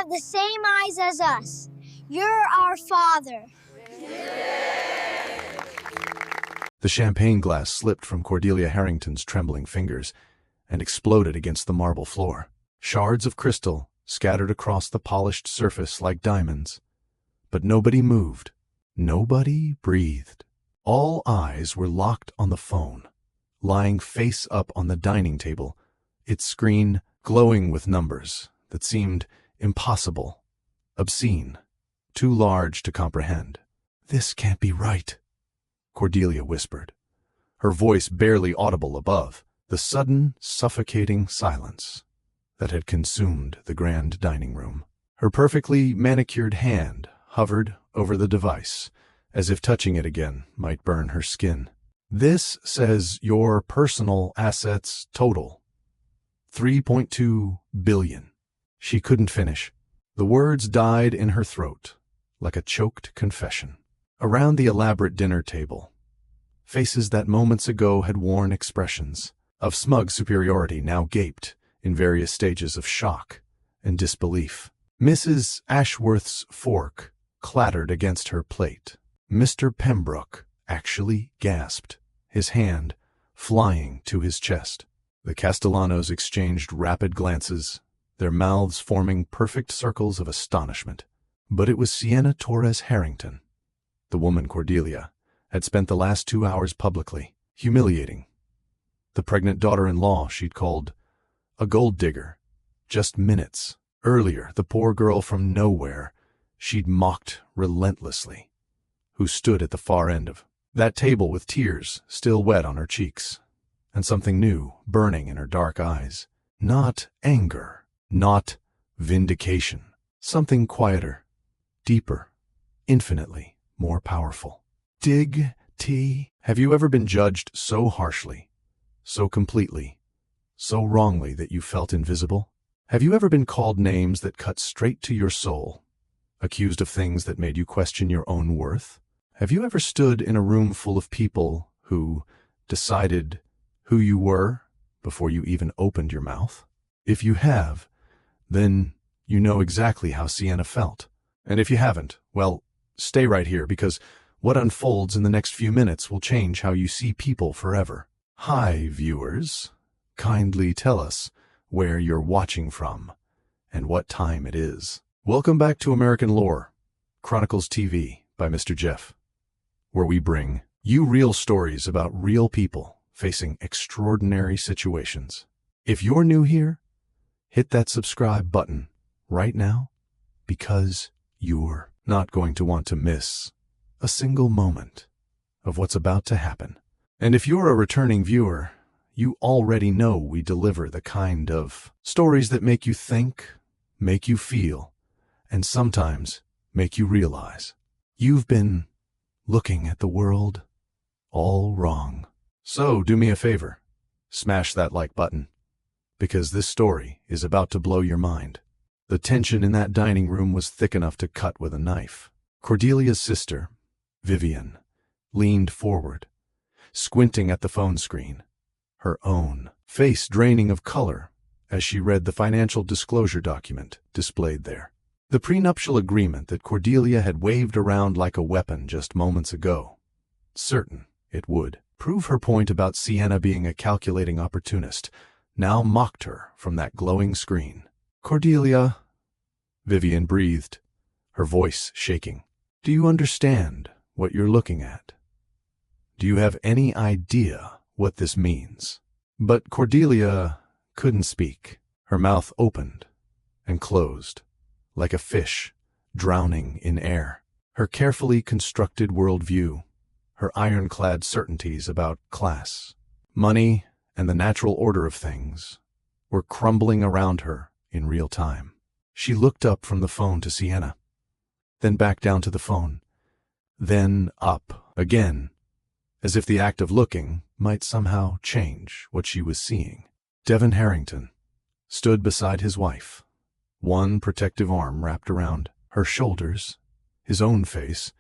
have the same eyes as us. You're our father. The champagne glass slipped from Cordelia Harrington's trembling fingers and exploded against the marble floor. Shards of crystal scattered across the polished surface like diamonds. But nobody moved. Nobody breathed. All eyes were locked on the phone, lying face up on the dining table, its screen glowing with numbers that seemed impossible, obscene, too large to comprehend. "This can't be right," Cordelia whispered, her voice barely audible above the sudden, suffocating silence that had consumed the grand dining room. Her perfectly manicured hand hovered over the device, as if touching it again might burn her skin. "This says your personal assets total 3.2 billion. She couldn't finish. The words died in her throat, like a choked confession. Around the elaborate dinner table, faces that moments ago had worn expressions of smug superiority now gaped in various stages of shock and disbelief. Mrs. Ashworth's fork clattered against her plate. Mr. Pembroke actually gasped, his hand flying to his chest. The Castellanos exchanged rapid glances, their mouths forming perfect circles of astonishment. But it was Sienna Torres Harrington, the woman Cordelia had spent the last 2 hours publicly humiliating. The pregnant daughter-in-law she'd called a gold digger just minutes earlier, the poor girl from nowhere she'd mocked relentlessly, who stood at the far end of that table with tears still wet on her cheeks, and something new burning in her dark eyes. Not anger, not vindication, something quieter, deeper, infinitely more powerful. Have you ever been judged so harshly, so completely, so wrongly that you felt invisible? Have you ever been called names that cut straight to your soul, accused of things that made you question your own worth? Have you ever stood in a room full of people who decided who you were before you even opened your mouth? If you have, then you know exactly how Sienna felt. And if you haven't, well, stay right here, because what unfolds in the next few minutes will change how you see people forever. Hi, viewers. Kindly tell us where you're watching from and what time it is. Welcome back to American Lore, Chronicles TV by Mr. Jeff, where we bring you real stories about real people facing extraordinary situations. If you're new here, hit that subscribe button right now, because you're not going to want to miss a single moment of what's about to happen. And if you're a returning viewer, you already know we deliver the kind of stories that make you think, make you feel, and sometimes make you realize you've been looking at the world all wrong. So do me a favor, smash that like button, because this story is about to blow your mind. The tension in that dining room was thick enough to cut with a knife. Cordelia's sister, Vivian, leaned forward, squinting at the phone screen, her own face draining of color as she read the financial disclosure document displayed there. The prenuptial agreement that Cordelia had waved around like a weapon just moments ago. Certain it would prove her point about Sienna being a calculating opportunist, now mocked her from that glowing screen. "Cordelia," Vivian breathed, her voice shaking. "Do you understand what you're looking at? Do you have any idea what this means?" But Cordelia couldn't speak. Her mouth opened and closed, like a fish drowning in air. Her carefully constructed worldview, her ironclad certainties about class, money, and the natural order of things, were crumbling around her in real time. She looked up from the phone to Sienna, then back down to the phone, then up again, as if the act of looking might somehow change what she was seeing. Devin Harrington stood beside his wife, one protective arm wrapped around her shoulders, his own face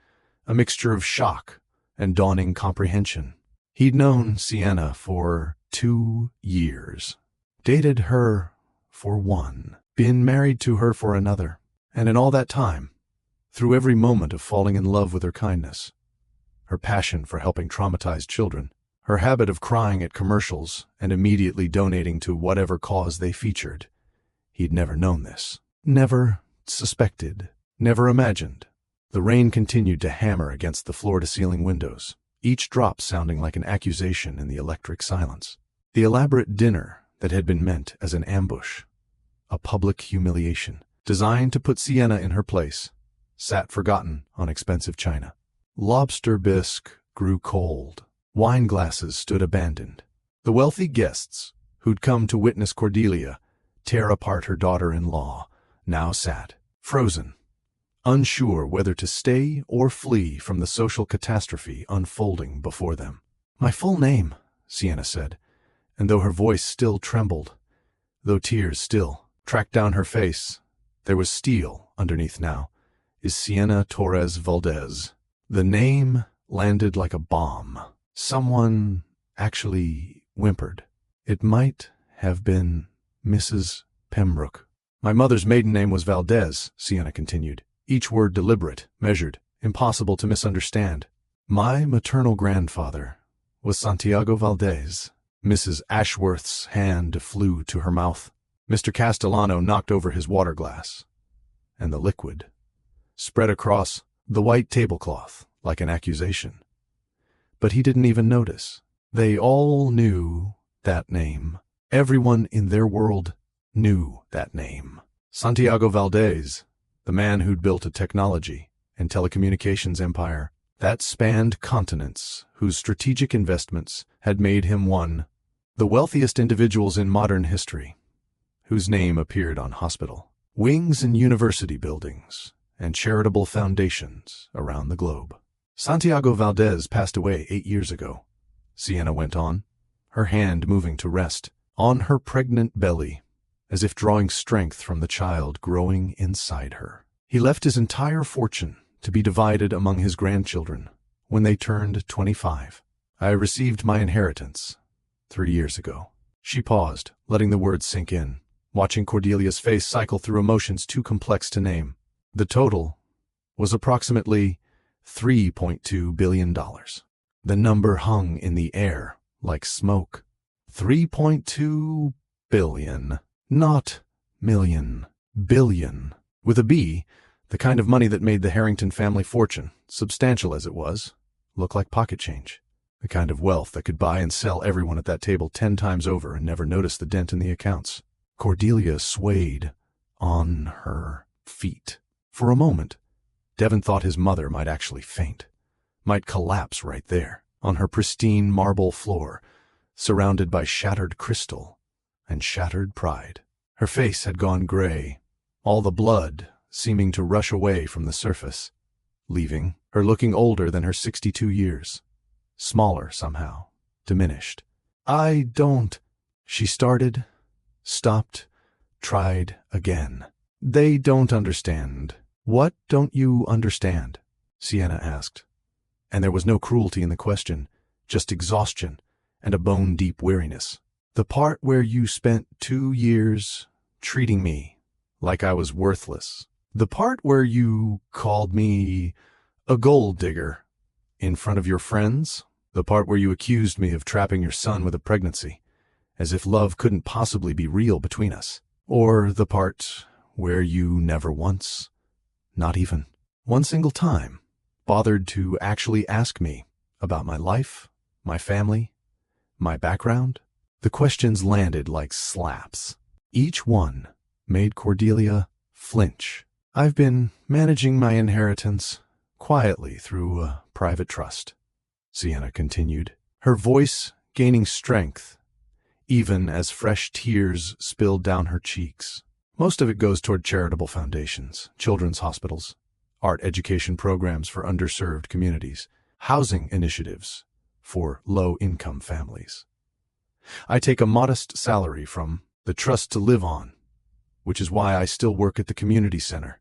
a mixture of shock and dawning comprehension. He'd known Sienna for 2 years, dated her for 1, been married to her for another. And in all that time, through every moment of falling in love with her kindness, her passion for helping traumatized children, her habit of crying at commercials and immediately donating to whatever cause they featured, he'd never known this, never suspected, never imagined. The rain continued to hammer against the floor-to-ceiling windows, each drop sounding like an accusation in the electric silence. The elaborate dinner that had been meant as an ambush, a public humiliation, designed to put Sienna in her place, sat forgotten on expensive china. Lobster bisque grew cold. Wine glasses stood abandoned. The wealthy guests, who'd come to witness Cordelia tear apart her daughter-in-law, now sat, frozen, unsure whether to stay or flee from the social catastrophe unfolding before them. "My full name," Sienna said, and though her voice still trembled, though tears still tracked down her face, there was steel underneath now, "is Sienna Torres Valdez." The name landed like a bomb. Someone actually whimpered. "It might have been Mrs. Pembroke." "My mother's maiden name was Valdez," Sienna continued, each word deliberate, measured, impossible to misunderstand. "My maternal grandfather was Santiago Valdez." Mrs. Ashworth's hand flew to her mouth. Mr. Castellano knocked over his water glass, and the liquid spread across the white tablecloth like an accusation. But he didn't even notice. They all knew that name. Everyone in their world knew that name. Santiago Valdez, the man who'd built a technology and telecommunications empire that spanned continents, whose strategic investments had made him one the wealthiest individuals in modern history, whose name appeared on hospital wings and university buildings and charitable foundations around the globe. "Santiago Valdez passed away 8 years ago," Sienna went on, her hand moving to rest on her pregnant belly, as if drawing strength from the child growing inside her. "He left his entire fortune to be divided among his grandchildren when they turned 25. I received my inheritance 3 years ago." She paused, letting the words sink in, watching Cordelia's face cycle through emotions too complex to name. The total was approximately $3.2 billion. The number hung in the air like smoke. 3.2 billion. Not million. Billion. With a B, the kind of money that made the Harrington family fortune, substantial as it was, look like pocket change. The kind of wealth that could buy and sell everyone at that table 10 times over and never notice the dent in the accounts. Cordelia swayed on her feet. For a moment, Devon thought his mother might actually faint, might collapse right there, on her pristine marble floor, surrounded by shattered crystal and shattered pride. Her face had gone gray, all the blood seeming to rush away from the surface, leaving her looking older than her 62 years, smaller somehow, diminished. "I don't," she started, stopped, tried again. "They don't understand." "What don't you understand?" Sienna asked. And there was no cruelty in the question, just exhaustion and a bone-deep weariness. "The part where you spent 2 years treating me like I was worthless. The part where you called me a gold digger in front of your friends. The part where you accused me of trapping your son with a pregnancy, as if love couldn't possibly be real between us. Or the part where you never once, not even one single time, bothered to actually ask me about my life, my family, my background." The questions landed like slaps. Each one made Cordelia flinch. "I've been managing my inheritance quietly through a private trust," Sienna continued, her voice gaining strength, even as fresh tears spilled down her cheeks. "Most of it goes toward charitable foundations, children's hospitals, art education programs for underserved communities, housing initiatives for low-income families. I take a modest salary from the trust to live on, which is why I still work at the community center,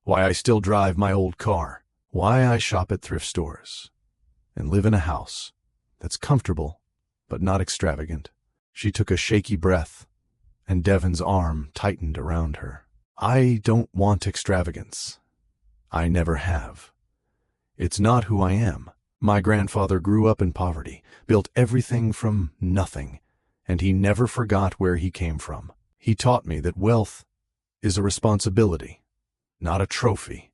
why I still drive my old car, why I shop at thrift stores, and live in a house that's comfortable but not extravagant." She took a shaky breath, and Devon's arm tightened around her. I don't want extravagance. I never have. It's not who I am. My grandfather grew up in poverty, built everything from nothing, and he never forgot where he came from. He taught me that wealth is a responsibility, not a trophy.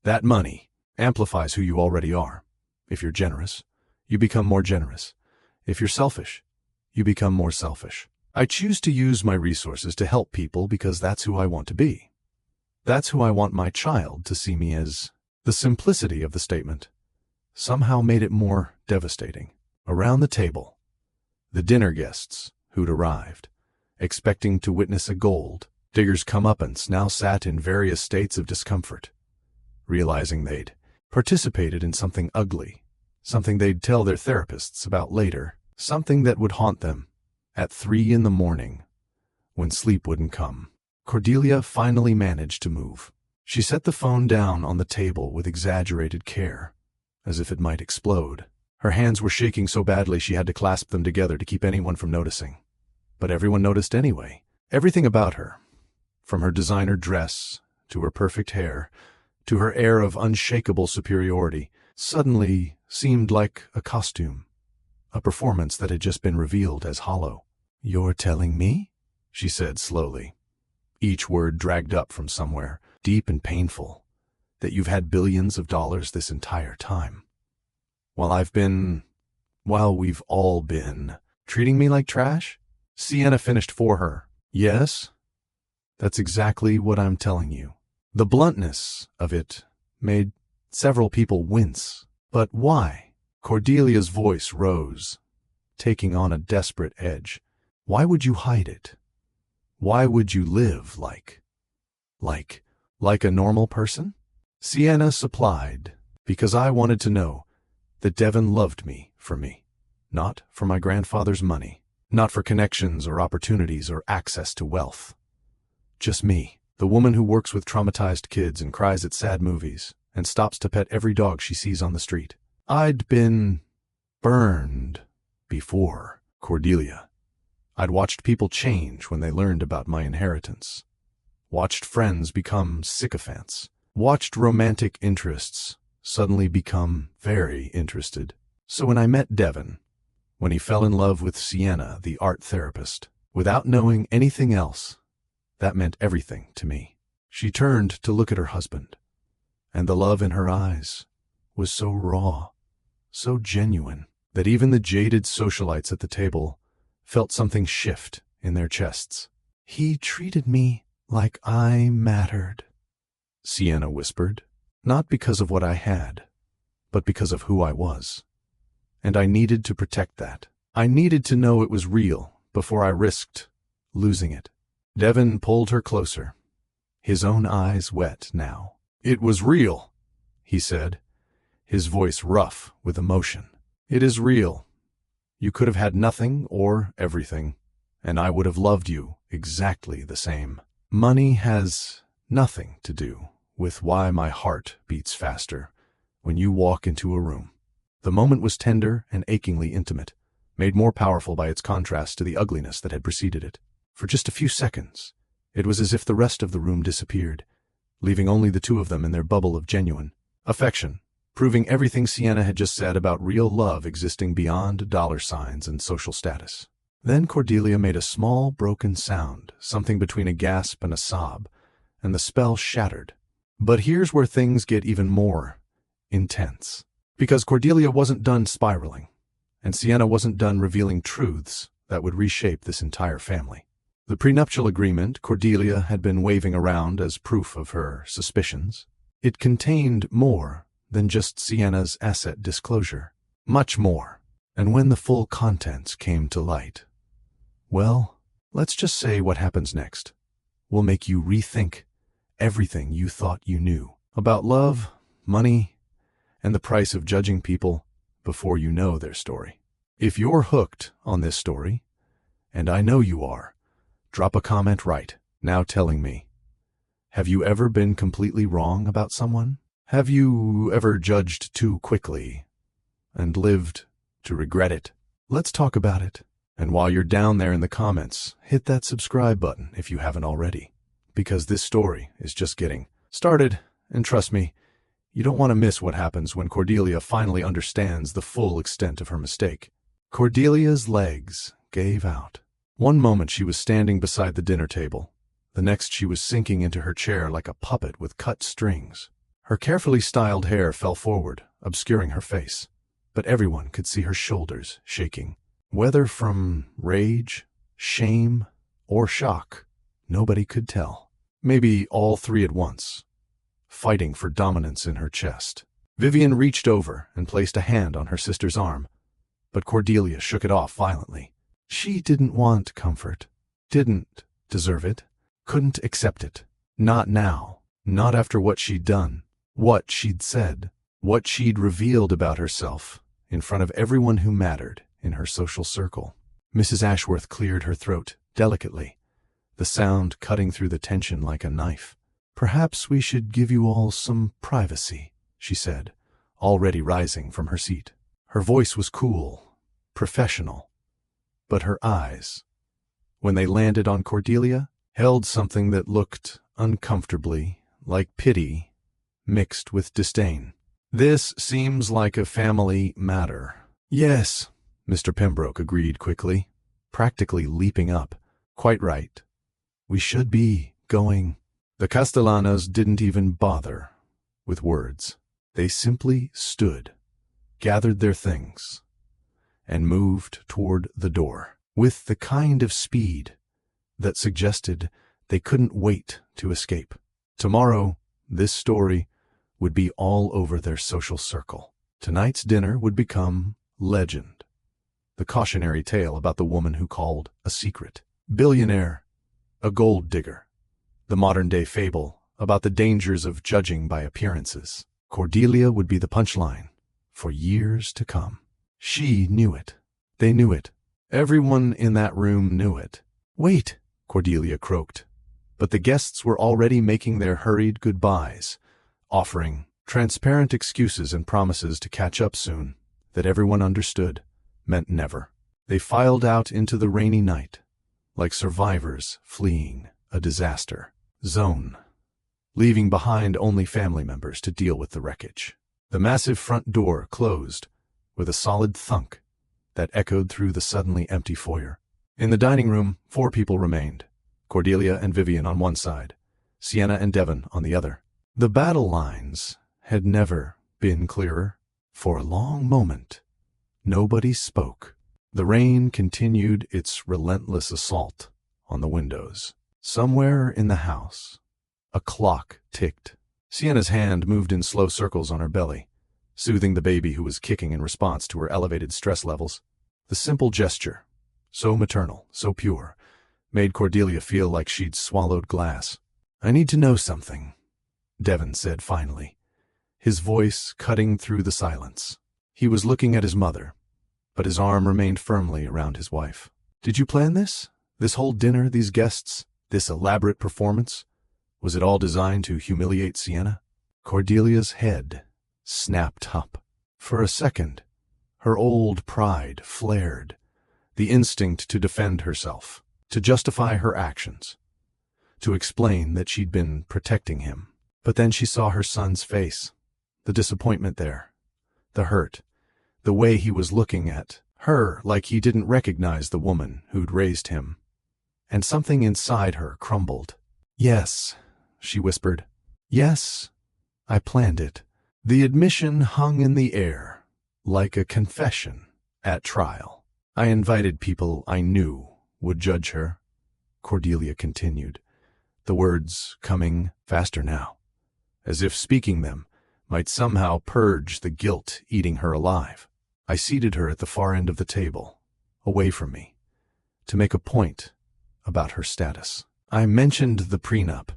That money amplifies who you already are. If you're generous, you become more generous. If you're selfish, you become more selfish. I choose to use my resources to help people because that's who I want to be. That's who I want my child to see me as. The simplicity of the statement somehow made it more devastating. Around the table, the dinner guests who'd arrived, expecting to witness a gold digger's comeuppance, now sat in various states of discomfort, realizing they'd participated in something ugly, something they'd tell their therapists about later, something that would haunt them at 3 a.m, when sleep wouldn't come. Cordelia finally managed to move. She set the phone down on the table with exaggerated care, as if it might explode. Her hands were shaking so badly she had to clasp them together to keep anyone from noticing. But everyone noticed anyway. Everything about her, from her designer dress to her perfect hair to her air of unshakable superiority, suddenly seemed like a costume, a performance that had just been revealed as hollow. "You're telling me?" she said slowly, each word dragged up from somewhere, deep and painful, "that you've had billions of dollars this entire time, while we've all been treating me like trash?" Sienna finished for her. "Yes, that's exactly what I'm telling you." The bluntness of it made several people wince. "But why?" Cordelia's voice rose, taking on a desperate edge. "Why would you hide it? Why would you live like a normal person?" Sienna supplied, "Because I wanted to know that Devon loved me, not for my grandfather's money, not for connections or opportunities or access to wealth. Just me, the woman who works with traumatized kids and cries at sad movies and stops to pet every dog she sees on the street. I'd been burned before, Cordelia. I'd watched people change when they learned about my inheritance, watched friends become sycophants, watched romantic interests suddenly become very interested. So when I met Devon, when he fell in love with Sienna, the art therapist, without knowing anything else, that meant everything to me." She turned to look at her husband, and the love in her eyes was so raw, so genuine, that even the jaded socialites at the table felt something shift in their chests. "He treated me like I mattered," Sienna whispered, "not because of what I had, but because of who I was. And I needed to protect that. I needed to know it was real before I risked losing it." Devon pulled her closer, his own eyes wet now. "It was real," he said, his voice rough with emotion. "It is real. You could have had nothing or everything, and I would have loved you exactly the same. Money has nothing to do with why my heart beats faster when you walk into a room." The moment was tender and achingly intimate, made more powerful by its contrast to the ugliness that had preceded it. For just a few seconds, it was as if the rest of the room disappeared, leaving only the two of them in their bubble of genuine affection, proving everything Sienna had just said about real love existing beyond dollar signs and social status. Then Cordelia made a small, broken sound, something between a gasp and a sob, and the spell shattered. But here's where things get even more intense. Because Cordelia wasn't done spiraling, and Sienna wasn't done revealing truths that would reshape this entire family. The prenuptial agreement Cordelia had been waving around as proof of her suspicions. It contained more than just Sienna's asset disclosure. Much more. And when the full contents came to light, well, let's just say what happens next will make you rethink everything you thought you knew about love, money, and the price of judging people before you know their story. If you're hooked on this story, and I know you are, drop a comment right now telling me, have you ever been completely wrong about someone? Have you ever judged too quickly and lived to regret it? Let's talk about it. And while you're down there in the comments, hit that subscribe button if you haven't already. because this story is just getting started, and trust me, you don't want to miss what happens when Cordelia finally understands the full extent of her mistake. Cordelia's legs gave out. One moment she was standing beside the dinner table. The next she was sinking into her chair like a puppet with cut strings. Her carefully styled hair fell forward, obscuring her face, but everyone could see her shoulders shaking. Whether from rage, shame, or shock, nobody could tell. Maybe all three at once, fighting for dominance in her chest. Vivian reached over and placed a hand on her sister's arm, but Cordelia shook it off violently. She didn't want comfort, didn't deserve it, couldn't accept it. Not now, not after what she'd done, what she'd said, what she'd revealed about herself in front of everyone who mattered in her social circle. Mrs. Ashworth cleared her throat delicately, the sound cutting through the tension like a knife. "Perhaps we should give you all some privacy," she said, already rising from her seat. Her voice was cool, professional, but her eyes, when they landed on Cordelia, held something that looked uncomfortably like pity mixed with disdain. "This seems like a family matter." "Yes," Mr. Pembroke agreed quickly, practically leaping up. "Quite right. We should be going." The Castellanos didn't even bother with words. They simply stood, gathered their things, and moved toward the door, with the kind of speed that suggested they couldn't wait to escape. Tomorrow, this story would be all over their social circle. Tonight's dinner would become legend. The cautionary tale about the woman who called a secret billionaire a gold digger. The modern-day fable about the dangers of judging by appearances. Cordelia would be the punchline for years to come. She knew it. They knew it. Everyone in that room knew it. "Wait," Cordelia croaked. But the guests were already making their hurried goodbyes, offering transparent excuses and promises to catch up soon that everyone understood meant never. They filed out into the rainy night, like survivors fleeing a disaster zone, leaving behind only family members to deal with the wreckage. The massive front door closed with a solid thunk that echoed through the suddenly empty foyer. In the dining room, 4 people remained, Cordelia and Vivian on one side, Sienna and Devon on the other. The battle lines had never been clearer. For a long moment, nobody spoke. The rain continued its relentless assault on the windows. Somewhere in the house, a clock ticked. Sienna's hand moved in slow circles on her belly, soothing the baby who was kicking in response to her elevated stress levels. The simple gesture, so maternal, so pure, made Cordelia feel like she'd swallowed glass. "I need to know something," Devon said finally, his voice cutting through the silence. He was looking at his mother, but his arm remained firmly around his wife. "Did you plan this? This whole dinner, these guests, this elaborate performance? Was it all designed to humiliate Sienna?" Cordelia's head snapped up. For a second, her old pride flared, the instinct to defend herself, to justify her actions, to explain that she'd been protecting him. But then she saw her son's face, the disappointment there, the hurt, the way he was looking at her like he didn't recognize the woman who'd raised him. And something inside her crumbled. "Yes," she whispered. "Yes, I planned it." The admission hung in the air, like a confession at trial. "I invited people I knew would judge her," Cordelia continued, the words coming faster now, as if speaking them might somehow purge the guilt eating her alive. "I seated her at the far end of the table, away from me, to make a point about her status. I mentioned the prenup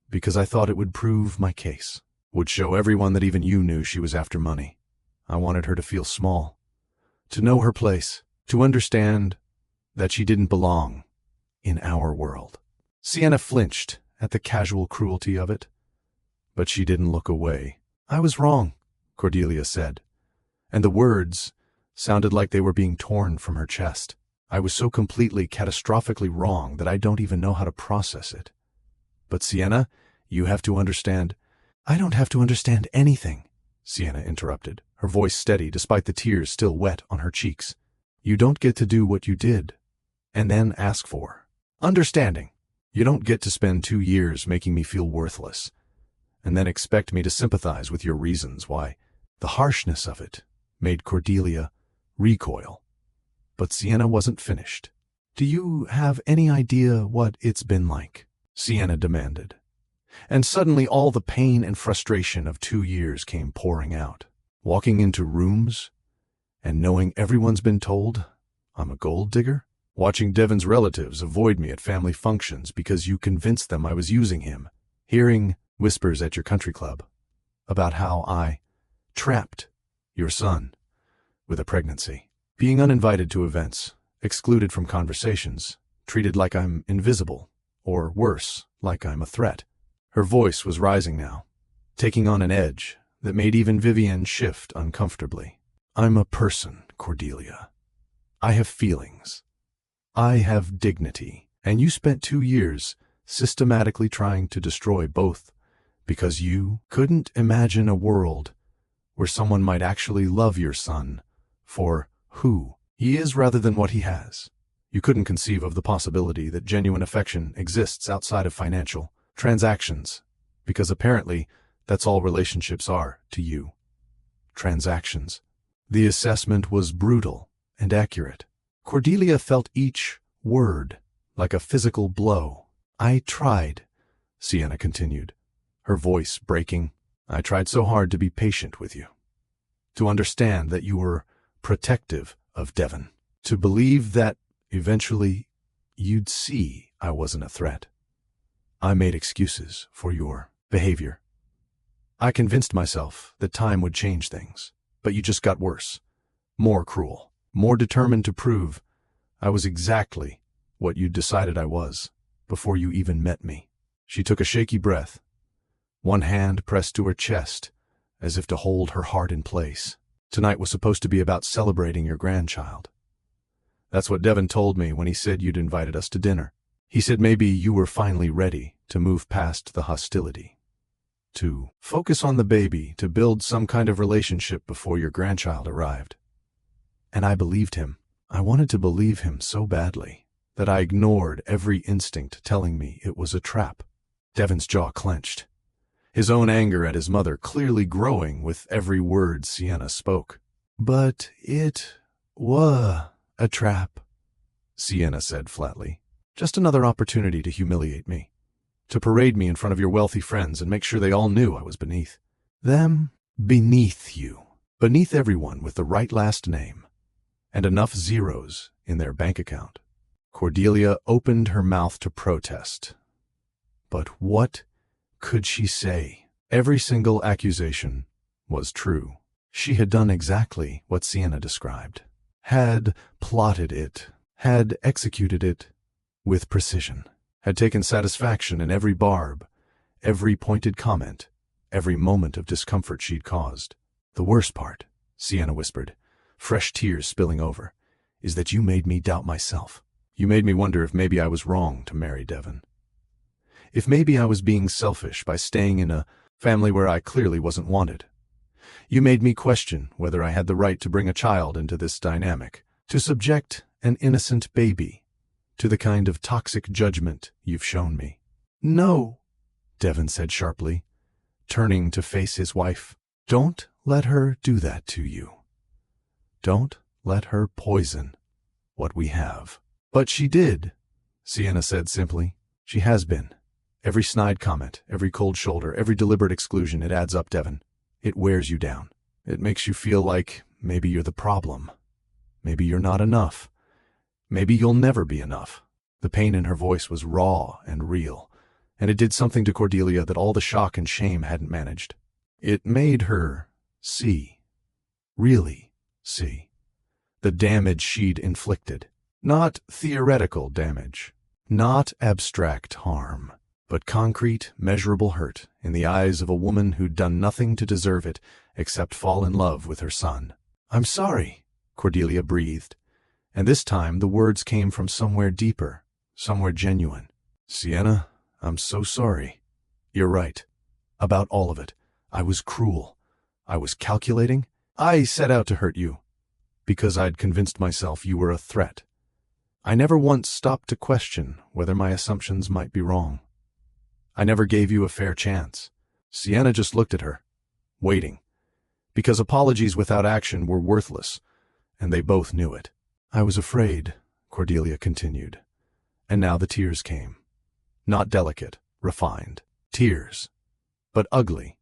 because I thought it would prove my case, would show everyone that even you knew she was after money. I wanted her to feel small, to know her place, to understand that she didn't belong in our world." Sienna flinched at the casual cruelty of it, but she didn't look away. "I was wrong," Cordelia said, and the words sounded like they were being torn from her chest. "I was so completely, catastrophically wrong that I don't even know how to process it. But Sienna, you have to understand. I don't have to understand anything, Sienna interrupted, her voice steady despite the tears still wet on her cheeks. You don't get to do what you did, and then ask for understanding. You don't get to spend 2 years making me feel worthless, and then expect me to sympathize with your reasons why. The harshness of it made Cordelia recoil. But Sienna wasn't finished. Do you have any idea what it's been like? Sienna demanded. And suddenly all the pain and frustration of 2 years came pouring out. Walking into rooms and knowing everyone's been told I'm a gold digger? Watching Devon's relatives avoid me at family functions because you convinced them I was using him. Hearing whispers at your country club about how I trapped your son with a pregnancy. Being uninvited to events, excluded from conversations, treated like I'm invisible, or worse, like I'm a threat. Her voice was rising now, taking on an edge that made even Vivienne shift uncomfortably. I'm a person, Cordelia. I have feelings. I have dignity, and you spent 2 years systematically trying to destroy both because you couldn't imagine a world where someone might actually love your son for who he is rather than what he has. You couldn't conceive of the possibility that genuine affection exists outside of financial transactions, because apparently that's all relationships are to you. Transactions. The assessment was brutal and accurate. Cordelia felt each word like a physical blow. I tried, Sienna continued, her voice breaking. I tried so hard to be patient with you, to understand that you were protective of Devon, to believe that eventually you'd see I wasn't a threat. I made excuses for your behavior. I convinced myself that time would change things, but you just got worse, more cruel, more determined to prove I was exactly what you decided I was before you even met me. She took a shaky breath, one hand pressed to her chest, as if to hold her heart in place. Tonight was supposed to be about celebrating your grandchild. That's what Devon told me when he said you'd invited us to dinner. He said maybe you were finally ready to move past the hostility, to focus on the baby, to build some kind of relationship before your grandchild arrived. And I believed him. I wanted to believe him so badly that I ignored every instinct telling me it was a trap. Devon's jaw clenched, his own anger at his mother clearly growing with every word Sienna spoke. But it was a trap, Sienna said flatly. Just another opportunity to humiliate me, to parade me in front of your wealthy friends and make sure they all knew I was beneath them. Beneath you. Beneath everyone with the right last name and enough zeros in their bank account. Cordelia opened her mouth to protest. But what could she say? Every single accusation was true. She had done exactly what Sienna described, had plotted it, had executed it with precision, had taken satisfaction in every barb, every pointed comment, every moment of discomfort she'd caused. The worst part, Sienna whispered, fresh tears spilling over, is that you made me doubt myself. You made me wonder if maybe I was wrong to marry Devon. If maybe I was being selfish by staying in a family where I clearly wasn't wanted. You made me question whether I had the right to bring a child into this dynamic, to subject an innocent baby to the kind of toxic judgment you've shown me. No, Devon said sharply, turning to face his wife. Don't let her do that to you. Don't let her poison what we have. But she did, Sienna said simply. She has been. Every snide comment, every cold shoulder, every deliberate exclusion, it adds up, Devon. It wears you down. It makes you feel like maybe you're the problem. Maybe you're not enough. Maybe you'll never be enough. The pain in her voice was raw and real, and it did something to Cordelia that all the shock and shame hadn't managed. It made her see, really see, the damage she'd inflicted. Not theoretical damage, not abstract harm, but concrete, measurable hurt in the eyes of a woman who'd done nothing to deserve it except fall in love with her son. I'm sorry, Cordelia breathed, and this time the words came from somewhere deeper, somewhere genuine. Sienna, I'm so sorry. You're right. About all of it. I was cruel. I was calculating. I set out to hurt you because I'd convinced myself you were a threat. I never once stopped to question whether my assumptions might be wrong. I never gave you a fair chance. Sienna just looked at her, waiting, because apologies without action were worthless, and they both knew it. I was afraid, Cordelia continued, and now the tears came. Not delicate, refined tears, but ugly,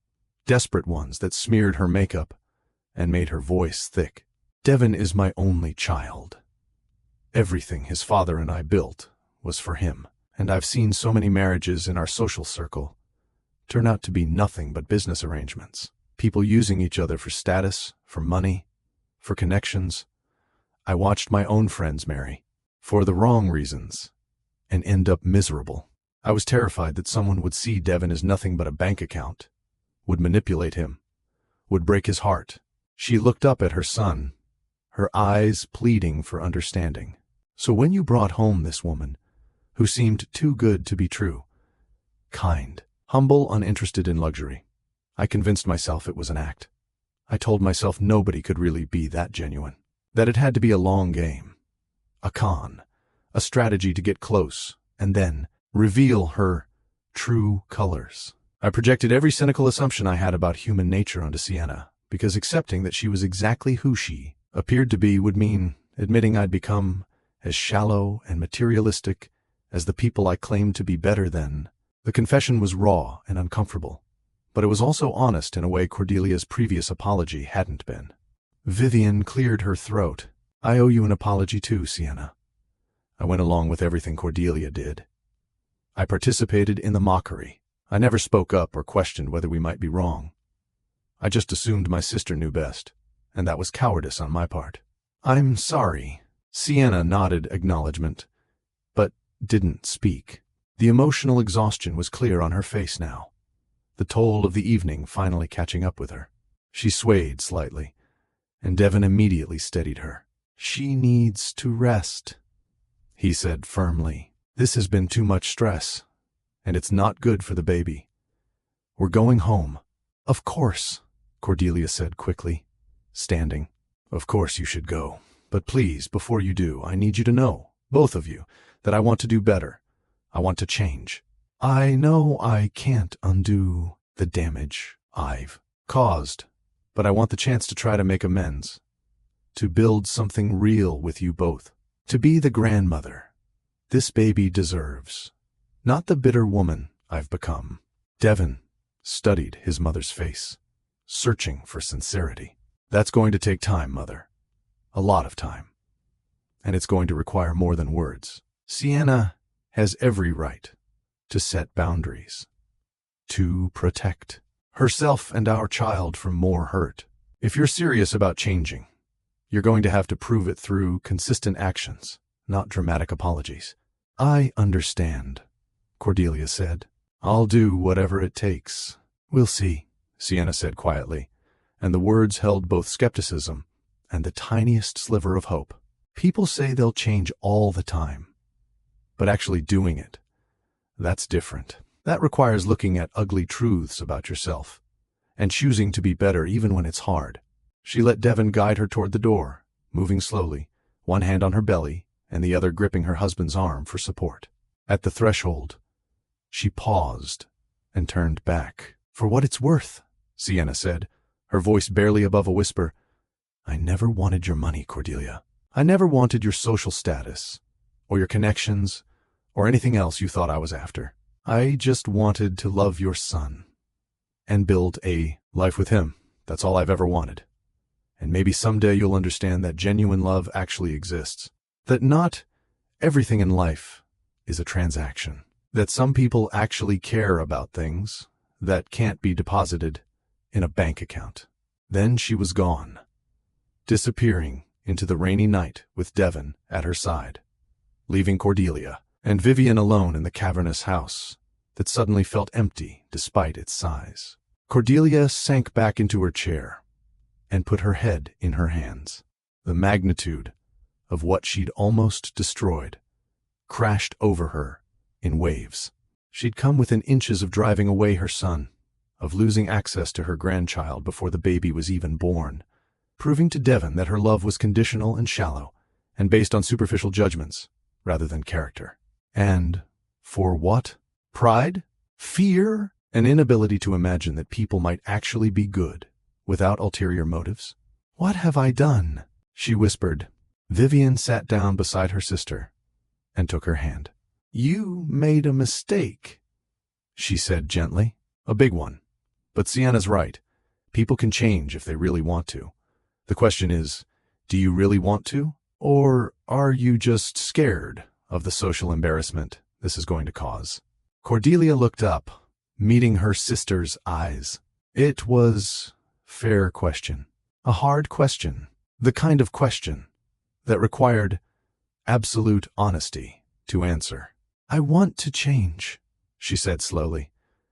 desperate ones that smeared her makeup and made her voice thick. Devin is my only child. Everything his father and I built was for him, and I've seen so many marriages in our social circle turn out to be nothing but business arrangements. People using each other for status, for money, for connections. I watched my own friends marry for the wrong reasons and end up miserable. I was terrified that someone would see Devin as nothing but a bank account, would manipulate him, would break his heart. She looked up at her son, her eyes pleading for understanding. So when you brought home this woman, who seemed too good to be true, kind, humble, uninterested in luxury, I convinced myself it was an act. I told myself nobody could really be that genuine, that it had to be a long game, a con, a strategy to get close, and then reveal her true colors. I projected every cynical assumption I had about human nature onto Sienna, because accepting that she was exactly who she appeared to be would mean admitting I'd become as shallow and materialistic as the people I claimed to be better than. The confession was raw and uncomfortable, but it was also honest in a way Cordelia's previous apology hadn't been. Vivian cleared her throat. I owe you an apology too, Sienna. I went along with everything Cordelia did. I participated in the mockery. I never spoke up or questioned whether we might be wrong. I just assumed my sister knew best, and that was cowardice on my part. I'm sorry. Sienna nodded acknowledgement, but didn't speak. The emotional exhaustion was clear on her face now, the toll of the evening finally catching up with her. She swayed slightly, and Devin immediately steadied her. She needs to rest, he said firmly. This has been too much stress, and it's not good for the baby. We're going home. Of course, Cordelia said quickly, standing. Of course you should go. But please, before you do, I need you to know, both of you, that I want to do better. I want to change. I know I can't undo the damage I've caused, but I want the chance to try to make amends, to build something real with you both, to be the grandmother this baby deserves, not the bitter woman I've become. Devin studied his mother's face, searching for sincerity. That's going to take time, Mother. A lot of time. And it's going to require more than words. Sienna has every right to set boundaries, to protect herself and our child from more hurt. If you're serious about changing, you're going to have to prove it through consistent actions, not dramatic apologies. I understand, Cordelia said. I'll do whatever it takes. We'll see, Sienna said quietly, and the words held both skepticism and the tiniest sliver of hope. People say they'll change all the time, but actually doing it, that's different. That requires looking at ugly truths about yourself and choosing to be better even when it's hard. She let Devin guide her toward the door, moving slowly, one hand on her belly and the other gripping her husband's arm for support. At the threshold, she paused and turned back. For what it's worth, Sienna said, her voice barely above a whisper, I never wanted your money, Cordelia. I never wanted your social status, or your connections, or anything else you thought I was after. I just wanted to love your son and build a life with him. That's all I've ever wanted. And maybe someday you'll understand that genuine love actually exists. That not everything in life is a transaction. That some people actually care about things that can't be deposited in a bank account. Then she was gone, disappearing into the rainy night with Devin at her side, leaving Cordelia and Vivian alone in the cavernous house that suddenly felt empty despite its size. Cordelia sank back into her chair and put her head in her hands. The magnitude of what she'd almost destroyed crashed over her in waves. She'd come within inches of driving away her son, of losing access to her grandchild before the baby was even born, proving to Devon that her love was conditional and shallow, and based on superficial judgments, rather than character. And for what? Pride? Fear? An inability to imagine that people might actually be good, without ulterior motives? "What have I done?" she whispered. Vivian sat down beside her sister and took her hand. "You made a mistake," she said gently. "A big one. But Sienna's right. People can change if they really want to. The question is, do you really want to? Or are you just scared of the social embarrassment this is going to cause?" Cordelia looked up, meeting her sister's eyes. It was a fair question. A hard question. The kind of question that required absolute honesty to answer. "I want to change," she said slowly,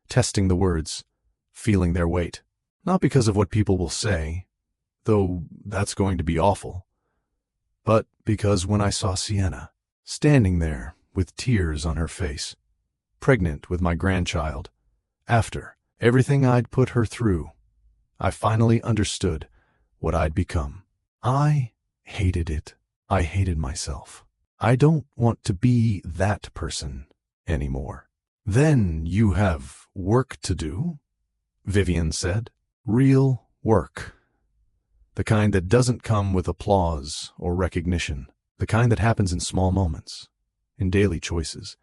testing the words, feeling their weight. "Not because of what people will say, though that's going to be awful, but because when I saw Sienna, standing there with tears on her face, pregnant with my grandchild, after everything I'd put her through, I finally understood what I'd become. I hated it. I hated myself. I don't want to be that person anymore." "Then you have work to do," Vivian said. "Real work. The kind that doesn't come with applause or recognition. The kind that happens in small moments, in daily choices,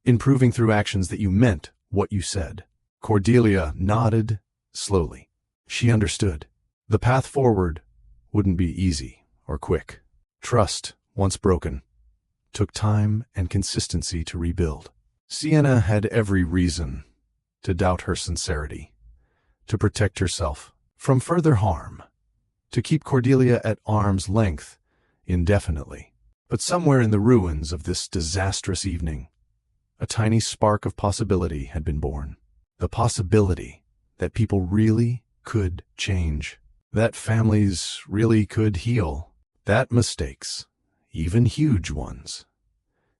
in proving through actions that you meant what you said." Cordelia nodded slowly. She understood. The path forward wouldn't be easy or quick. Trust, once broken, took time and consistency to rebuild. Sienna had every reason to doubt her sincerity, to protect herself from further harm, to keep Cordelia at arm's length indefinitely. But somewhere in the ruins of this disastrous evening, a tiny spark of possibility had been born. The possibility that people really could change, that families really could heal, that mistakes, even huge ones,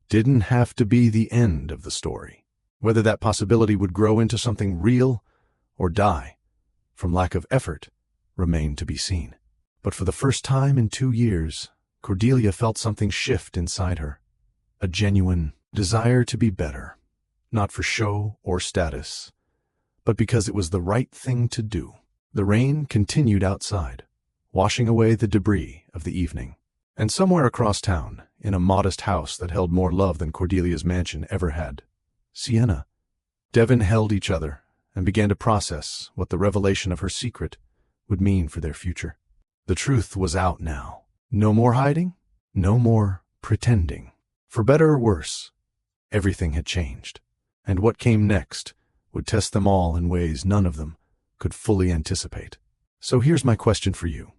didn't have to be the end of the story. Whether that possibility would grow into something real or die from lack of effort remained to be seen. But for the first time in 2 years, Cordelia felt something shift inside her, a genuine desire to be better, not for show or status, but because it was the right thing to do. The rain continued outside, washing away the debris of the evening. And somewhere across town, in a modest house that held more love than Cordelia's mansion ever had, Sienna, Devon held each other and began to process what the revelation of her secret would mean for their future. The truth was out now. No more hiding, no more pretending. For better or worse, everything had changed. And what came next would test them all in ways none of them could fully anticipate. So here's my question for you.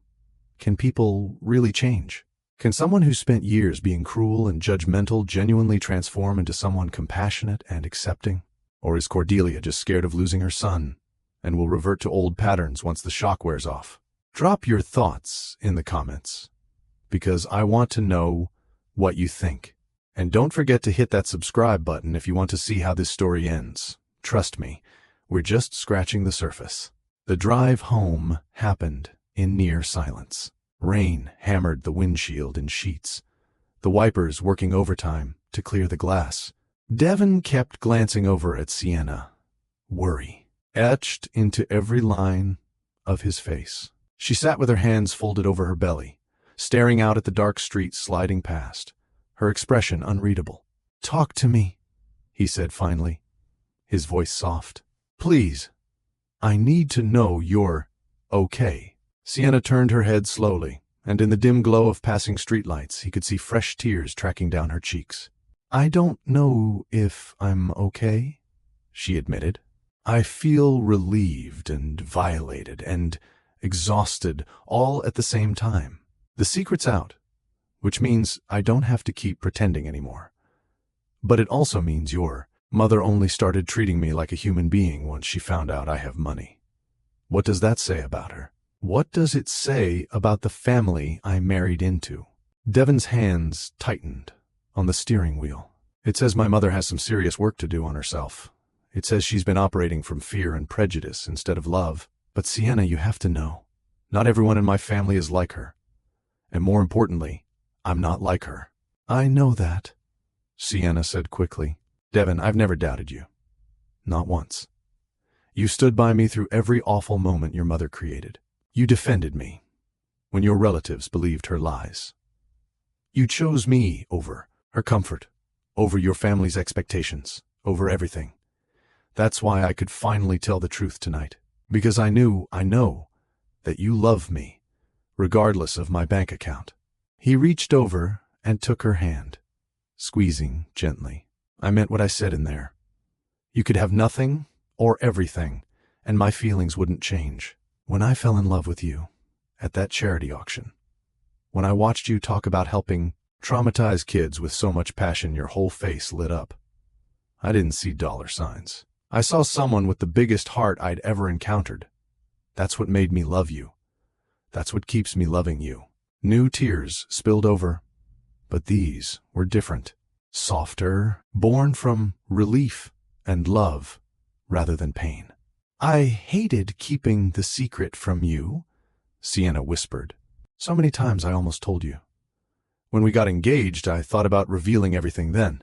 Can people really change? Can someone who spent years being cruel and judgmental genuinely transform into someone compassionate and accepting? Or is Cordelia just scared of losing her son and will revert to old patterns once the shock wears off? Drop your thoughts in the comments, because I want to know what you think. And don't forget to hit that subscribe button if you want to see how this story ends. Trust me, we're just scratching the surface. The drive home happened in near silence. Rain hammered the windshield in sheets, the wipers working overtime to clear the glass. Devon kept glancing over at Sienna, worry etched into every line of his face. She sat with her hands folded over her belly, staring out at the dark street sliding past, her expression unreadable. "Talk to me," he said finally, his voice soft. "Please, I need to know you're okay." Sienna turned her head slowly, and in the dim glow of passing streetlights, he could see fresh tears tracking down her cheeks. "I don't know if I'm okay," she admitted. "I feel relieved and violated and exhausted all at the same time. The secret's out, which means I don't have to keep pretending anymore. But it also means your mother only started treating me like a human being once she found out I have money. What does that say about her? What does it say about the family I married into?" Devon's hands tightened on the steering wheel. It says my mother has some serious work to do on herself. It says she's been operating from fear and prejudice instead of love. But Sienna, you have to know, not everyone in my family is like her. And more importantly, I'm not like her. I know that, Sienna said quickly. Devin, I've never doubted you. Not once. You stood by me through every awful moment your mother created. You defended me when your relatives believed her lies. You chose me over her comfort, over your family's expectations, over everything. That's why I could finally tell the truth tonight. Because I know, that you love me, regardless of my bank account. He reached over and took her hand, squeezing gently. I meant what I said in there. You could have nothing or everything, and my feelings wouldn't change. When I fell in love with you, at that charity auction, when I watched you talk about helping traumatized kids with so much passion your whole face lit up, I didn't see dollar signs. I saw someone with the biggest heart I'd ever encountered. That's what made me love you. That's what keeps me loving you. New tears spilled over, but these were different. Softer, born from relief and love rather than pain. I hated keeping the secret from you, Sienna whispered. So many times I almost told you. When we got engaged, I thought about revealing everything then,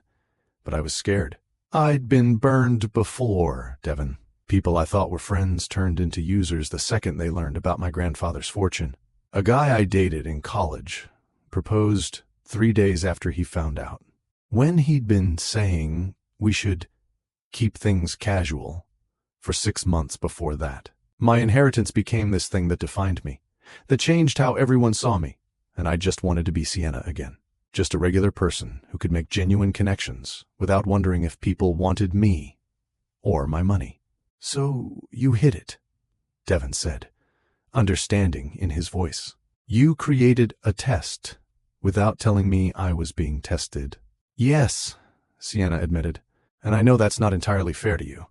but I was scared. I'd been burned before, Devin. People I thought were friends turned into users the second they learned about my grandfather's fortune. A guy I dated in college proposed 3 days after he found out. When he'd been saying we should keep things casual for 6 months before that. My inheritance became this thing that defined me, that changed how everyone saw me, and I just wanted to be Sienna again. Just a regular person who could make genuine connections without wondering if people wanted me or my money. So you hid it, Devin said, understanding in his voice. You created a test without telling me I was being tested. Yes, Sienna admitted, and I know that's not entirely fair to you.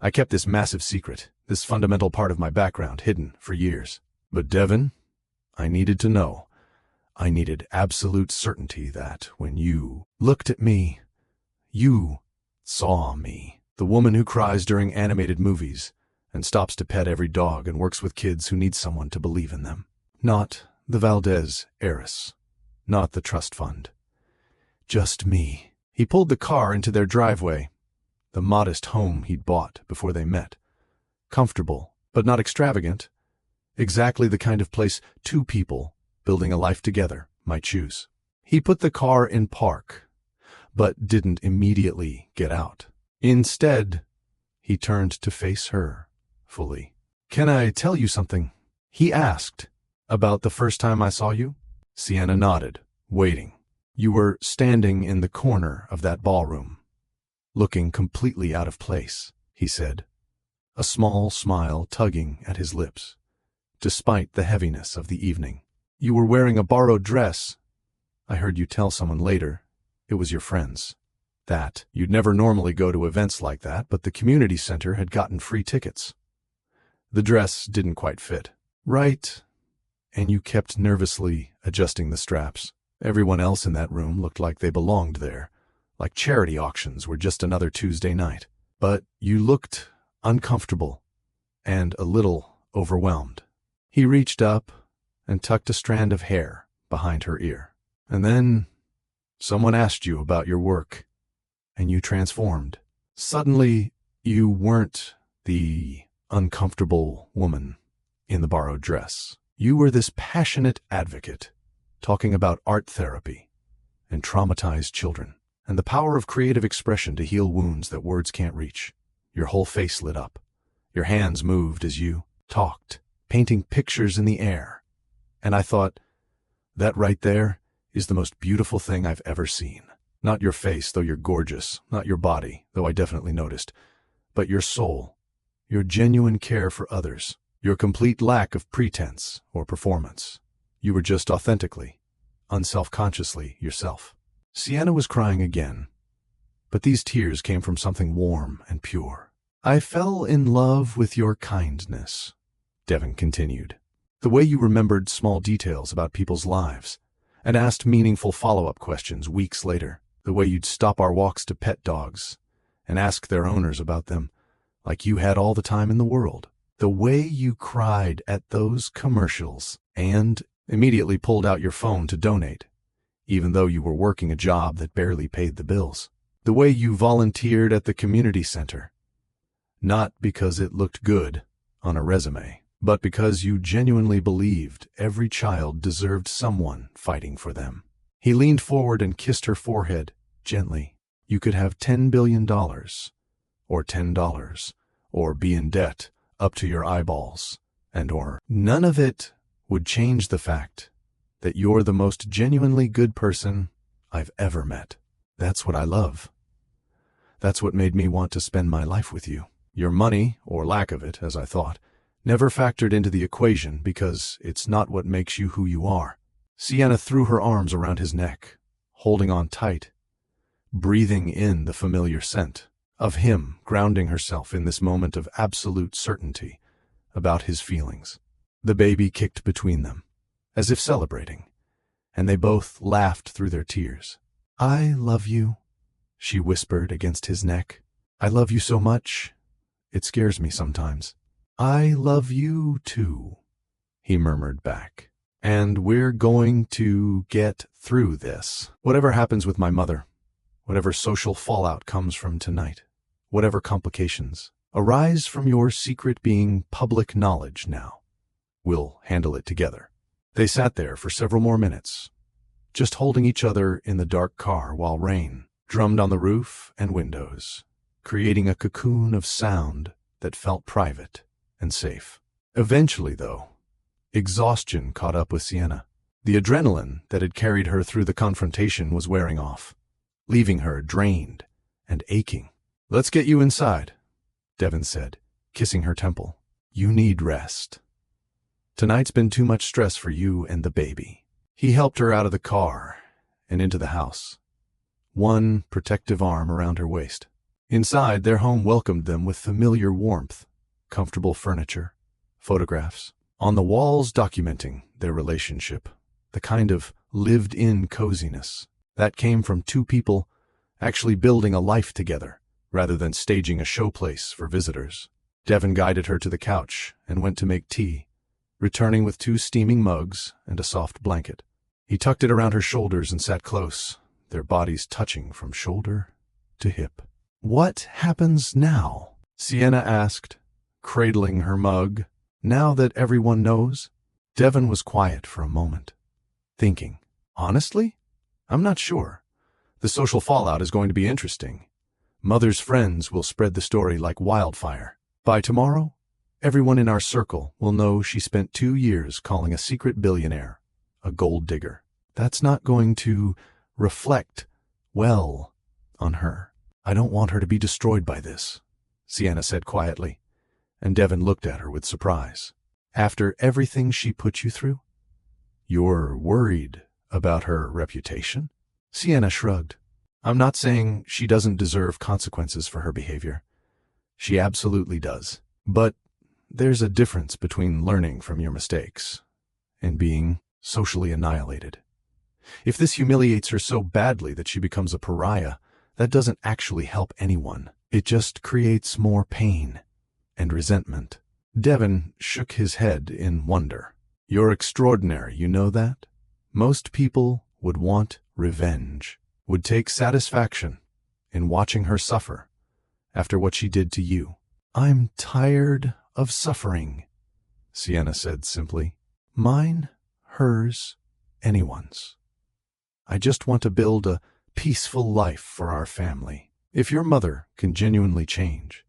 I kept this massive secret, this fundamental part of my background, hidden for years. But Devin, I needed to know. I needed absolute certainty that when you looked at me, you saw me. The woman who cries during animated movies and stops to pet every dog and works with kids who need someone to believe in them. Not the Valdez heiress. Not the trust fund. Just me. He pulled the car into their driveway, the modest home he'd bought before they met. Comfortable, but not extravagant. Exactly the kind of place two people building a life together might choose. He put the car in park, but didn't immediately get out. Instead, he turned to face her fully. Can I tell you something? He asked. About the first time I saw you? Sienna nodded, waiting. You were standing in the corner of that ballroom, looking completely out of place, he said, a small smile tugging at his lips, despite the heaviness of the evening. You were wearing a borrowed dress. I heard you tell someone later it was your friend's. That you'd never normally go to events like that, but the community center had gotten free tickets. The dress didn't quite fit. Right. And you kept nervously adjusting the straps. Everyone else in that room looked like they belonged there, like charity auctions were just another Tuesday night. But you looked uncomfortable and a little overwhelmed. He reached up and tucked a strand of hair behind her ear. And then someone asked you about your work, and you transformed. Suddenly, you weren't the uncomfortable woman in the borrowed dress. You were this passionate advocate, talking about art therapy and traumatized children, and the power of creative expression to heal wounds that words can't reach. Your whole face lit up. Your hands moved as you talked, painting pictures in the air. And I thought, that right there is the most beautiful thing I've ever seen. Not your face, though you're gorgeous, not your body, though I definitely noticed, but your soul, your genuine care for others, your complete lack of pretense or performance. You were just authentically, unself-consciously yourself. Sienna was crying again, but these tears came from something warm and pure. I fell in love with your kindness, Devin continued. The way you remembered small details about people's lives and asked meaningful follow-up questions weeks later. The way you'd stop our walks to pet dogs and ask their owners about them like you had all the time in the world. The way you cried at those commercials and immediately pulled out your phone to donate, even though you were working a job that barely paid the bills. The way you volunteered at the community center, not because it looked good on a resume, but because you genuinely believed every child deserved someone fighting for them. He leaned forward and kissed her forehead gently. You could have $10 billion, or $10, or be in debt up to your eyeballs, or none of it would change the fact that you're the most genuinely good person I've ever met. That's what I love. That's what made me want to spend my life with you. Your money, or lack of it, as I thought, never factored into the equation because it's not what makes you who you are. Sienna threw her arms around his neck, holding on tight, breathing in the familiar scent of him, grounding herself in this moment of absolute certainty about his feelings. The baby kicked between them, as if celebrating, and they both laughed through their tears. "I love you," she whispered against his neck. "I love you so much, it scares me sometimes." "I love you too," he murmured back. "And we're going to get through this. Whatever happens with my mother, whatever social fallout comes from tonight, whatever complications arise from your secret being public knowledge now, we'll handle it together." They sat there for several more minutes, just holding each other in the dark car while rain drummed on the roof and windows, creating a cocoon of sound that felt private and safe. Eventually, though, exhaustion caught up with Sienna. The adrenaline that had carried her through the confrontation was wearing off, leaving her drained and aching. "Let's get you inside," Devin said, kissing her temple. "You need rest. Tonight's been too much stress for you and the baby." He helped her out of the car and into the house, one protective arm around her waist. Inside, their home welcomed them with familiar warmth, comfortable furniture, photographs on the walls documenting their relationship, the kind of lived-in coziness that came from two people actually building a life together rather than staging a showplace for visitors. Devin guided her to the couch and went to make tea, returning with 2 steaming mugs and a soft blanket. He tucked it around her shoulders and sat close, their bodies touching from shoulder to hip. "What happens now?" Sienna asked, cradling her mug. "Now that everyone knows?" Devin was quiet for a moment, thinking. "Honestly, I'm not sure. The social fallout is going to be interesting. Mother's friends will spread the story like wildfire. By tomorrow, everyone in our circle will know she spent 2 years calling a secret billionaire a gold digger. That's not going to reflect well on her. I don't want her to be destroyed by this," Sienna said quietly, and Devin looked at her with surprise. "After everything she put you through? You're worried about her reputation?" Sienna shrugged. "I'm not saying she doesn't deserve consequences for her behavior. She absolutely does. But there's a difference between learning from your mistakes and being socially annihilated. If this humiliates her so badly that she becomes a pariah, that doesn't actually help anyone. It just creates more pain and resentment." Devin shook his head in wonder. "You're extraordinary, you know that? Most people would want revenge, would take satisfaction in watching her suffer after what she did to you." "I'm tired of suffering," Sienna said simply. "Mine, hers, anyone's. I just want to build a peaceful life for our family. If your mother can genuinely change,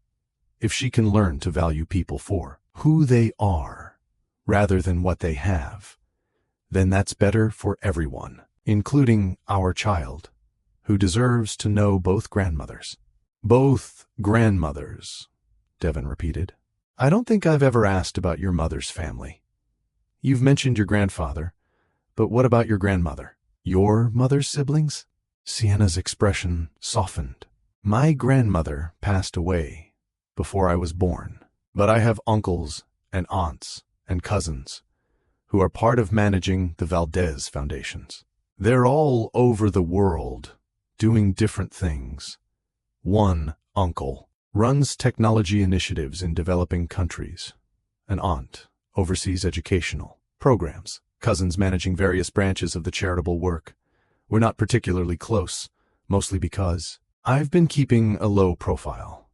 if she can learn to value people for who they are rather than what they have, then that's better for everyone, including our child, who deserves to know both grandmothers." "Both grandmothers," Devin repeated. "I don't think I've ever asked about your mother's family. You've mentioned your grandfather, but what about your grandmother? Your mother's siblings?" Sienna's expression softened. "My grandmother passed away before I was born, but I have uncles and aunts and cousins who are part of managing the Valdez foundations. They're all over the world doing different things. One uncle runs technology initiatives in developing countries. An aunt oversees educational programs. Cousins managing various branches of the charitable work. We're not particularly close, mostly because I've been keeping a low profile.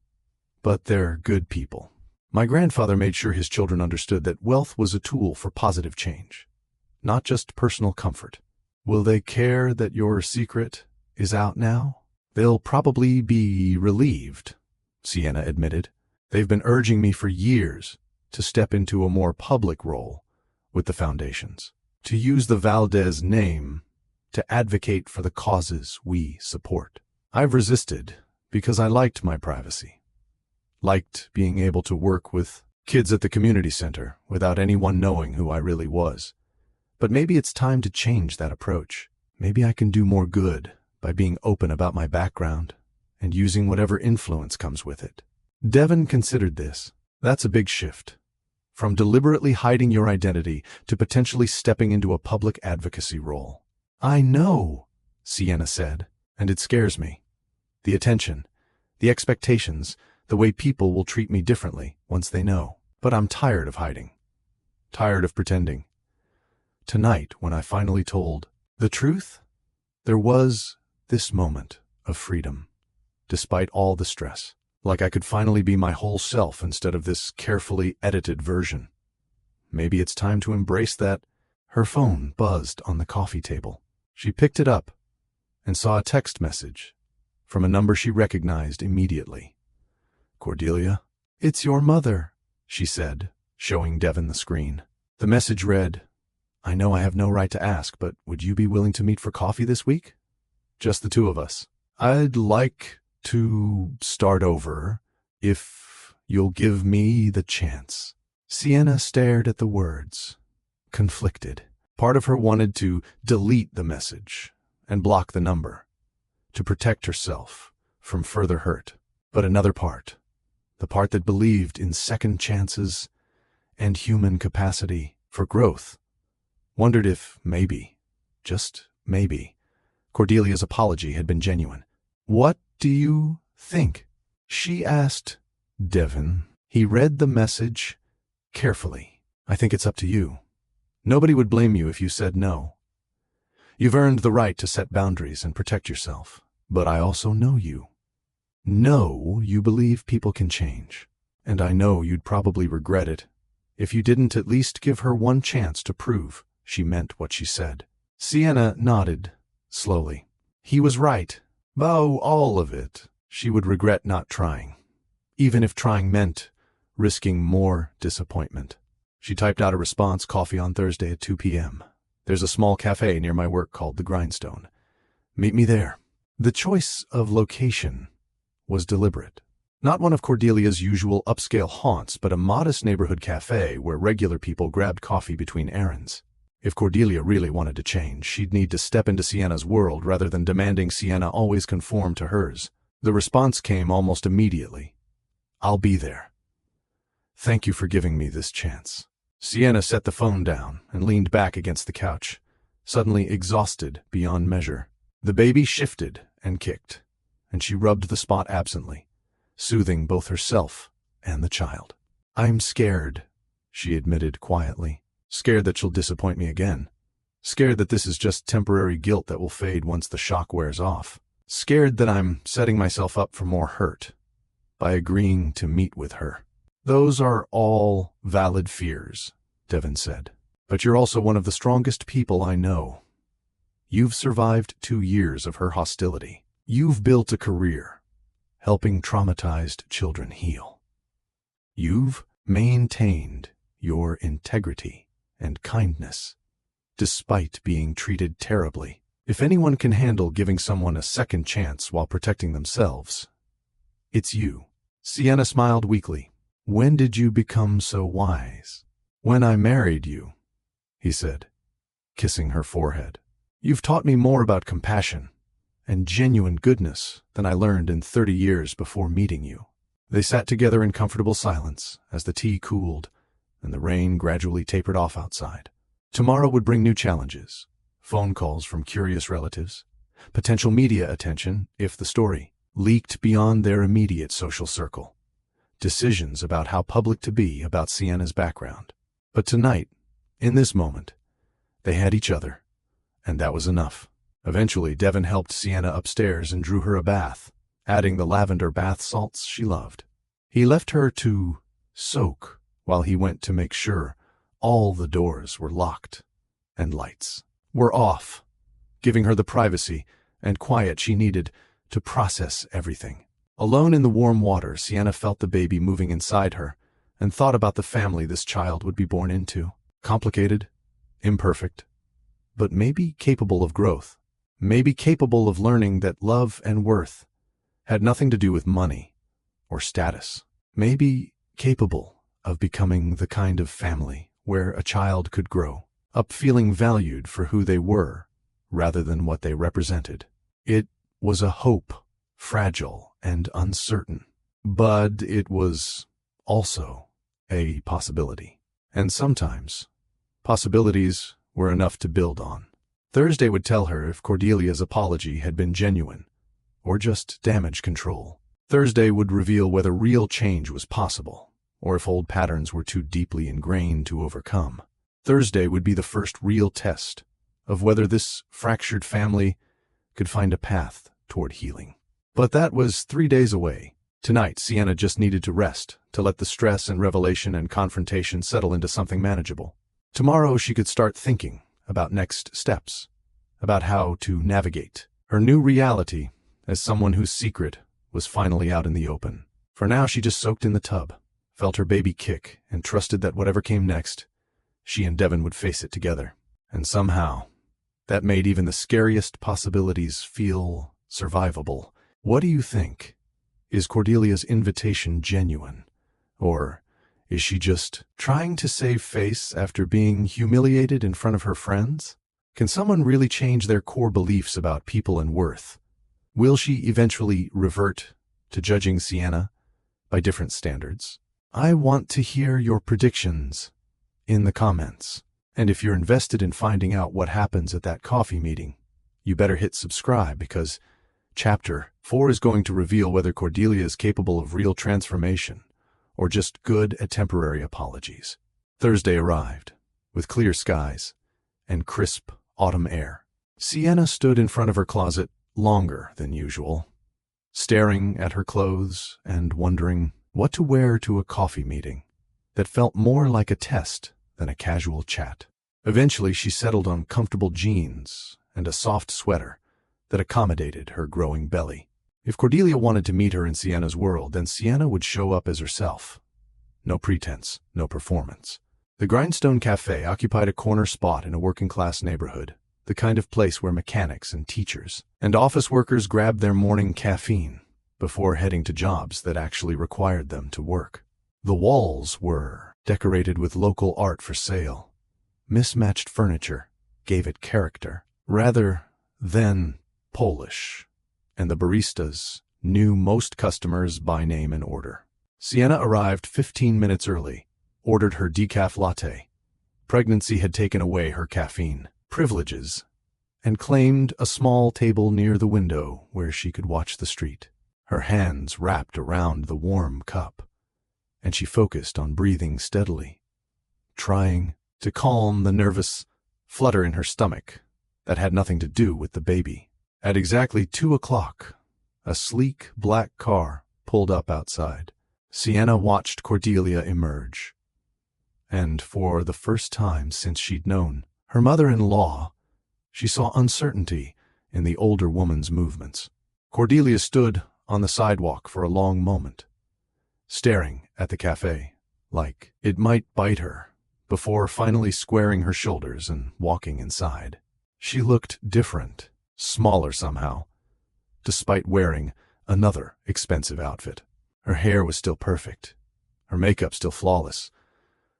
But they're good people. My grandfather made sure his children understood that wealth was a tool for positive change, not just personal comfort. Will they care that your secret is out now? They'll probably be relieved, Sienna admitted. They've been urging me for years to step into a more public role with the foundations, to use the Valdez name to advocate for the causes we support. I've resisted because I liked my privacy, liked being able to work with kids at the community center without anyone knowing who I really was. But maybe it's time to change that approach. Maybe I can do more good by being open about my background and using whatever influence comes with it. Devin considered this. That's a big shift. From deliberately hiding your identity to potentially stepping into a public advocacy role. I know, Sienna said, and it scares me. The attention, the expectations, the way people will treat me differently once they know. But I'm tired of hiding. Tired of pretending. Tonight, when I finally told the truth, there was this moment of freedom, despite all the stress. Like I could finally be my whole self instead of this carefully edited version. Maybe it's time to embrace that. Her phone buzzed on the coffee table. She picked it up and saw a text message from a number she recognized immediately. Cordelia, it's your mother, she said, showing Devin the screen. The message read, I know I have no right to ask, but would you be willing to meet for coffee this week? Just the two of us. I'd like to start over, if you'll give me the chance. Sienna stared at the words, conflicted. Part of her wanted to delete the message and block the number, to protect herself from further hurt. But another part, the part that believed in second chances and human capacity for growth, wondered if maybe, just maybe, Cordelia's apology had been genuine. What do you think? She asked Devin. He read the message carefully. I think it's up to you. Nobody would blame you if you said no. You've earned the right to set boundaries and protect yourself. But I also know you. Know you believe people can change. And I know you'd probably regret it if you didn't at least give her one chance to prove she meant what she said. Sienna nodded slowly. He was right. About all of it, she would regret not trying, even if trying meant risking more disappointment. She typed out a response, coffee on Thursday at 2 p.m. There's a small cafe near my work called The Grindstone. Meet me there. The choice of location was deliberate. Not one of Cordelia's usual upscale haunts, but a modest neighborhood cafe where regular people grabbed coffee between errands. If Cordelia really wanted to change, she'd need to step into Sienna's world rather than demanding Sienna always conform to hers. The response came almost immediately. I'll be there. Thank you for giving me this chance. Sienna set the phone down and leaned back against the couch, suddenly exhausted beyond measure. The baby shifted and kicked, and she rubbed the spot absently, soothing both herself and the child. I'm scared, she admitted quietly. Scared that she'll disappoint me again. Scared that this is just temporary guilt that will fade once the shock wears off. Scared that I'm setting myself up for more hurt by agreeing to meet with her. Those are all valid fears, Devin said. But you're also one of the strongest people I know. You've survived 2 years of her hostility. You've built a career helping traumatized children heal. You've maintained your integrity and kindness, despite being treated terribly. If anyone can handle giving someone a second chance while protecting themselves, it's you. Sienna smiled weakly. When did you become so wise? When I married you, he said, kissing her forehead. You've taught me more about compassion and genuine goodness than I learned in 30 years before meeting you. They sat together in comfortable silence as the tea cooled and the rain gradually tapered off outside. Tomorrow would bring new challenges, phone calls from curious relatives, potential media attention if the story leaked beyond their immediate social circle, decisions about how public to be about Sienna's background. But tonight, in this moment, they had each other, and that was enough. Eventually, Devon helped Sienna upstairs and drew her a bath, adding the lavender bath salts she loved. He left her to soak while he went to make sure all the doors were locked and lights were off, giving her the privacy and quiet she needed to process everything. Alone in the warm water, Sienna felt the baby moving inside her and thought about the family this child would be born into. Complicated, imperfect, but maybe capable of growth. Maybe capable of learning that love and worth had nothing to do with money or status. Maybe capable of becoming the kind of family where a child could grow up feeling valued for who they were rather than what they represented. It was a hope, fragile and uncertain, but it was also a possibility. And sometimes possibilities were enough to build on. Thursday would tell her if Cordelia's apology had been genuine or just damage control. Thursday would reveal whether real change was possible or if old patterns were too deeply ingrained to overcome. Thursday would be the first real test of whether this fractured family could find a path toward healing. But that was 3 days away. Tonight, Sienna just needed to rest, to let the stress and revelation and confrontation settle into something manageable. Tomorrow she could start thinking about next steps, about how to navigate her new reality as someone whose secret was finally out in the open. For now, she just soaked in the tub, felt her baby kick, and trusted that whatever came next, she and Devon would face it together. And somehow, that made even the scariest possibilities feel survivable. What do you think? Is Cordelia's invitation genuine? Or is she just trying to save face after being humiliated in front of her friends? Can someone really change their core beliefs about people and worth? Will she eventually revert to judging Sienna by different standards? I want to hear your predictions in the comments. And if you're invested in finding out what happens at that coffee meeting, you better hit subscribe because Chapter 4 is going to reveal whether Cordelia is capable of real transformation or just good at temporary apologies. Thursday arrived, with clear skies and crisp autumn air. Sienna stood in front of her closet longer than usual, staring at her clothes and wondering what to wear to a coffee meeting that felt more like a test than a casual chat. Eventually, she settled on comfortable jeans and a soft sweater that accommodated her growing belly. If Cordelia wanted to meet her in Sienna's world, then Sienna would show up as herself. No pretense, no performance. The Grindstone Cafe occupied a corner spot in a working-class neighborhood, the kind of place where mechanics and teachers and office workers grabbed their morning caffeine before heading to jobs that actually required them to work. The walls were decorated with local art for sale. Mismatched furniture gave it character, rather than Polish, and the baristas knew most customers by name and order. Sienna arrived 15 minutes early, ordered her decaf latte. Pregnancy had taken away her caffeine privileges and claimed a small table near the window where she could watch the street. Her hands wrapped around the warm cup, and she focused on breathing steadily, trying to calm the nervous flutter in her stomach that had nothing to do with the baby. At exactly 2 o'clock, a sleek black car pulled up outside. Sienna watched Cordelia emerge, and for the first time since she'd known her mother-in-law, she saw uncertainty in the older woman's movements. Cordelia stood on the sidewalk for a long moment, staring at the cafe like it might bite her, before finally squaring her shoulders and walking inside. She looked different, smaller somehow, despite wearing another expensive outfit. Her hair was still perfect, her makeup still flawless,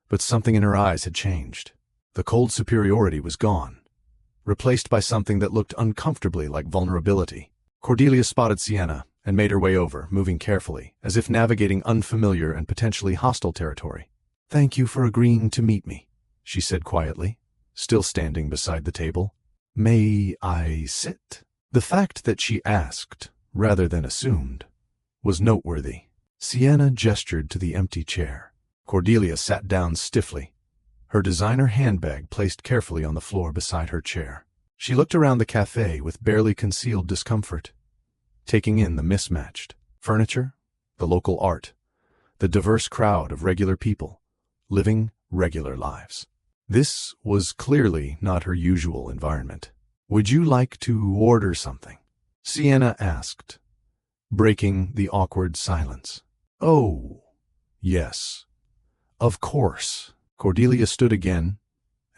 but something in her eyes had changed. The cold superiority was gone, replaced by something that looked uncomfortably like vulnerability. Cordelia spotted Sienna and made her way over, moving carefully, as if navigating unfamiliar and potentially hostile territory. "Thank you for agreeing to meet me," she said quietly, still standing beside the table. "May I sit?" The fact that she asked, rather than assumed, was noteworthy. Sienna gestured to the empty chair. Cordelia sat down stiffly, her designer handbag placed carefully on the floor beside her chair. She looked around the cafe with barely concealed discomfort, taking in the mismatched furniture, the local art, the diverse crowd of regular people, living regular lives. This was clearly not her usual environment. "Would you like to order something?" Sienna asked, breaking the awkward silence. "Oh, yes, of course." Cordelia stood again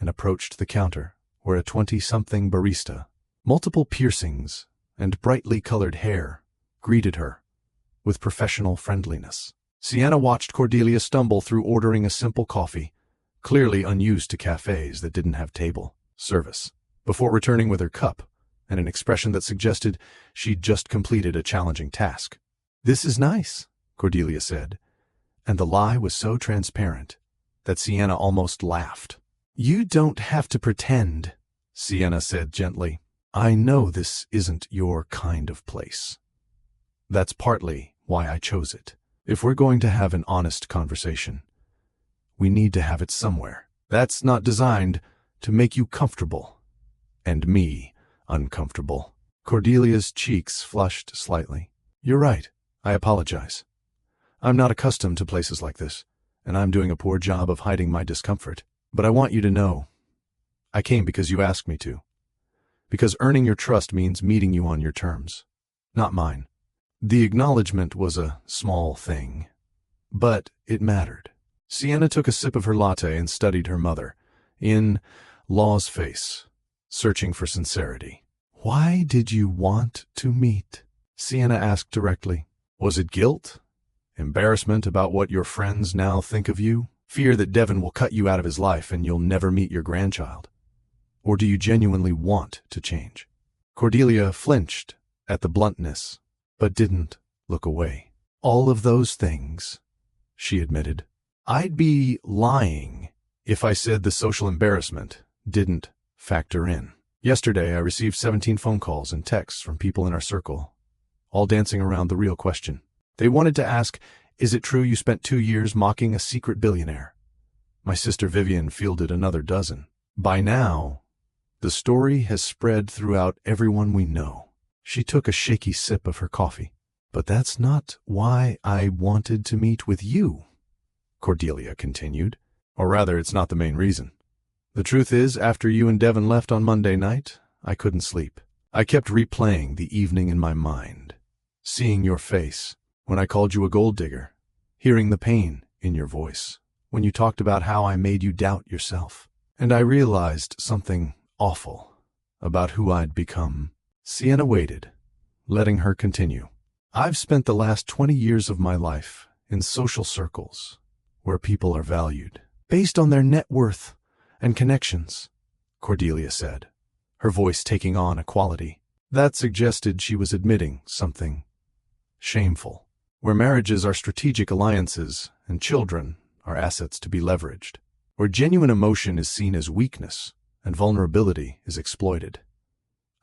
and approached the counter, where a 20-something barista, multiple piercings, and brightly colored hair greeted her with professional friendliness. Sienna watched Cordelia stumble through ordering a simple coffee, clearly unused to cafes that didn't have table service, before returning with her cup and an expression that suggested she'd just completed a challenging task. "This is nice," Cordelia said, and the lie was so transparent that Sienna almost laughed. "You don't have to pretend," Sienna said gently. "I know this isn't your kind of place. That's partly why I chose it. If we're going to have an honest conversation, we need to have it somewhere that's not designed to make you comfortable, and me uncomfortable." Cordelia's cheeks flushed slightly. "You're right. I apologize. I'm not accustomed to places like this, and I'm doing a poor job of hiding my discomfort. But I want you to know, I came because you asked me to. Because earning your trust means meeting you on your terms, not mine." The acknowledgement was a small thing, but it mattered. Sienna took a sip of her latte and studied her mother, in law's face, searching for sincerity. "Why did you want to meet?" Sienna asked directly. "Was it guilt? Embarrassment about what your friends now think of you? Fear that Devin will cut you out of his life and you'll never meet your grandchild? Or do you genuinely want to change?" Cordelia flinched at the bluntness, but didn't look away. "All of those things," she admitted. "I'd be lying if I said the social embarrassment didn't factor in. Yesterday, I received 17 phone calls and texts from people in our circle, all dancing around the real question. They wanted to ask, is it true you spent 2 years mocking a secret billionaire? My sister Vivian fielded another dozen. By now, the story has spread throughout everyone we know. She took a shaky sip of her coffee. "But that's not why I wanted to meet with you," Cordelia continued. "Or rather, it's not the main reason. The truth is, after you and Devin left on Monday night, I couldn't sleep. I kept replaying the evening in my mind, seeing your face when I called you a gold digger, hearing the pain in your voice when you talked about how I made you doubt yourself. And I realized something awful about who I'd become." Sienna waited, letting her continue. "I've spent the last 20 years of my life in social circles where people are valued based on their net worth and connections," Cordelia said, her voice taking on a quality that suggested she was admitting something shameful. "Where marriages are strategic alliances and children are assets to be leveraged. Where genuine emotion is seen as weakness and vulnerability is exploited.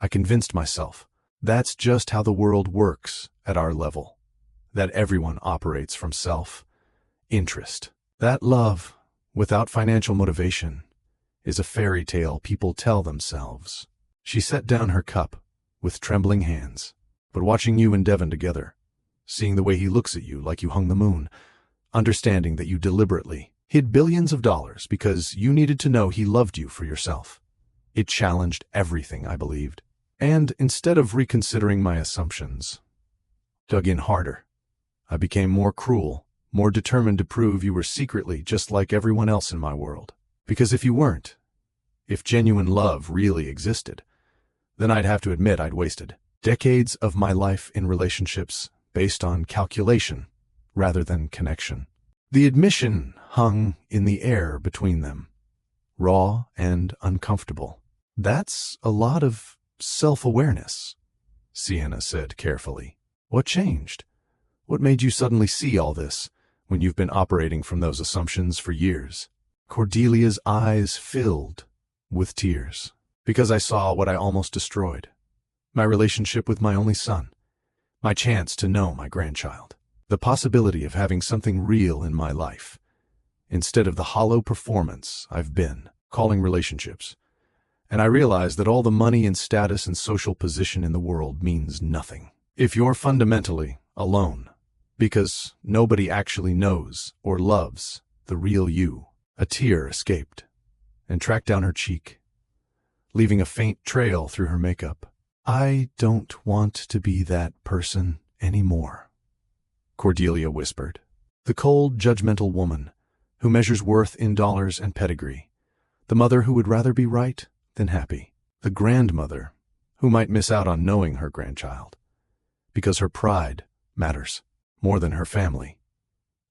I convinced myself that's just how the world works at our level, that everyone operates from self-interest. That love, without financial motivation, is a fairy tale people tell themselves." She set down her cup with trembling hands. "But watching you and Devin together, seeing the way he looks at you like you hung the moon, understanding that you deliberately hid billions of dollars because you needed to know he loved you for yourself, it challenged everything I believed. And instead of reconsidering my assumptions, dug in harder. I became more cruel, more determined to prove you were secretly just like everyone else in my world. Because if you weren't, if genuine love really existed, then I'd have to admit I'd wasted decades of my life in relationships based on calculation rather than connection." The admission hung in the air between them, raw and uncomfortable. "That's a lot of self-awareness," Sienna said carefully. "What changed? What made you suddenly see all this when you've been operating from those assumptions for years?" Cordelia's eyes filled with tears. "Because I saw what I almost destroyed. My relationship with my only son. My chance to know my grandchild. The possibility of having something real in my life, instead of the hollow performance I've been calling relationships. And I realize that all the money and status and social position in the world means nothing if you're fundamentally alone, because nobody actually knows or loves the real you. A tear escaped and tracked down her cheek, leaving a faint trail through her makeup. I don't want to be that person anymore, Cordelia whispered. The cold, judgmental woman who measures worth in dollars and pedigree. The mother who would rather be right than happy. The grandmother who might miss out on knowing her grandchild because her pride matters more than her family.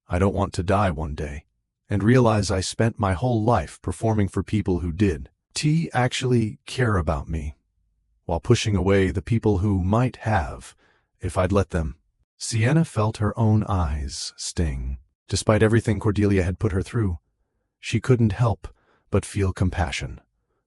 I don't want to die one day and realize I spent my whole life performing for people who did actually care about me, while pushing away the people who might have if I'd let them. Sienna felt her own eyes sting. Despite everything Cordelia had put her through, she couldn't help but feel compassion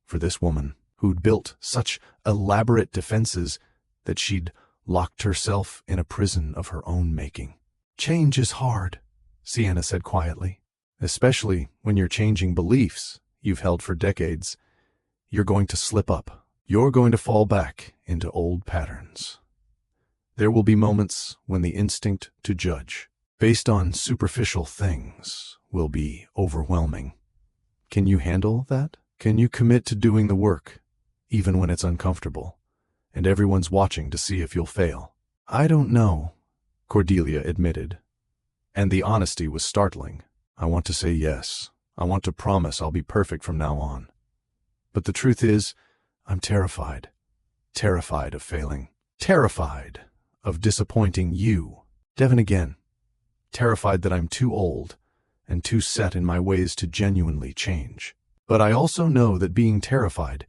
for this woman who'd built such elaborate defenses that she'd locked herself in a prison of her own making. Change is hard, Sienna said quietly, especially when you're changing beliefs you've held for decades. You're going to slip up. You're going to fall back into old patterns. There will be moments when the instinct to judge, based on superficial things, will be overwhelming. Can you handle that? Can you commit to doing the work, even when it's uncomfortable, and everyone's watching to see if you'll fail? I don't know, Cordelia admitted, and the honesty was startling. I want to say yes. I want to promise I'll be perfect from now on. But the truth is, I'm terrified. Terrified of failing. Terrified of disappointing you, Devin, again. Terrified that I'm too old and too set in my ways to genuinely change. But I also know that being terrified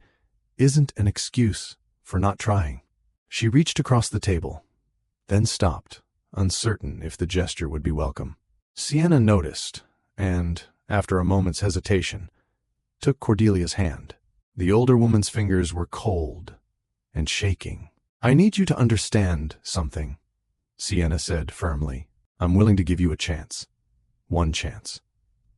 isn't an excuse for not trying. She reached across the table, then stopped, uncertain if the gesture would be welcome. Sienna noticed, and, after a moment's hesitation, took Cordelia's hand. The older woman's fingers were cold and shaking. I need you to understand something, Sienna said firmly. I'm willing to give you a chance. One chance.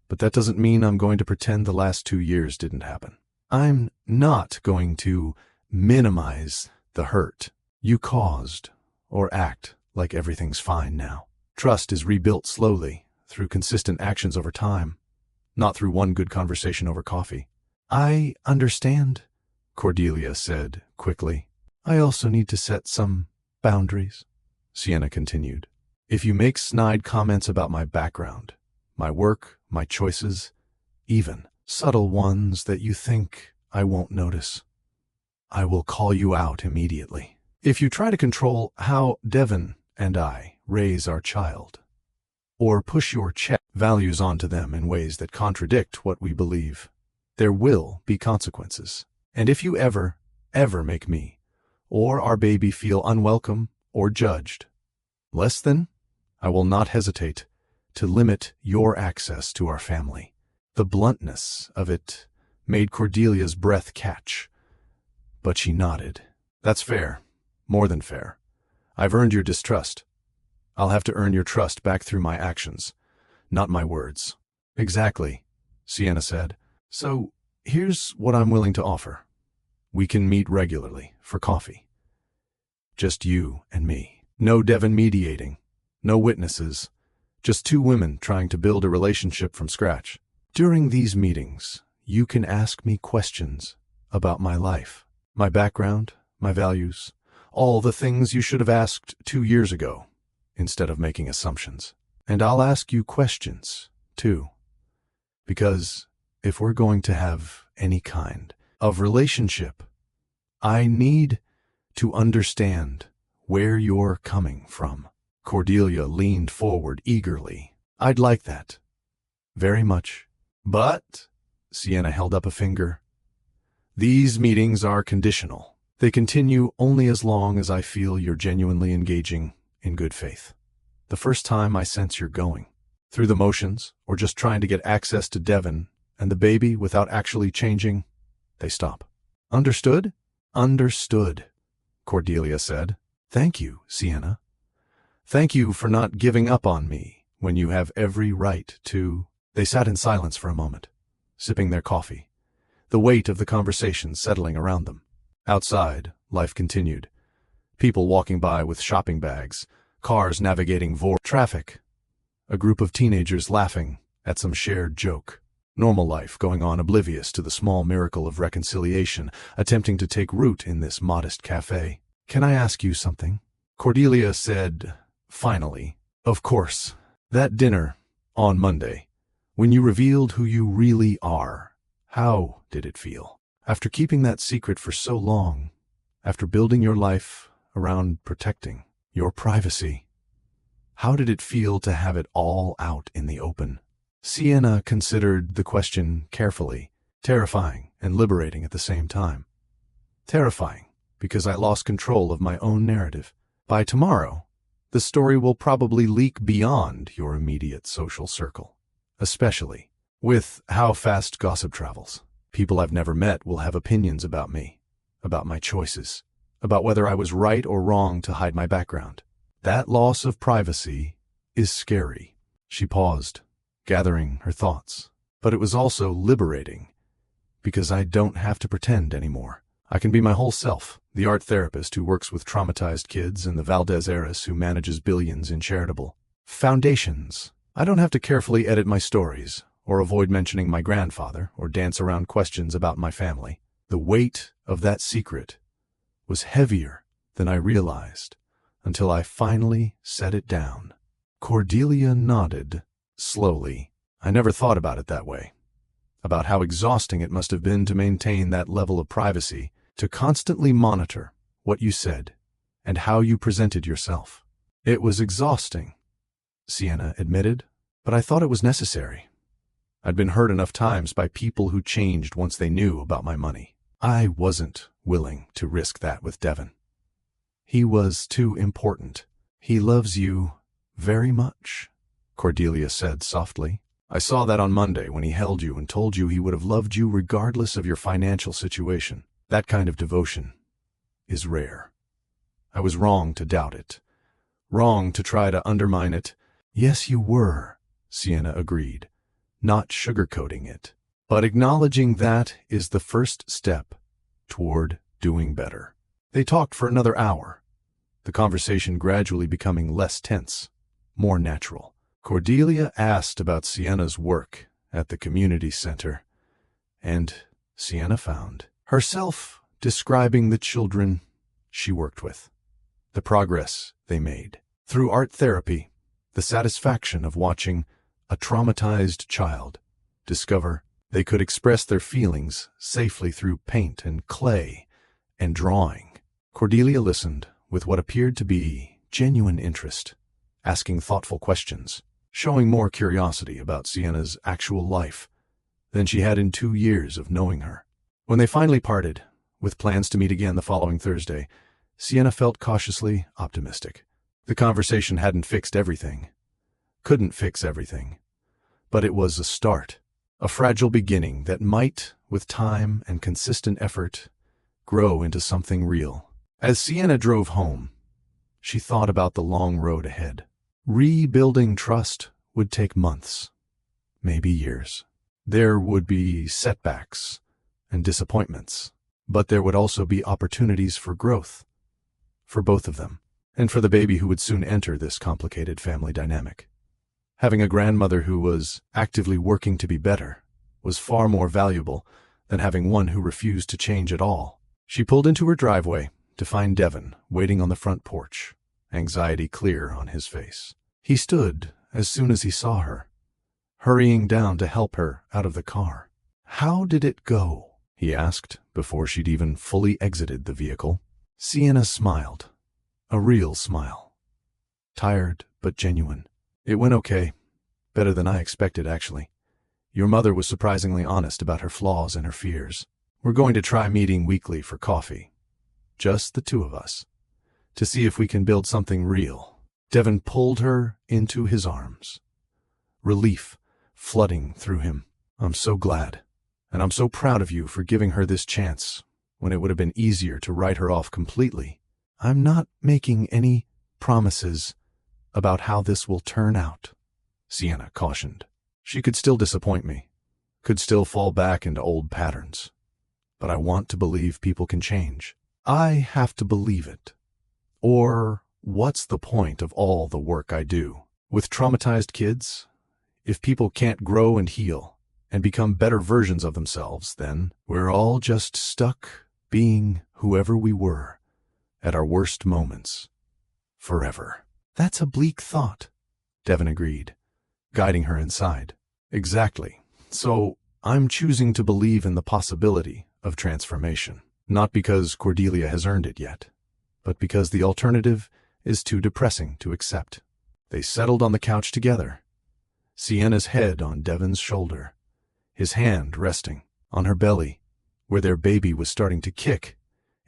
But that doesn't mean I'm going to pretend the last 2 years didn't happen. I'm not going to minimize the hurt you caused or act like everything's fine now. Trust is rebuilt slowly through consistent actions over time, not through one good conversation over coffee. I understand, Cordelia said quickly. I also need to set some boundaries, Sienna continued. If you make snide comments about my background, my work, my choices, even subtle ones that you think I won't notice, I will call you out immediately. If you try to control how Devin and I raise our child, or push your values onto them in ways that contradict what we believe, there will be consequences. And if you ever make me or our baby feel unwelcome or judged less than, I will not hesitate to limit your access to our family. The bluntness of it made Cordelia's breath catch, but she nodded. That's fair. More than fair. I've earned your distrust. I'll have to earn your trust back through my actions, not my words. Exactly, Sienna said. So, here's what I'm willing to offer. We can meet regularly for coffee. Just you and me. No Devin mediating. No witnesses. Just two women trying to build a relationship from scratch. During these meetings, you can ask me questions about my life, my background, my values, all the things you should have asked 2 years ago, instead of making assumptions. And I'll ask you questions, too. Because if we're going to have any kind of relationship, I need to understand where you're coming from. Cordelia leaned forward eagerly. I'd like that. Very much. But, Sienna held up a finger, these meetings are conditional. They continue only as long as I feel you're genuinely engaging in good faith. The first time I sense you're going through the motions or just trying to get access to Devin and the baby without actually changing, they stop. Understood? Understood, Cordelia said. Thank you, Sienna. Thank you for not giving up on me when you have every right to. They sat in silence for a moment, sipping their coffee, the weight of the conversation settling around them. Outside, life continued. People walking by with shopping bags, cars navigating traffic, a group of teenagers laughing at some shared joke. Normal life going on, oblivious to the small miracle of reconciliation attempting to take root in this modest cafe. Can I ask you something? Cordelia said, finally. Of course. That dinner, on Monday, when you revealed who you really are, how did it feel? After keeping that secret for so long, after building your life around protecting your privacy, how did it feel to have it all out in the open? Sienna considered the question carefully, terrifying and liberating at the same time. Terrifying, because I lost control of my own narrative. By tomorrow, the story will probably leak beyond your immediate social circle, especially with how fast gossip travels. People I've never met will have opinions about me, about my choices, about whether I was right or wrong to hide my background. That loss of privacy is scary. She paused, gathering her thoughts. But it was also liberating, because I don't have to pretend anymore. I can be my whole self, the art therapist who works with traumatized kids and the Valdez heiress who manages billions in charitable foundations. I don't have to carefully edit my stories, or avoid mentioning my grandfather, or dance around questions about my family. The weight of that secret was heavier than I realized until I finally set it down. Cordelia nodded slowly. I never thought about it that way, about how exhausting it must have been to maintain that level of privacy, to constantly monitor what you said and how you presented yourself. It was exhausting, Sienna admitted, but I thought it was necessary. I'd been hurt enough times by people who changed once they knew about my money. I wasn't willing to risk that with Devon. He was too important. He loves you very much, Cordelia said softly. I saw that on Monday when he held you and told you he would have loved you regardless of your financial situation. That kind of devotion is rare. I was wrong to doubt it, wrong to try to undermine it. Yes, you were, Sienna agreed, not sugarcoating it. But acknowledging that is the first step toward doing better. They talked for another hour, the conversation gradually becoming less tense, more natural. Cordelia asked about Sienna's work at the community center, and Sienna found herself describing the children she worked with, the progress they made. Through art therapy, the satisfaction of watching a traumatized child discover they could express their feelings safely through paint and clay and drawing. Cordelia listened with what appeared to be genuine interest, asking thoughtful questions, showing more curiosity about Sienna's actual life than she had in 2 years of knowing her. When they finally parted, with plans to meet again the following Thursday, Sienna felt cautiously optimistic. The conversation hadn't fixed everything, couldn't fix everything, but it was a start, a fragile beginning that might, with time and consistent effort, grow into something real. As Sienna drove home, she thought about the long road ahead. Rebuilding trust would take months, maybe years. There would be setbacks and disappointments, but there would also be opportunities for growth, for both of them, and for the baby who would soon enter this complicated family dynamic. Having a grandmother who was actively working to be better was far more valuable than having one who refused to change at all. She pulled into her driveway to find Devon waiting on the front porch, anxiety clear on his face. He stood as soon as he saw her, hurrying down to help her out of the car. "How did it go?" he asked before she'd even fully exited the vehicle. Sienna smiled, a real smile, tired but genuine. "It went okay. Better than I expected, actually. Your mother was surprisingly honest about her flaws and her fears. We're going to try meeting weekly for coffee, just the two of us, to see if we can build something real." Devon pulled her into his arms, relief flooding through him. "I'm so glad, and I'm so proud of you for giving her this chance when it would have been easier to write her off completely." I'm not making any promises about how this will turn out, Sienna cautioned. She could still disappoint me, could still fall back into old patterns. But I want to believe people can change. I have to believe it. Or what's the point of all the work I do? With traumatized kids, if people can't grow and heal and become better versions of themselves, then we're all just stuck being whoever we were at our worst moments, forever. That's a bleak thought, Devon agreed, guiding her inside. Exactly. So I'm choosing to believe in the possibility of transformation, not because Cordelia has earned it yet, but because the alternative is too depressing to accept. They settled on the couch together, Sienna's head on Devon's shoulder, his hand resting on her belly, where their baby was starting to kick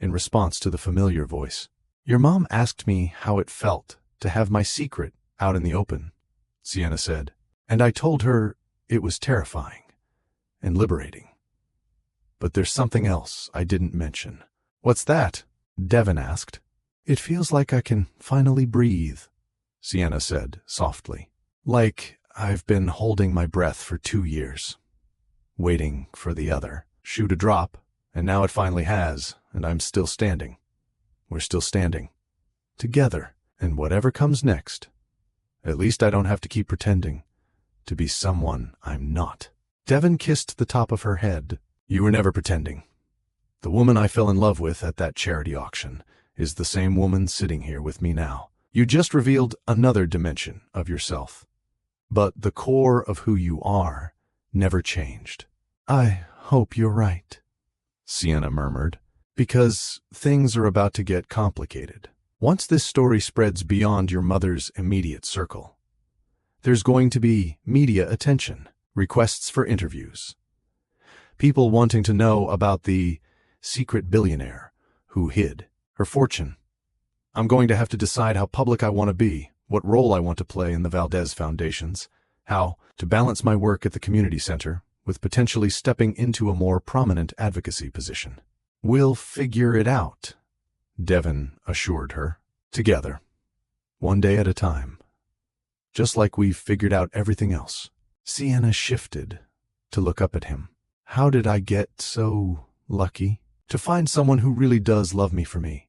in response to the familiar voice. Your mom asked me how it felt to have my secret out in the open, Sienna said, and I told her it was terrifying and liberating. But there's something else I didn't mention. What's that? Devon asked. It feels like I can finally breathe, Sienna said softly. Like I've been holding my breath for 2 years, waiting for the other shoe to drop, and now it finally has, and I'm still standing. We're still standing. Together, and whatever comes next, at least I don't have to keep pretending to be someone I'm not. Devon kissed the top of her head. You were never pretending. The woman I fell in love with at that charity auction is the same woman sitting here with me now. You just revealed another dimension of yourself. But the core of who you are never changed. I hope you're right, Sienna murmured, because things are about to get complicated. Once this story spreads beyond your mother's immediate circle, there's going to be media attention, requests for interviews, people wanting to know about the secret billionaire who hid her fortune. I'm going to have to decide how public I want to be, what role I want to play in the Valdez Foundations, how to balance my work at the community center with potentially stepping into a more prominent advocacy position. We'll figure it out, Devon assured her. Together, one day at a time, just like we've figured out everything else. Sienna shifted to look up at him. How did I get so lucky to find someone who really does love me for me,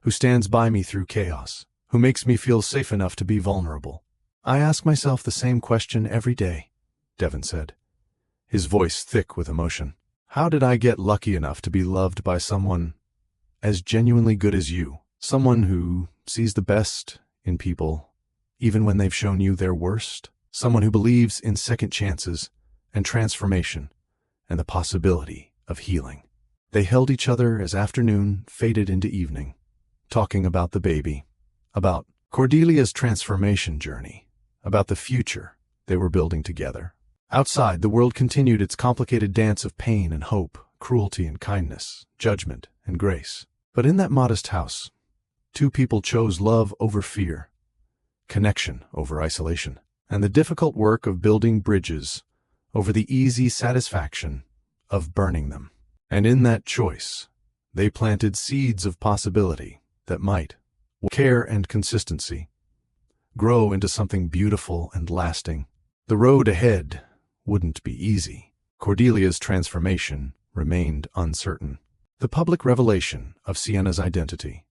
who stands by me through chaos, who makes me feel safe enough to be vulnerable? I ask myself the same question every day, Devon said, his voice thick with emotion. How did I get lucky enough to be loved by someone as genuinely good as you? Someone who sees the best in people, even when they've shown you their worst. Someone who believes in second chances and transformation and the possibility of healing. They held each other as afternoon faded into evening, talking about the baby, about Cordelia's transformation journey, about the future they were building together. Outside, the world continued its complicated dance of pain and hope, cruelty and kindness, judgment and grace. But in that modest house, two people chose love over fear, connection over isolation, and the difficult work of building bridges over the easy satisfaction of burning them. And in that choice, they planted seeds of possibility that might, with care and consistency, grow into something beautiful and lasting. The road ahead wouldn't be easy. Cordelia's transformation remained uncertain. The public revelation of Sienna's identity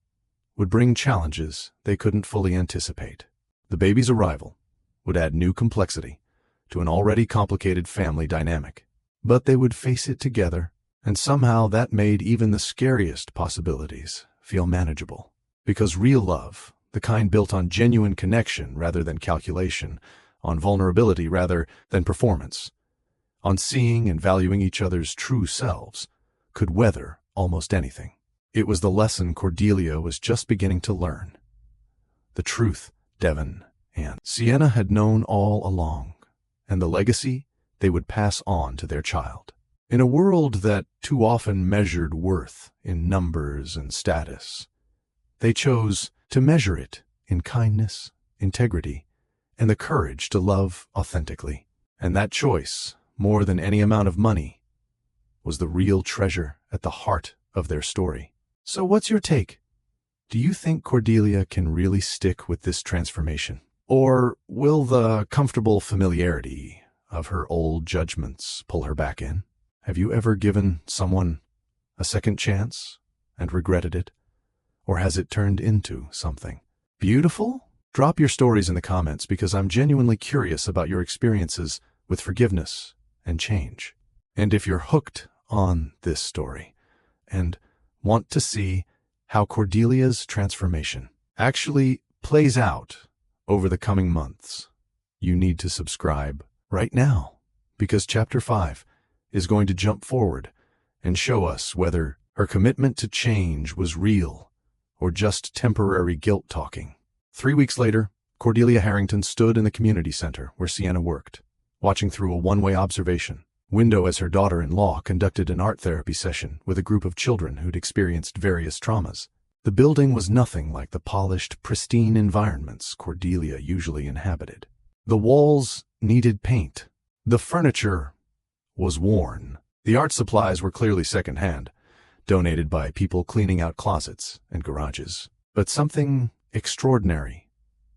would bring challenges they couldn't fully anticipate. The baby's arrival would add new complexity to an already complicated family dynamic. But they would face it together, and somehow that made even the scariest possibilities feel manageable. Because real love, the kind built on genuine connection rather than calculation, on vulnerability rather than performance, on seeing and valuing each other's true selves, could weather almost anything. It was the lesson Cordelia was just beginning to learn. The truth Devon and Sienna had known all along, and the legacy they would pass on to their child. In a world that too often measured worth in numbers and status, they chose to measure it in kindness, integrity, and the courage to love authentically. And that choice, more than any amount of money, was the real treasure at the heart of their story. So what's your take? Do you think Cordelia can really stick with this transformation? Or will the comfortable familiarity of her old judgments pull her back in? Have you ever given someone a second chance and regretted it? Or has it turned into something beautiful? Drop your stories in the comments because I'm genuinely curious about your experiences with forgiveness and change. And if you're hooked on this story and want to see how Cordelia's transformation actually plays out over the coming months, you need to subscribe right now, because Chapter 5 is going to jump forward and show us whether her commitment to change was real or just temporary guilt talking. 3 weeks later, Cordelia Harrington stood in the community center where Sienna worked, watching through a one-way observation window as her daughter-in-law conducted an art therapy session with a group of children who'd experienced various traumas. The building was nothing like the polished, pristine environments Cordelia usually inhabited. The walls needed paint. The furniture was worn. The art supplies were clearly secondhand, donated by people cleaning out closets and garages. But something extraordinary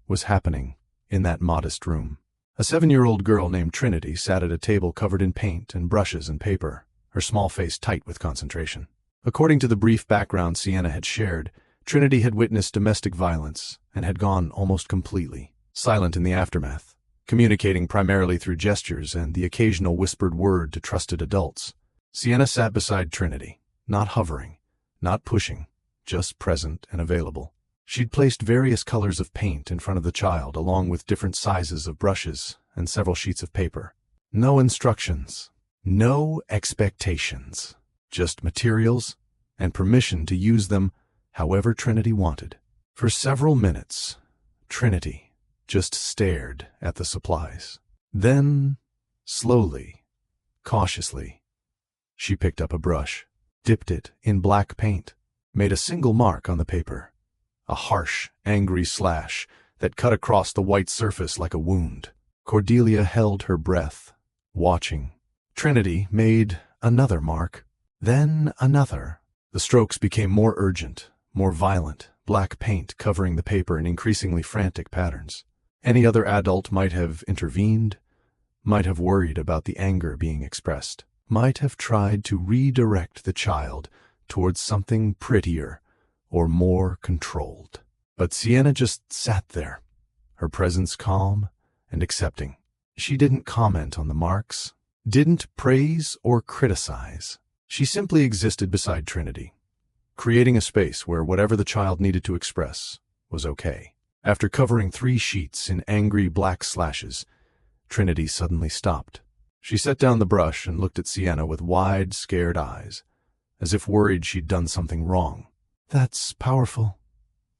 was happening in that modest room. A 7-year-old girl named Trinity sat at a table covered in paint and brushes and paper, her small face tight with concentration. According to the brief background Sienna had shared, Trinity had witnessed domestic violence and had gone almost completely silent in the aftermath, communicating primarily through gestures and the occasional whispered word to trusted adults. Sienna sat beside Trinity, not hovering, not pushing, just present and available. She'd placed various colors of paint in front of the child, along with different sizes of brushes and several sheets of paper. No instructions, no expectations, just materials and permission to use them however Trinity wanted. For several minutes, Trinity just stared at the supplies. Then, slowly, cautiously, she picked up a brush, dipped it in black paint, made a single mark on the paper. A harsh, angry slash that cut across the white surface like a wound. Cordelia held her breath, watching. Trinity made another mark, then another. The strokes became more urgent, more violent, black paint covering the paper in increasingly frantic patterns. Any other adult might have intervened, might have worried about the anger being expressed, might have tried to redirect the child towards something prettier or more controlled. But Sienna just sat there, her presence calm and accepting. She didn't comment on the marks, didn't praise or criticize. She simply existed beside Trinity, creating a space where whatever the child needed to express was okay. After covering 3 sheets in angry black slashes, Trinity suddenly stopped. She set down the brush and looked at Sienna with wide, scared eyes, as if worried she'd done something wrong. "That's powerful,"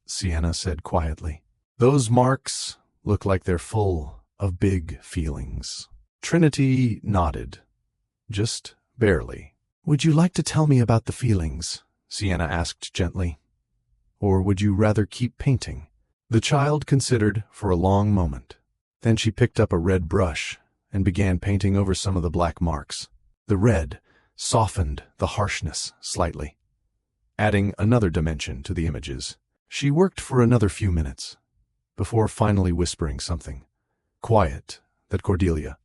Sienna said quietly. "Those marks look like they're full of big feelings." Trinity nodded, just barely. "Would you like to tell me about the feelings?" Sienna asked gently. "Or would you rather keep painting?" The child considered for a long moment. Then she picked up a red brush and began painting over some of the black marks. The red softened the harshness slightly, adding another dimension to the images. She worked for another few minutes, before finally whispering something quiet that Cordelia,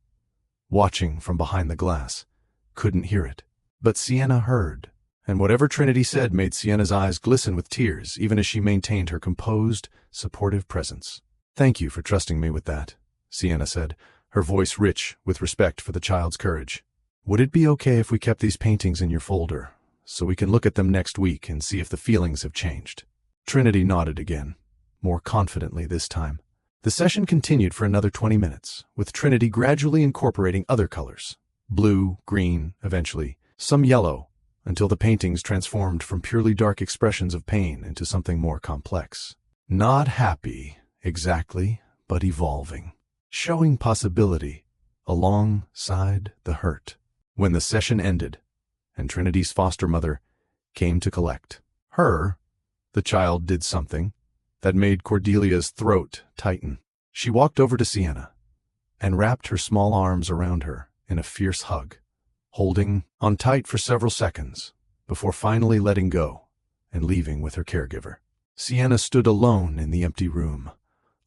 watching from behind the glass, couldn't hear it. But Sienna heard, and whatever Trinity said made Sienna's eyes glisten with tears, even as she maintained her composed, supportive presence. "Thank you for trusting me with that," Sienna said, her voice rich with respect for the child's courage. "Would it be okay if we kept these paintings in your folder, so we can look at them next week and see if the feelings have changed?" Trinity nodded again, more confidently this time. The session continued for another 20 minutes, with Trinity gradually incorporating other colors. Blue, green, eventually, some yellow, until the paintings transformed from purely dark expressions of pain into something more complex. Not happy, exactly, but evolving, showing possibility alongside the hurt. When the session ended, and Trinity's foster mother came to collect her, the child did something that made Cordelia's throat tighten. She walked over to Sienna and wrapped her small arms around her in a fierce hug, holding on tight for several seconds before finally letting go and leaving with her caregiver. Sienna stood alone in the empty room,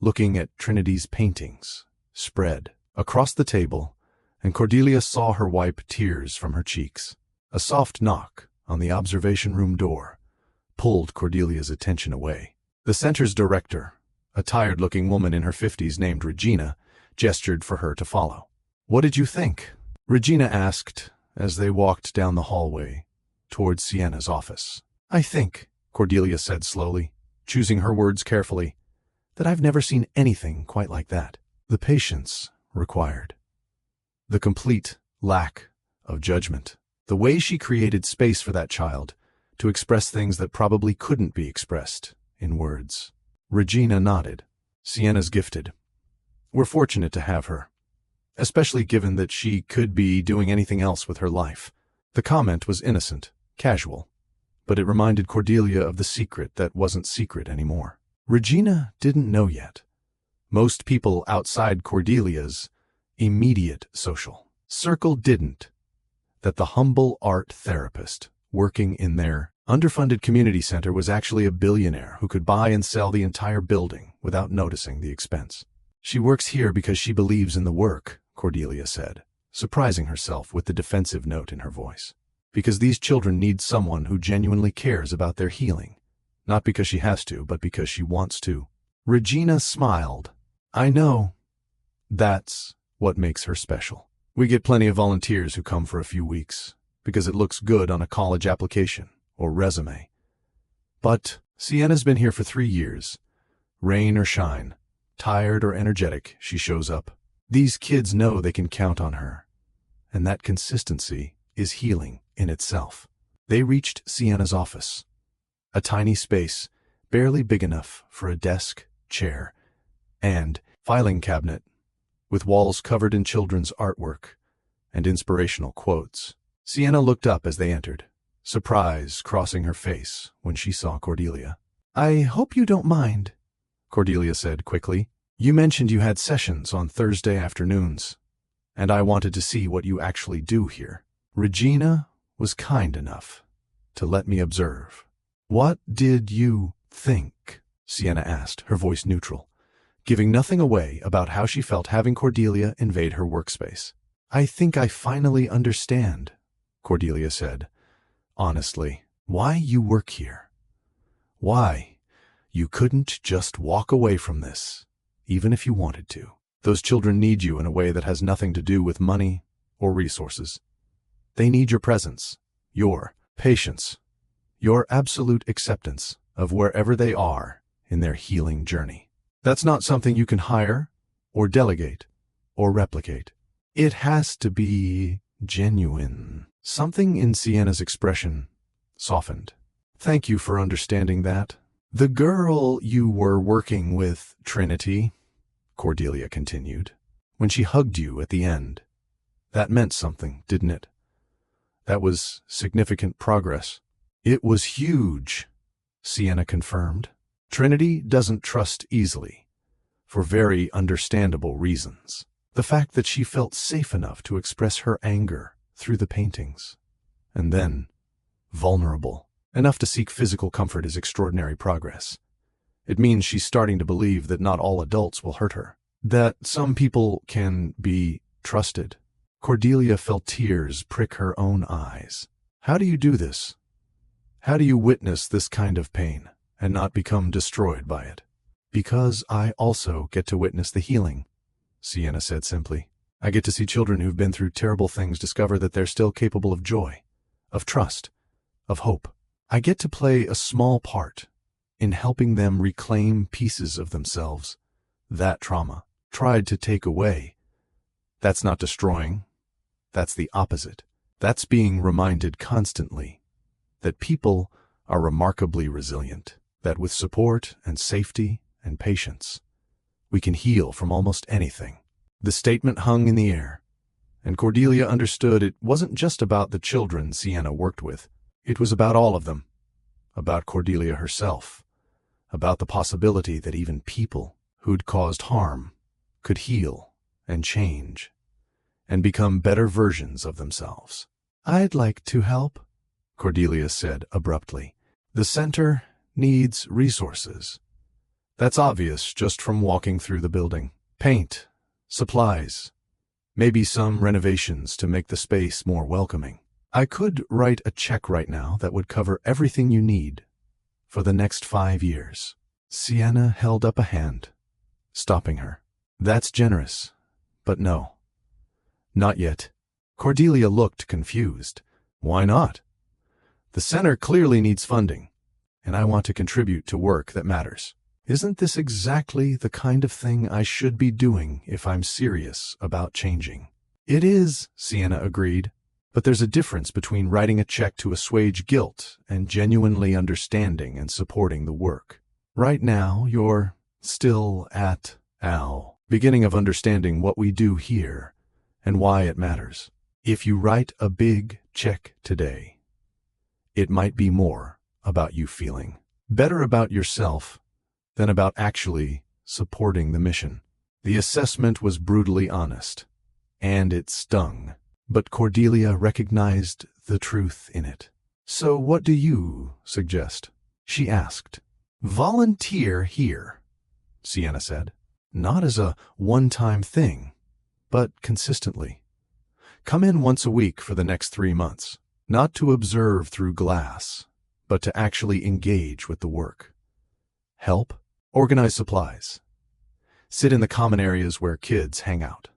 looking at Trinity's paintings spread across the table, and Cordelia saw her wipe tears from her cheeks. A soft knock on the observation room door pulled Cordelia's attention away. The center's director, a tired-looking woman in her 50s named Regina, gestured for her to follow. "What did you think?" Regina asked as they walked down the hallway towards Sienna's office. "I think," Cordelia said slowly, choosing her words carefully, "that I've never seen anything quite like that. The patience required. The complete lack of judgment. The way she created space for that child to express things that probably couldn't be expressed in words." Regina nodded. "Sienna's gifted. We're fortunate to have her, especially given that she could be doing anything else with her life." The comment was innocent, casual, but it reminded Cordelia of the secret that wasn't secret anymore. Regina didn't know yet. Most people outside Cordelia's immediate social circle didn't. That the humble art therapist working in their underfunded community center was actually a billionaire who could buy and sell the entire building without noticing the expense. "She works here because she believes in the work," Cordelia said, surprising herself with the defensive note in her voice. "Because these children need someone who genuinely cares about their healing, not because she has to, but because she wants to." Regina smiled. "I know. That's what makes her special. We get plenty of volunteers who come for a few weeks because it looks good on a college application or resume. But Sienna's been here for 3 years. Rain or shine, tired or energetic, she shows up. These kids know they can count on her, and that consistency is healing in itself." They reached Sienna's office, a tiny space barely big enough for a desk, chair, and filing cabinet, with walls covered in children's artwork and inspirational quotes. Sienna looked up as they entered, surprise crossing her face when she saw Cordelia. "I hope you don't mind," Cordelia said quickly. "You mentioned you had sessions on Thursday afternoons, and I wanted to see what you actually do here." Regina was kind enough to let me observe. "What did you think?" Sienna asked, her voice neutral, giving nothing away about how she felt having Cordelia invade her workspace. "I think I finally understand," Cordelia said, honestly, "why you work here. Why you couldn't just walk away from this, even if you wanted to. Those children need you in a way that has nothing to do with money or resources. They need your presence, your patience, your absolute acceptance of wherever they are in their healing journey. That's not something you can hire or delegate or replicate. It has to be genuine." Something in Sienna's expression softened. "Thank you for understanding that. The girl you were working with, Trinity," Cordelia continued, "when she hugged you at the end, that meant something, didn't it? That was significant progress." "It was huge," Sienna confirmed. "Trinity doesn't trust easily, for very understandable reasons. The fact that she felt safe enough to express her anger through the paintings, and then vulnerable enough to seek physical comfort is extraordinary progress. It means she's starting to believe that not all adults will hurt her, that some people can be trusted." Cordelia felt tears prick her own eyes. "How do you do this? How do you witness this kind of pain and not become destroyed by it?" "Because I also get to witness the healing," Sienna said simply. "I get to see children who've been through terrible things discover that they're still capable of joy, of trust, of hope. I get to play a small part in helping them reclaim pieces of themselves that trauma tried to take away. That's not destroying. That's the opposite. That's being reminded constantly that people are remarkably resilient, that with support and safety and patience, we can heal from almost anything." The statement hung in the air, and Cordelia understood it wasn't just about the children Sienna worked with. It was about all of them, about Cordelia herself, about the possibility that even people who'd caused harm could heal and change and become better versions of themselves. "I'd like to help," Cordelia said abruptly. "The center needs resources. That's obvious just from walking through the building. Paint, supplies, maybe some renovations to make the space more welcoming. I could write a check right now that would cover everything you need for the next 5 years. Sienna held up a hand, stopping her. That's generous, but no. Not yet. Cordelia looked confused. Why not? The center clearly needs funding, and I want to contribute to work that matters. Isn't this exactly the kind of thing I should be doing if I'm serious about changing? It is, Sienna agreed, but there's a difference between writing a check to assuage guilt and genuinely understanding and supporting the work. Right now, you're still at beginning of understanding what we do here and why it matters. If you write a big check today, it might be more about you feeling better about yourself than about actually supporting the mission. The assessment was brutally honest, and it stung, but Cordelia recognized the truth in it. So what do you suggest? She asked. Volunteer here, Sienna said. Not as a one-time thing, but consistently. Come in once a week for the next 3 months, not to observe through glass, but to actually engage with the work. Help, organize supplies, sit in the common areas where kids hang out.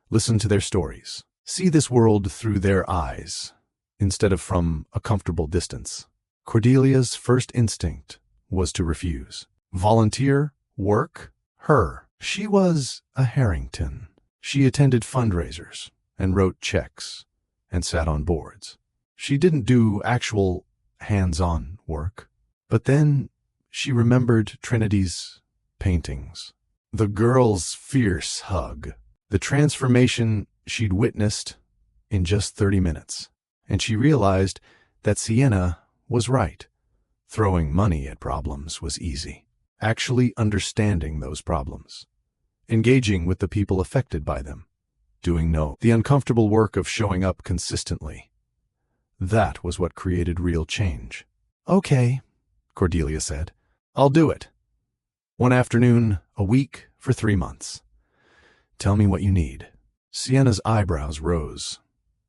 Listen to their stories, see this world through their eyes, instead of from a comfortable distance. Cordelia's first instinct was to refuse. Volunteer work? Her. She was a Harrington. She attended fundraisers and wrote checks and sat on boards. She didn't do actual hands-on work. But then she remembered Trinity's paintings, the girl's fierce hug, the transformation she'd witnessed in just 30 minutes. And she realized that Sienna was right. Throwing money at problems was easy. Actually understanding those problems, engaging with the people affected by them, doing the uncomfortable work of showing up consistently. That was what created real change. Okay, Cordelia said. I'll do it. One afternoon, a week, for 3 months. Tell me what you need. Sienna's eyebrows rose,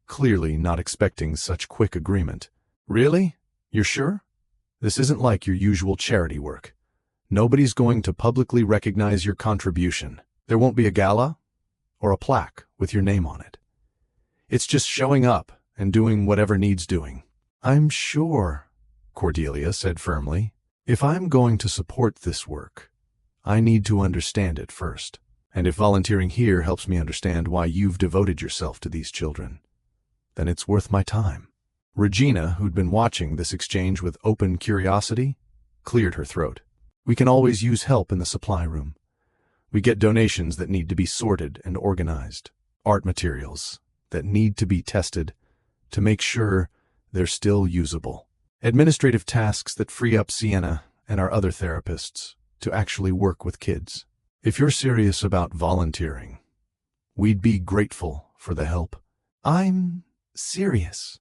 clearly not expecting such quick agreement. Really? You're sure? This isn't like your usual charity work. Nobody's going to publicly recognize your contribution. There won't be a gala or a plaque with your name on it. It's just showing up and doing whatever needs doing. I'm sure, Cordelia said firmly. If I'm going to support this work, I need to understand it first. And if volunteering here helps me understand why you've devoted yourself to these children, then it's worth my time. Regina, who'd been watching this exchange with open curiosity, cleared her throat. We can always use help in the supply room. We get donations that need to be sorted and organized, art materials that need to be tested to make sure they're still usable, administrative tasks that free up Sienna and our other therapists to actually work with kids. If you're serious about volunteering, we'd be grateful for the help. I'm serious,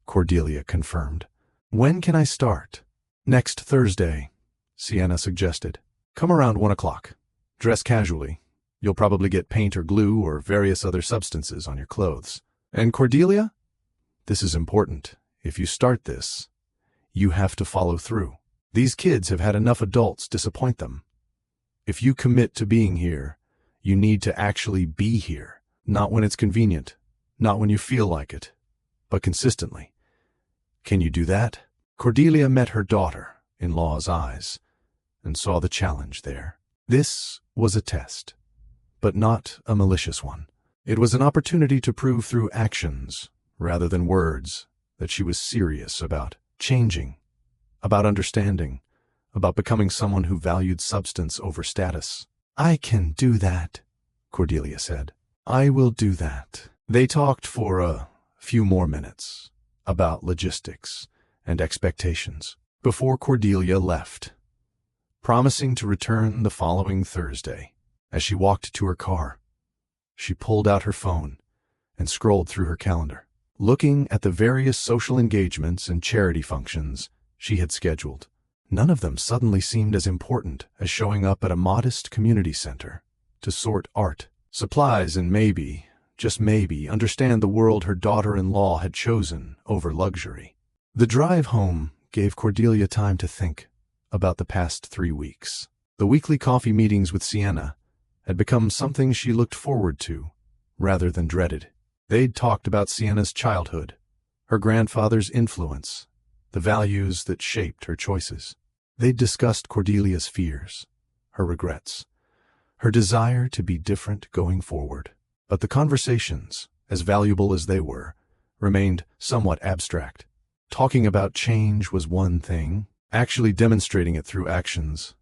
Cordelia confirmed. When can I start? Next Thursday, Sienna suggested. Come around 1 o'clock. Dress casually. You'll probably get paint or glue or various other substances on your clothes. And Cordelia? This is important. If you start this, you have to follow through. These kids have had enough adults disappoint them. If you commit to being here, you need to actually be here. Not when it's convenient, not when you feel like it, but consistently. Can you do that? Cordelia met her daughter-in-law's eyes and saw the challenge there. This was a test, but not a malicious one. It was an opportunity to prove through actions, rather than words, that she was serious about changing, about understanding, about becoming someone who valued substance over status. I can do that, Cordelia said. I will do that. They talked for a few more minutes about logistics and expectations before Cordelia left, promising to return the following Thursday. As she walked to her car, she pulled out her phone and scrolled through her calendar, looking at the various social engagements and charity functions she had scheduled. None of them suddenly seemed as important as showing up at a modest community center to sort art, supplies, and maybe, just maybe, understand the world her daughter-in-law had chosen over luxury. The drive home gave Cordelia time to think about the past 3 weeks. The weekly coffee meetings with Sienna had become something she looked forward to rather than dreaded. They'd talked about Sienna's childhood, her grandfather's influence, the values that shaped her choices. They'd discussed Cordelia's fears, her regrets, her desire to be different going forward. But the conversations, as valuable as they were, remained somewhat abstract. Talking about change was one thing, actually demonstrating it through actions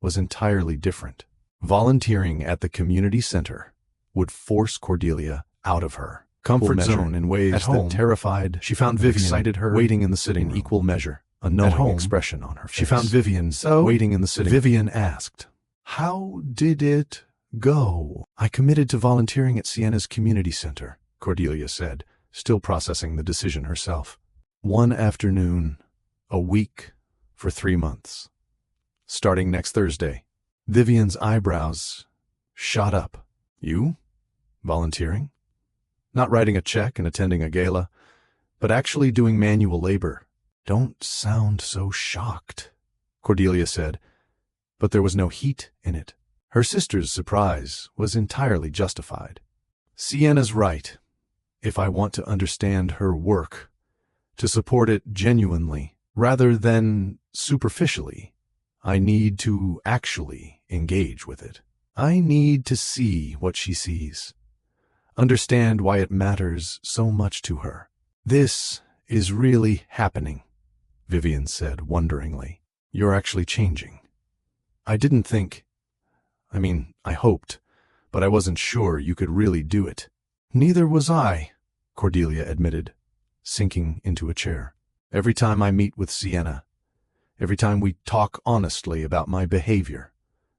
was entirely different. Volunteering at the community center would force Cordelia out of her comfort zone in ways that terrified. She found Vivian excited her waiting in the sitting room. Equal measure, a knowing expression on her face. She found Vivian waiting in the sitting room. Vivian asked, "How did it go?" "I committed to volunteering at Sienna's community center," Cordelia said, still processing the decision herself. "One afternoon, a week, for 3 months. Starting next Thursday." Vivian's eyebrows shot up. "You? Volunteering? Not writing a check and attending a gala, but actually doing manual labor." "Don't sound so shocked," Cordelia said, but there was no heat in it. Her sister's surprise was entirely justified. "Sienna's right. If I want to understand her work, to support it genuinely, rather than superficially, I need to actually engage with it. I need to see what she sees, understand why it matters so much to her." "This is really happening," Vivian said wonderingly. "You're actually changing. I didn't think, I hoped, but I wasn't sure you could really do it." "Neither was I," Cordelia admitted, sinking into a chair. "Every time I meet with Sienna, every time we talk honestly about my behavior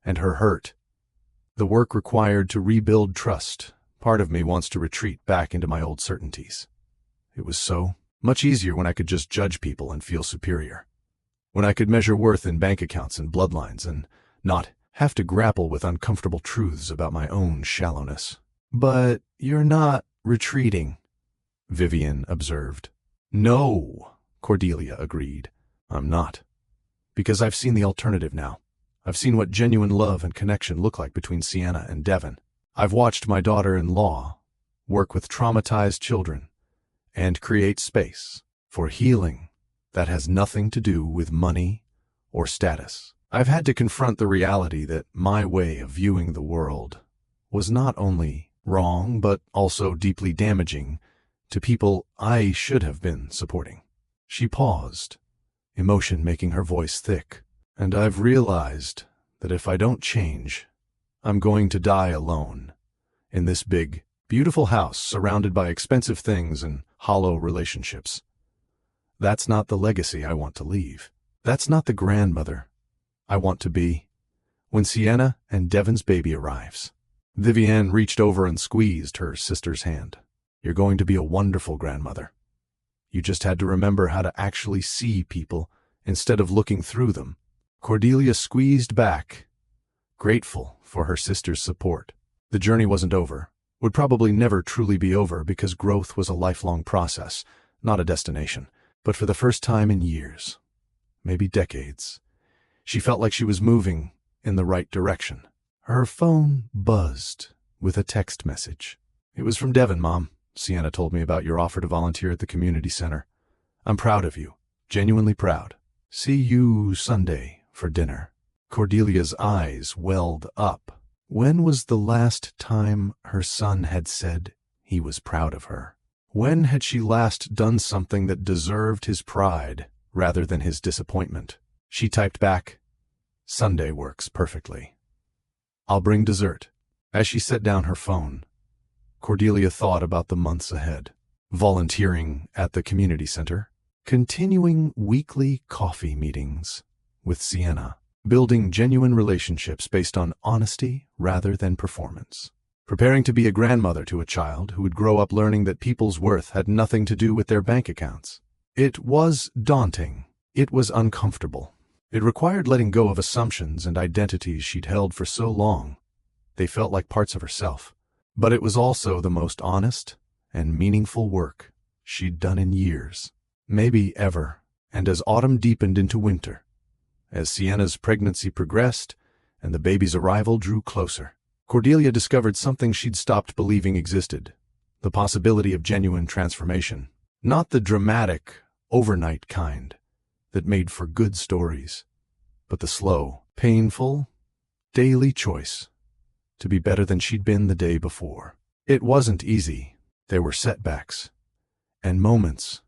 and her hurt, the work required to rebuild trust, part of me wants to retreat back into my old certainties. It was so much easier when I could just judge people and feel superior, when I could measure worth in bank accounts and bloodlines and not have to grapple with uncomfortable truths about my own shallowness." "But you're not retreating," Vivian observed. "No," Cordelia agreed. "I'm not. Because I've seen the alternative now. I've seen what genuine love and connection look like between Sienna and Devon. I've watched my daughter-in-law work with traumatized children and create space for healing that has nothing to do with money or status. I've had to confront the reality that my way of viewing the world was not only wrong, but also deeply damaging to people I should have been supporting." She paused, emotion making her voice thick. "And I've realized that if I don't change, I'm going to die alone, in this big, beautiful house surrounded by expensive things and hollow relationships. That's not the legacy I want to leave. That's not the grandmother I want to be when Sienna and Devon's baby arrives." Vivian reached over and squeezed her sister's hand. "You're going to be a wonderful grandmother. You just had to remember how to actually see people instead of looking through them." Cordelia squeezed back, grateful for her sister's support. The journey wasn't over, would probably never truly be over because growth was a lifelong process, not a destination. But for the first time in years, maybe decades, she felt like she was moving in the right direction. Her phone buzzed with a text message. "It was from Devon, Mom. Sienna told me about your offer to volunteer at the community center. I'm proud of you, genuinely proud. See you Sunday for dinner." Cordelia's eyes welled up. When was the last time her son had said he was proud of her? When had she last done something that deserved his pride rather than his disappointment? She typed back, "Sunday works perfectly. I'll bring dessert." As she set down her phone, Cordelia thought about the months ahead. Volunteering at the community center, continuing weekly coffee meetings with Sienna, building genuine relationships based on honesty rather than performance, preparing to be a grandmother to a child who would grow up learning that people's worth had nothing to do with their bank accounts. It was daunting. It was uncomfortable. It required letting go of assumptions and identities she'd held for so long. They felt like parts of herself. But it was also the most honest and meaningful work she'd done in years, maybe ever. And as autumn deepened into winter, as Sienna's pregnancy progressed and the baby's arrival drew closer, Cordelia discovered something she'd stopped believing existed: the possibility of genuine transformation. Not the dramatic, overnight kind that made for good stories, but the slow, painful, daily choice to be better than she'd been the day before. It wasn't easy. There were setbacks and moments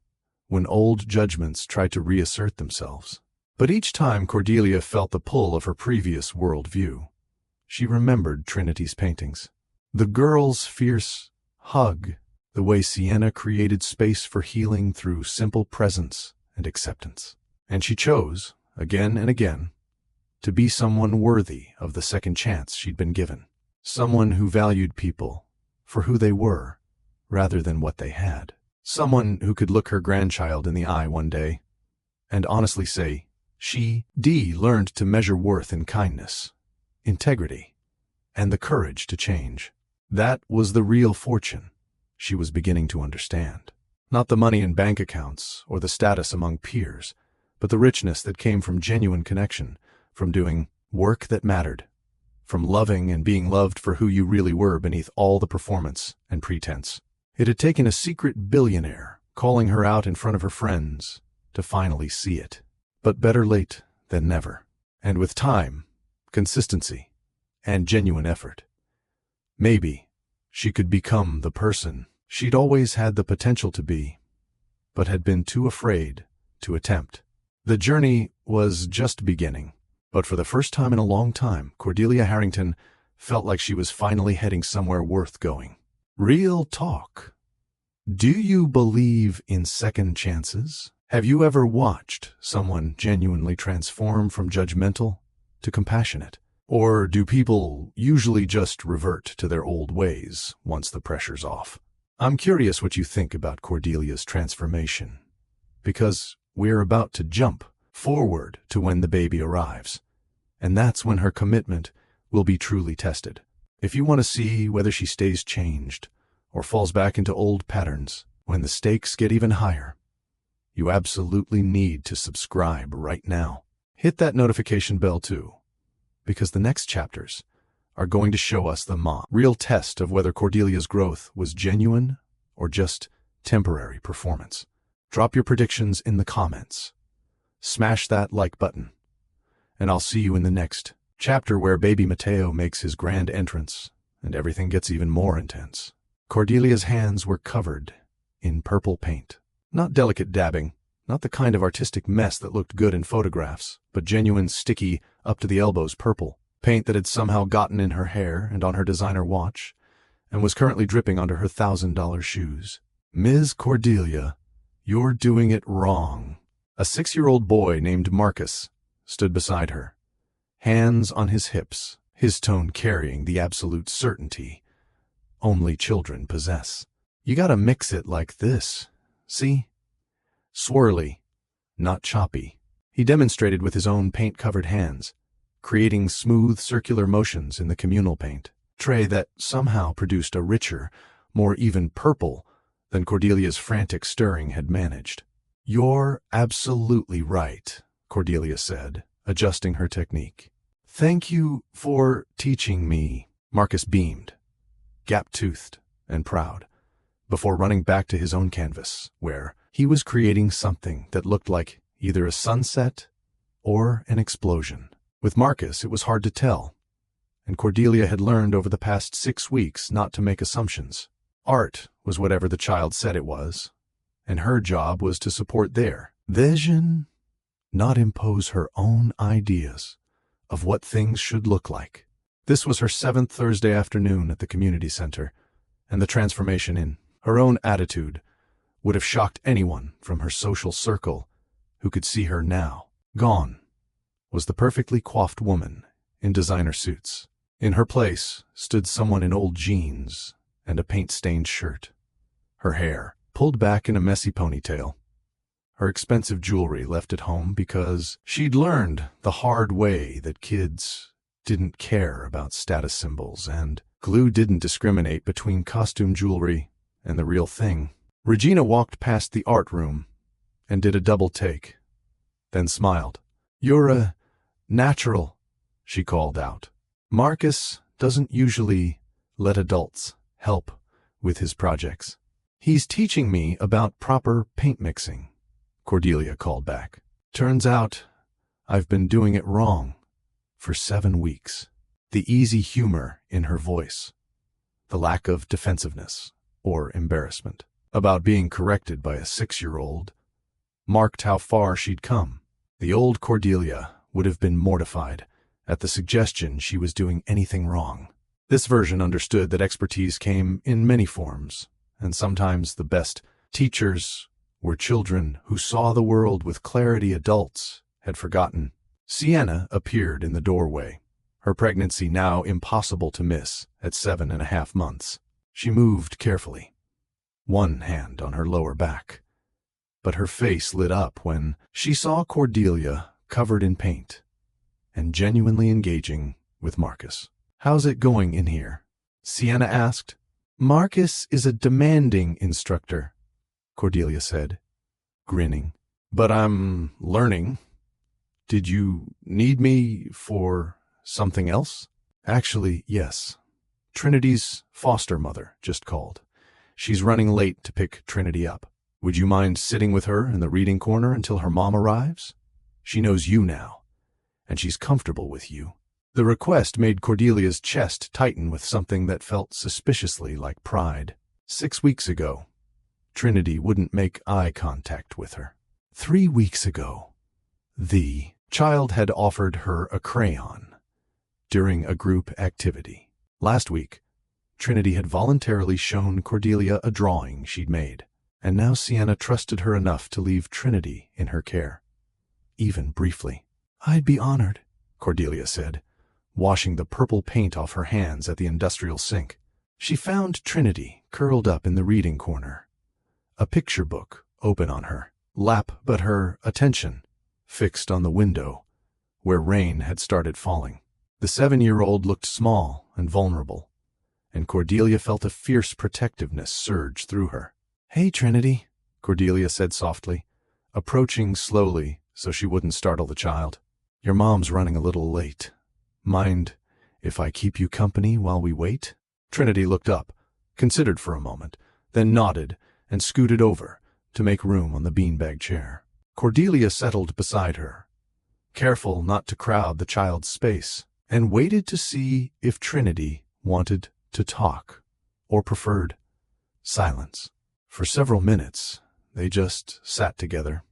when old judgments tried to reassert themselves. But each time Cordelia felt the pull of her previous worldview, she remembered Trinity's paintings. The girl's fierce hug, the way Sienna created space for healing through simple presence and acceptance. And she chose, again and again, to be someone worthy of the second chance she'd been given. Someone who valued people for who they were, rather than what they had. Someone who could look her grandchild in the eye one day and honestly say, she learned to measure worth in kindness, integrity, and the courage to change. That was the real fortune she was beginning to understand. Not the money in bank accounts or the status among peers, but the richness that came from genuine connection, from doing work that mattered, from loving and being loved for who you really were beneath all the performance and pretense. It had taken a secret billionaire calling her out in front of her friends to finally see it. But better late than never. And with time, consistency, and genuine effort, maybe she could become the person she'd always had the potential to be, but had been too afraid to attempt. The journey was just beginning, but for the first time in a long time, Cordelia Harrington felt like she was finally heading somewhere worth going. Real talk. Do you believe in second chances? Have you ever watched someone genuinely transform from judgmental to compassionate? Or do people usually just revert to their old ways once the pressure's off? I'm curious what you think about Cordelia's transformation, because we're about to jump forward to when the baby arrives, and that's when her commitment will be truly tested. If you want to see whether she stays changed or falls back into old patterns when the stakes get even higher, you absolutely need to subscribe right now. Hit that notification bell too, because the next chapters are going to show us the real test of whether Cordelia's growth was genuine or just temporary performance. Drop your predictions in the comments. Smash that like button, and I'll see you in the next chapter where baby Mateo makes his grand entrance and everything gets even more intense. Cordelia's hands were covered in purple paint. Not delicate dabbing, not the kind of artistic mess that looked good in photographs, but genuine, sticky, up-to-the-elbows purple. Paint that had somehow gotten in her hair and on her designer watch, and was currently dripping onto her $1,000 shoes. Ms. Cordelia, you're doing it wrong. A 6-year-old boy named Marcus stood beside her, hands on his hips, his tone carrying the absolute certainty only children possess. You gotta mix it like this. See? Swirly, not choppy. He demonstrated with his own paint-covered hands, creating smooth circular motions in the communal paint tray that somehow produced a richer, more even purple than Cordelia's frantic stirring had managed. You're absolutely right, Cordelia said, adjusting her technique. Thank you for teaching me. Marcus beamed, gap-toothed and proud, before running back to his own canvas, where he was creating something that looked like either a sunset or an explosion. With Marcus, it was hard to tell, and Cordelia had learned over the past 6 weeks not to make assumptions. Art was whatever the child said it was, and her job was to support their vision, not impose her own ideas of what things should look like. This was her 7th Thursday afternoon at the community center, and the transformation in her own attitude would have shocked anyone from her social circle who could see her now. Gone was the perfectly coiffed woman in designer suits. In her place stood someone in old jeans and a paint-stained shirt, her hair pulled back in a messy ponytail, her expensive jewelry left at home because she'd learned the hard way that kids didn't care about status symbols and glue didn't discriminate between costume jewelry and the real thing. Regina walked past the art room and did a double take, then smiled. "You're a natural," she called out. "Marcus doesn't usually let adults help with his projects. He's teaching me about proper paint mixing," Cordelia called back. "Turns out I've been doing it wrong for 7 weeks." The easy humor in her voice, the lack of defensiveness or embarrassment about being corrected by a 6-year-old, marked how far she'd come. The old Cordelia would have been mortified at the suggestion she was doing anything wrong. This version understood that expertise came in many forms, and sometimes the best teachers were children who saw the world with clarity adults had forgotten. Sienna appeared in the doorway, her pregnancy now impossible to miss at 7.5 months. She moved carefully, one hand on her lower back, but her face lit up when she saw Cordelia covered in paint and genuinely engaging with Marcus. "How's it going in here?" Sienna asked. "Marcus is a demanding instructor," Cordelia said, grinning. "But I'm learning. Did you need me for something else?" "Actually, yes. Trinity's foster mother just called. She's running late to pick Trinity up. Would you mind sitting with her in the reading corner until her mom arrives? She knows you now, and she's comfortable with you." The request made Cordelia's chest tighten with something that felt suspiciously like pride. 6 weeks ago, Trinity wouldn't make eye contact with her. 3 weeks ago, the child had offered her a crayon during a group activity. Last week, Trinity had voluntarily shown Cordelia a drawing she'd made, and now Sienna trusted her enough to leave Trinity in her care, even briefly. "I'd be honored," Cordelia said, washing the purple paint off her hands at the industrial sink. She found Trinity curled up in the reading corner, a picture book open on her lap, but her attention fixed on the window where rain had started falling. The 7-year-old looked small and vulnerable, and Cordelia felt a fierce protectiveness surge through her. "Hey, Trinity," Cordelia said softly, approaching slowly so she wouldn't startle the child. "Your mom's running a little late. Mind if I keep you company while we wait?" Trinity looked up, considered for a moment, then nodded and scooted over to make room on the beanbag chair. Cordelia settled beside her, careful not to crowd the child's space, and waited to see if Trinity wanted to talk or preferred silence. For several minutes, they just sat together,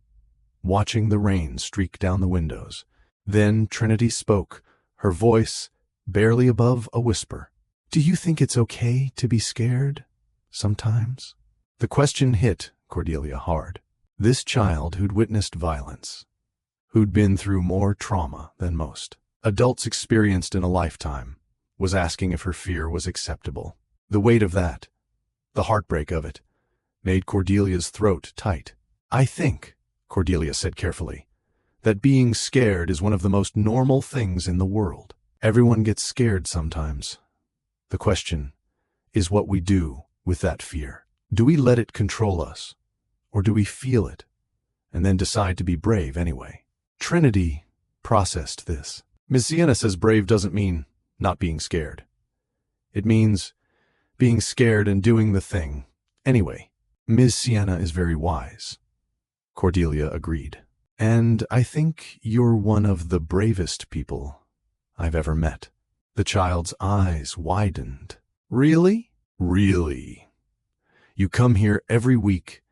watching the rain streak down the windows. Then Trinity spoke, her voice barely above a whisper. "Do you think it's okay to be scared sometimes?" The question hit Cordelia hard. This child who'd witnessed violence, who'd been through more trauma than most adults experienced in a lifetime, was asking if her fear was acceptable. The weight of that, the heartbreak of it, made Cordelia's throat tight. "I think," Cordelia said carefully, "that being scared is one of the most normal things in the world. Everyone gets scared sometimes. The question is what we do with that fear. Do we let it control us, or do we feel it and then decide to be brave anyway?" Trinity processed this. "Miss Sienna says brave doesn't mean not being scared. It means being scared and doing the thing anyway." "Miss Sienna is very wise," Cordelia agreed. "And I think you're one of the bravest people I've ever met." The child's eyes widened. "Really? Really? You come here every week,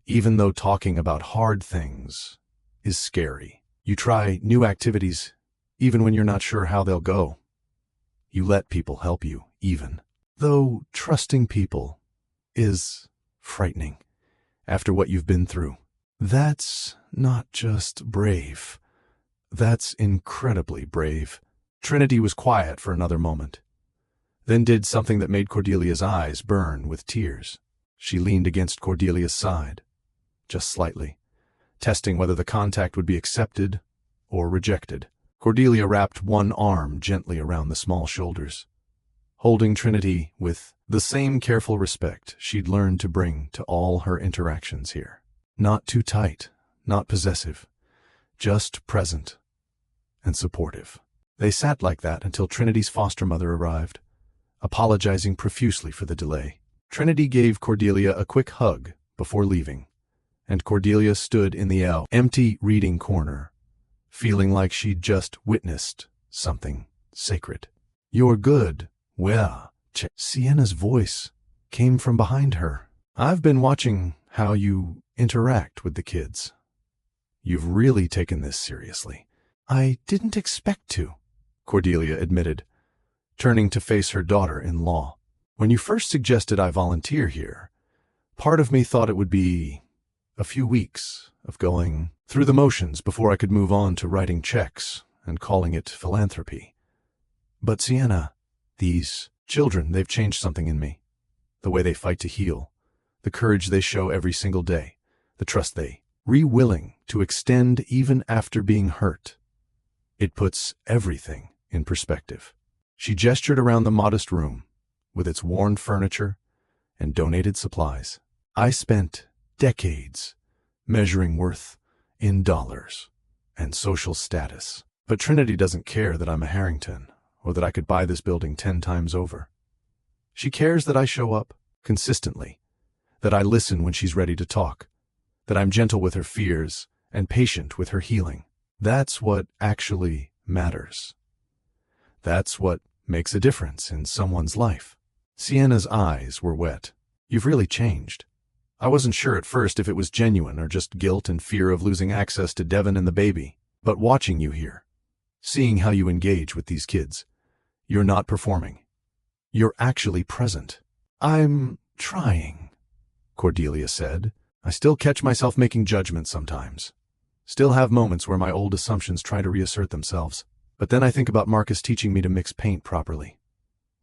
even though talking about hard things is scary. You try new activities, even when you're not sure how they'll go. You let people help you, even though trusting people is frightening after what you've been through. That's not just brave. That's incredibly brave." Trinity was quiet for another moment, then did something that made Cordelia's eyes burn with tears. She leaned against Cordelia's side, just slightly, testing whether the contact would be accepted or rejected. Cordelia wrapped one arm gently around the small shoulders, holding Trinity with the same careful respect she'd learned to bring to all her interactions here. Not too tight, not possessive, just present and supportive. They sat like that until Trinity's foster mother arrived, apologizing profusely for the delay. Trinity gave Cordelia a quick hug before leaving, and Cordelia stood in the empty reading corner, feeling like she'd just witnessed something sacred. "You're good. Well, Sienna's voice came from behind her. "I've been watching how you interact with the kids. You've really taken this seriously." "I didn't expect to," Cordelia admitted, turning to face her daughter-in-law. "When you first suggested I volunteer here, part of me thought it would be a few weeks of going through the motions before I could move on to writing checks and calling it philanthropy. But Sienna, these children, they've changed something in me. The way they fight to heal, the courage they show every single day, the trust they willing to extend even after being hurt. It puts everything in perspective." She gestured around the modest room, with its worn furniture and donated supplies. "I spent decades measuring worth in dollars and social status. But Trinity doesn't care that I'm a Harrington, or that I could buy this building 10 times over. She cares that I show up consistently, that I listen when she's ready to talk, that I'm gentle with her fears and patient with her healing. That's what actually matters. That's what makes a difference in someone's life." Sienna's eyes were wet. "You've really changed. I wasn't sure at first if it was genuine or just guilt and fear of losing access to Devin and the baby. But watching you here, seeing how you engage with these kids, you're not performing. You're actually present." "I'm trying," Cordelia said. "I still catch myself making judgments sometimes. Still have moments where my old assumptions try to reassert themselves. But then I think about Marcus teaching me to mix paint properly,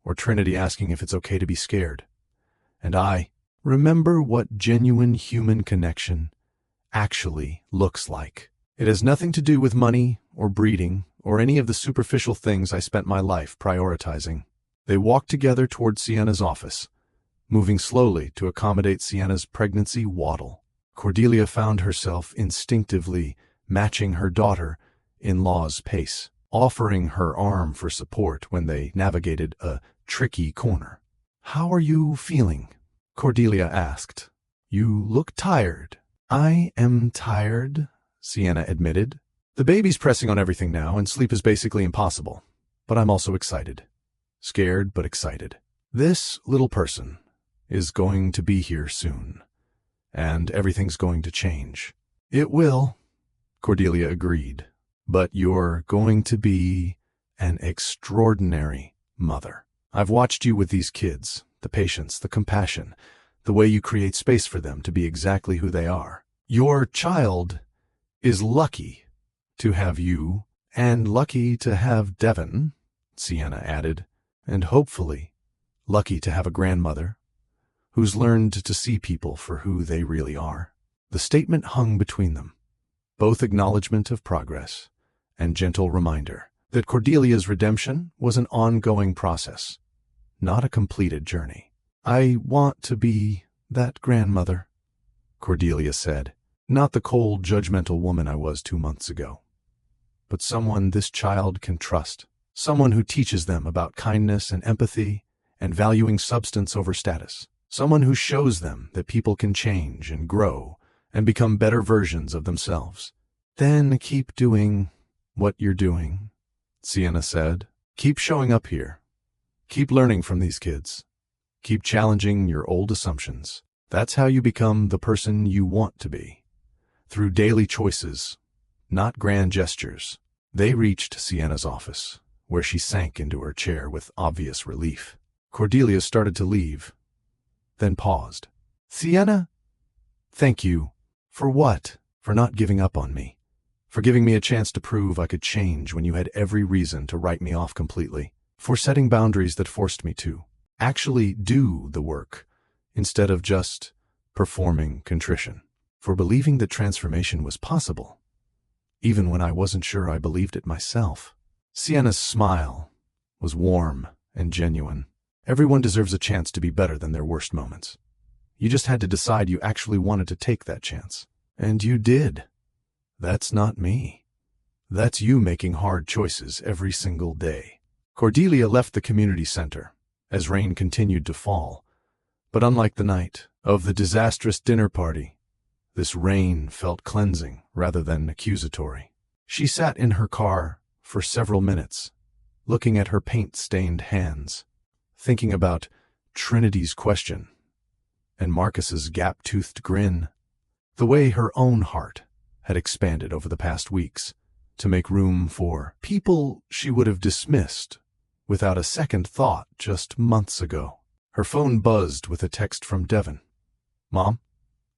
or Trinity asking if it's okay to be scared. And I remember what genuine human connection actually looks like. It has nothing to do with money or breeding or any of the superficial things I spent my life prioritizing." They walked together toward Sienna's office, moving slowly to accommodate Sienna's pregnancy waddle. Cordelia found herself instinctively matching her daughter-in-law's pace, offering her arm for support when they navigated a tricky corner. "How are you feeling?" Cordelia asked. "You look tired." "I am tired," Sienna admitted. "The baby's pressing on everything now, and sleep is basically impossible. But I'm also excited. Scared, but excited. This little person is going to be here soon, and everything's going to change." "It will," Cordelia agreed. "But you're going to be an extraordinary mother. I've watched you with these kids, the patience, the compassion, the way you create space for them to be exactly who they are. Your child is lucky to have you, and lucky to have Devin," Sienna added, "and hopefully lucky to have a grandmother who's learned to see people for who they really are." The statement hung between them, both acknowledgement of progress and gentle reminder that Cordelia's redemption was an ongoing process, not a completed journey. "I want to be that grandmother," Cordelia said. "Not the cold, judgmental woman I was 2 months ago, but someone this child can trust, someone who teaches them about kindness and empathy and valuing substance over status, someone who shows them that people can change and grow and become better versions of themselves." "Then keep doing what you're doing," Sienna said. "Keep showing up here. Keep learning from these kids. Keep challenging your old assumptions. That's how you become the person you want to be. Through daily choices, not grand gestures." They reached Sienna's office, where she sank into her chair with obvious relief. Cordelia started to leave, then paused. "Sienna, thank you." "For what?" "For not giving up on me. For giving me a chance to prove I could change when you had every reason to write me off completely. For setting boundaries that forced me to actually do the work instead of just performing contrition. for believing that transformation was possible, even when I wasn't sure I believed it myself. Sienna's smile was warm and genuine. Everyone deserves a chance to be better than their worst moments. You just had to decide you actually wanted to take that chance. And you did. That's not me. That's you making hard choices every single day. Cordelia left the community center as rain continued to fall. But unlike the night of the disastrous dinner party, this rain felt cleansing rather than accusatory. She sat in her car for several minutes, looking at her paint-stained hands, thinking about Trinity's question and Marcus's gap-toothed grin, the way her own heart had expanded over the past weeks to make room for people she would have dismissed without a second thought just months ago. Her phone buzzed with a text from Devon. "Mom,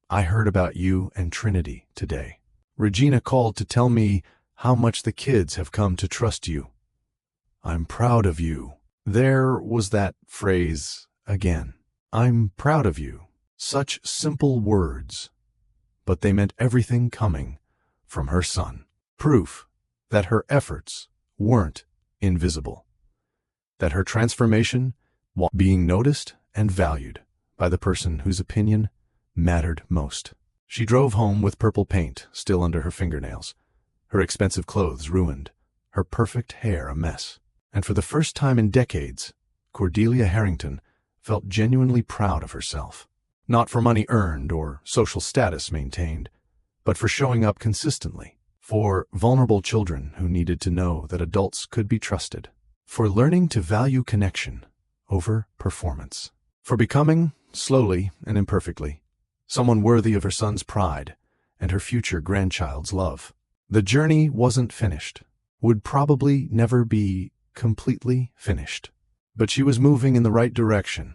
I heard about you and Trinity today. Regina called to tell me how much the kids have come to trust you. I'm proud of you." There was that phrase again. I'm proud of you. Such simple words, but they meant everything coming from her son. Proof that her efforts weren't invisible, that her transformation was being noticed and valued by the person whose opinion mattered most. She drove home with purple paint still under her fingernails, her expensive clothes ruined, her perfect hair a mess. And for the first time in decades, Cordelia Harrington felt genuinely proud of herself. Not for money earned or social status maintained, but for showing up consistently, for vulnerable children who needed to know that adults could be trusted, for learning to value connection over performance, for becoming, slowly and imperfectly, someone worthy of her son's pride and her future grandchild's love. The journey wasn't finished, would probably never be completely finished, but she was moving in the right direction,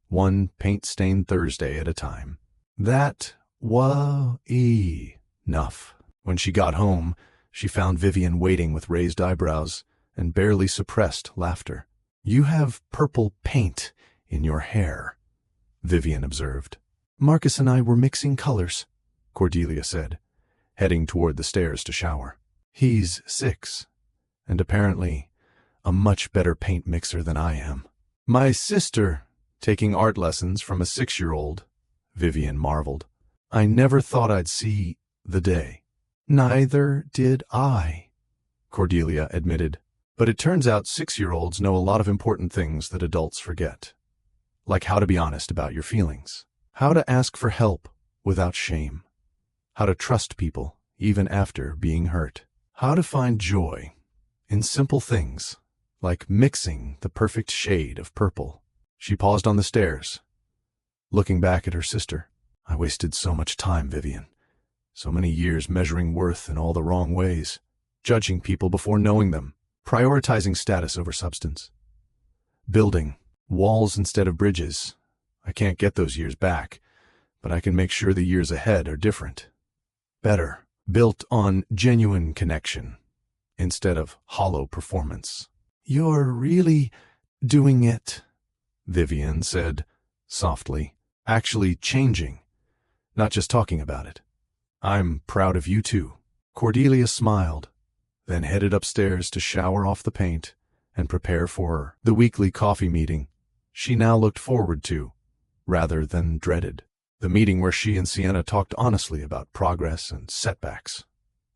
one paint-stained Thursday at a time. That was enough. When she got home, she found Vivian waiting with raised eyebrows and barely suppressed laughter. "You have purple paint in your hair," Vivian observed. "Marcus and I were mixing colors," Cordelia said, heading toward the stairs to shower. "He's 6, and apparently a much better paint mixer than I am." "My sister taking art lessons from a 6-year-old, Vivian marveled. "I never thought I'd see the day." "Neither did I," Cordelia admitted. But it turns out 6-year-olds know a lot of important things that adults forget. Like how to be honest about your feelings, how to ask for help without shame, how to trust people even after being hurt, how to find joy in simple things like mixing the perfect shade of purple. She paused on the stairs, looking back at her sister. "I wasted so much time, Vivian. So many years measuring worth in all the wrong ways, judging people before knowing them, prioritizing status over substance, building walls instead of bridges. I can't get those years back, but I can make sure the years ahead are different. Better, built on genuine connection instead of hollow performance." "You're really doing it," Vivian said softly. "Actually changing, not just talking about it." "I'm proud of you too." Cordelia smiled, then headed upstairs to shower off the paint and prepare for the weekly coffee meeting she now looked forward to, rather than dreaded. The meeting where she and Sienna talked honestly about progress and setbacks,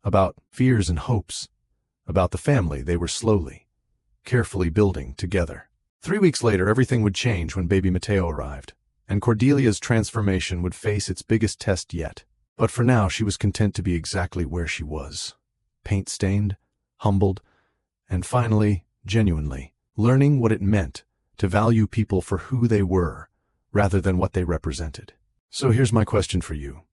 about fears and hopes, about the family they were slowly, carefully building together. 3 weeks later, everything would change when baby Mateo arrived, and Cordelia's transformation would face its biggest test yet. But for now, she was content to be exactly where she was, paint-stained, humbled, and finally, genuinely, learning what it meant to value people for who they were rather than what they represented. So here's my question for you.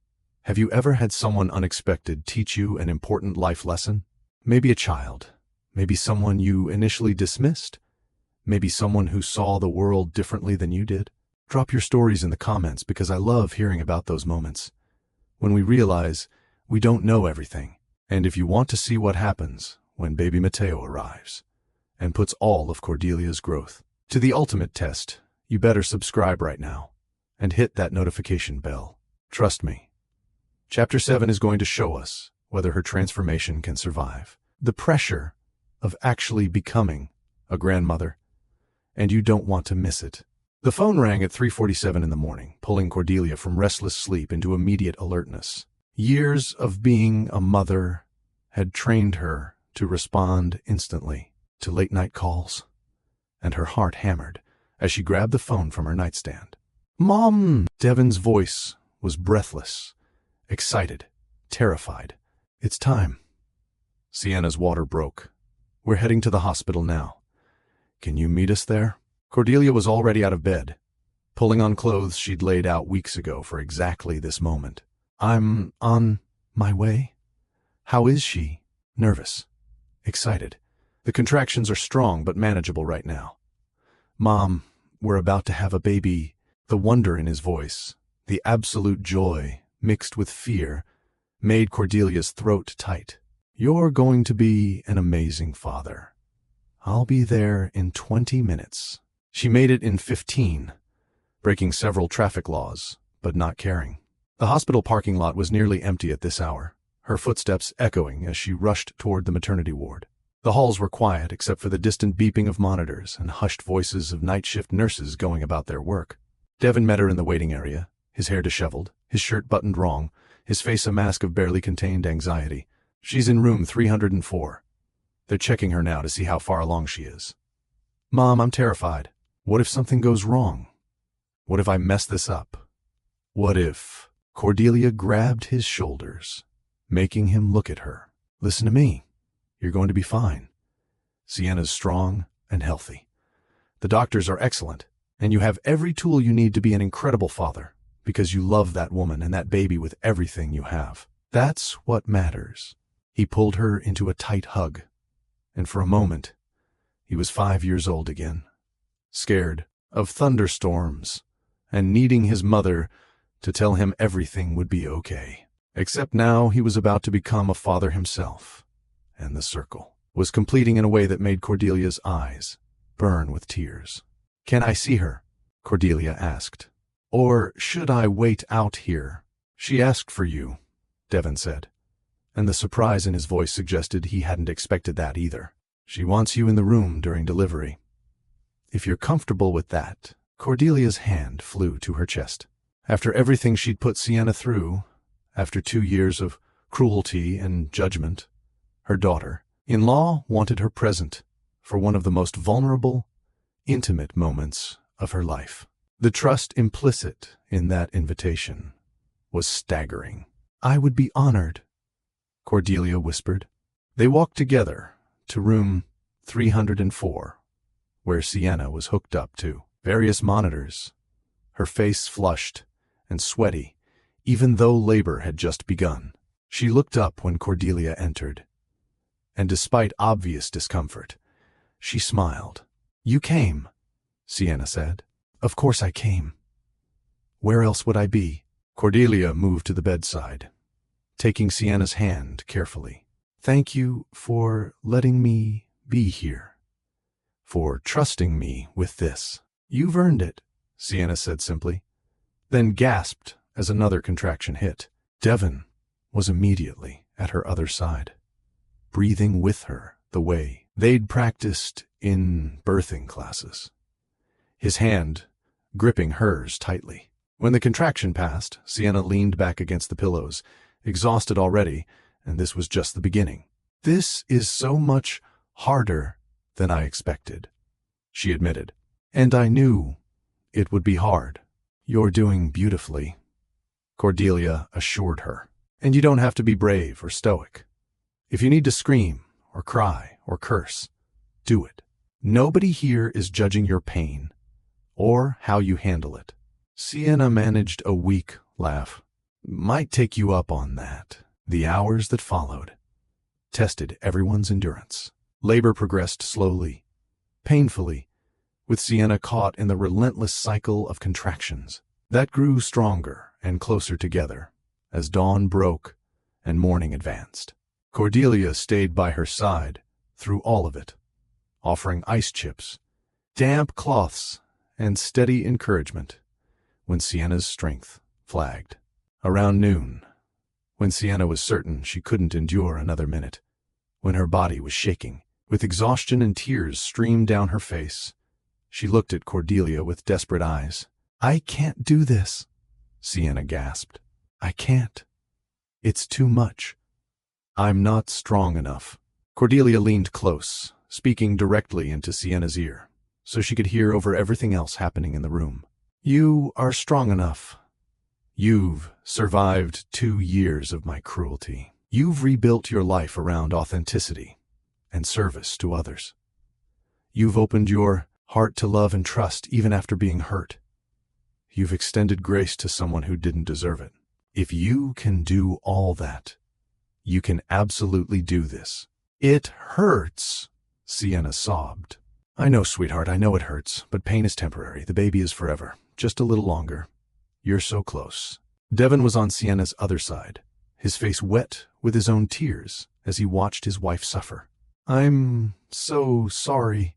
Have you ever had someone unexpected teach you an important life lesson? Maybe a child, maybe someone you initially dismissed, maybe someone who saw the world differently than you did. Drop your stories in the comments because I love hearing about those moments, when we realize we don't know everything. And if you want to see what happens when baby Mateo arrives and puts all of Cordelia's growth to the ultimate test, you better subscribe right now and hit that notification bell. Trust me, Chapter 7 is going to show us whether her transformation can survive the pressure of actually becoming a grandmother, and you don't want to miss it. The phone rang at 3:47 in the morning, pulling Cordelia from restless sleep into immediate alertness. Years of being a mother had trained her to respond instantly to late-night calls, and her heart hammered as she grabbed the phone from her nightstand. "Mom!" Devon's voice was breathless, excited, terrified. "It's time." Sienna's water broke. "We're heading to the hospital now. Can you meet us there?" Cordelia was already out of bed, pulling on clothes she'd laid out weeks ago for exactly this moment. "I'm on my way." "How is she?" "Nervous. Excited. The contractions are strong but manageable right now." "Mom, we're about to have a baby." The wonder in his voice, the absolute joy mixed with fear, made Cordelia's throat tight. "You're going to be an amazing father. I'll be there in 20 minutes. She made it in 15, breaking several traffic laws, but not caring. The hospital parking lot was nearly empty at this hour, her footsteps echoing as she rushed toward the maternity ward. The halls were quiet except for the distant beeping of monitors and hushed voices of night shift nurses going about their work. Devon met her in the waiting area, his hair disheveled, his shirt buttoned wrong, his face a mask of barely contained anxiety. "She's in room 304. They're checking her now to see how far along she is." "Mom, I'm terrified. What if something goes wrong? What if I mess this up? What if—" Cordelia grabbed his shoulders, making him look at her. "Listen to me. You're going to be fine. Sienna's strong and healthy. The doctors are excellent, and you have every tool you need to be an incredible father, because you love that woman and that baby with everything you have. That's what matters." He pulled her into a tight hug, and for a moment, he was 5 years old again, scared of thunderstorms and needing his mother to tell him everything would be okay. Except now he was about to become a father himself, and the circle was completing in a way that made Cordelia's eyes burn with tears. "Can I see her?" Cordelia asked. "Or should I wait out here?" "She asked for you," Devon said, and the surprise in his voice suggested he hadn't expected that either. "She wants you in the room during delivery. If you're comfortable with that." Cordelia's hand flew to her chest. After everything she'd put Sienna through, after 2 years of cruelty and judgment, her daughter-in-law wanted her present for one of the most vulnerable, intimate moments of her life. The trust implicit in that invitation was staggering. "I would be honored," Cordelia whispered. They walked together to room 304, where Sienna was hooked up to various monitors, her face flushed and sweaty, even though labor had just begun. She looked up when Cordelia entered, and despite obvious discomfort, she smiled. "You came," Sienna said. "Of course I came. Where else would I be?" Cordelia moved to the bedside, taking Sienna's hand carefully. "Thank you for letting me be here, for trusting me with this." "You've earned it," Sienna said simply, then gasped as another contraction hit. Devon was immediately at her other side, breathing with her the way they'd practiced in birthing classes, his hand gripping hers tightly. When the contraction passed, Sienna leaned back against the pillows, exhausted already, and this was just the beginning. "This is so much harder than I expected," she admitted. "And I knew it would be hard." "You're doing beautifully," Cordelia assured her. "And you don't have to be brave or stoic. If you need to scream or cry or curse, do it. Nobody here is judging your pain or how you handle it." Sienna managed a weak laugh. "Might take you up on that." The hours that followed tested everyone's endurance. Labor progressed slowly, painfully, with Sienna caught in the relentless cycle of contractions that grew stronger and closer together as dawn broke and morning advanced. Cordelia stayed by her side through all of it, offering ice chips, damp cloths, and steady encouragement when Sienna's strength flagged. Around noon, when Sienna was certain she couldn't endure another minute, when her body was shaking, with exhaustion and tears streamed down her face. She looked at Cordelia with desperate eyes. "I can't do this," Sienna gasped. "I can't. It's too much. I'm not strong enough." Cordelia leaned close, speaking directly into Sienna's ear, so she could hear over everything else happening in the room. "You are strong enough. You've survived 2 years of my cruelty. You've rebuilt your life around authenticity and service to others. You've opened your heart to love and trust even after being hurt. You've extended grace to someone who didn't deserve it. If you can do all that, you can absolutely do this." "It hurts," Sienna sobbed. "I know, sweetheart, I know it hurts, but pain is temporary. The baby is forever. Just a little longer. You're so close." Devon was on Sienna's other side, his face wet with his own tears as he watched his wife suffer. "I'm so sorry,"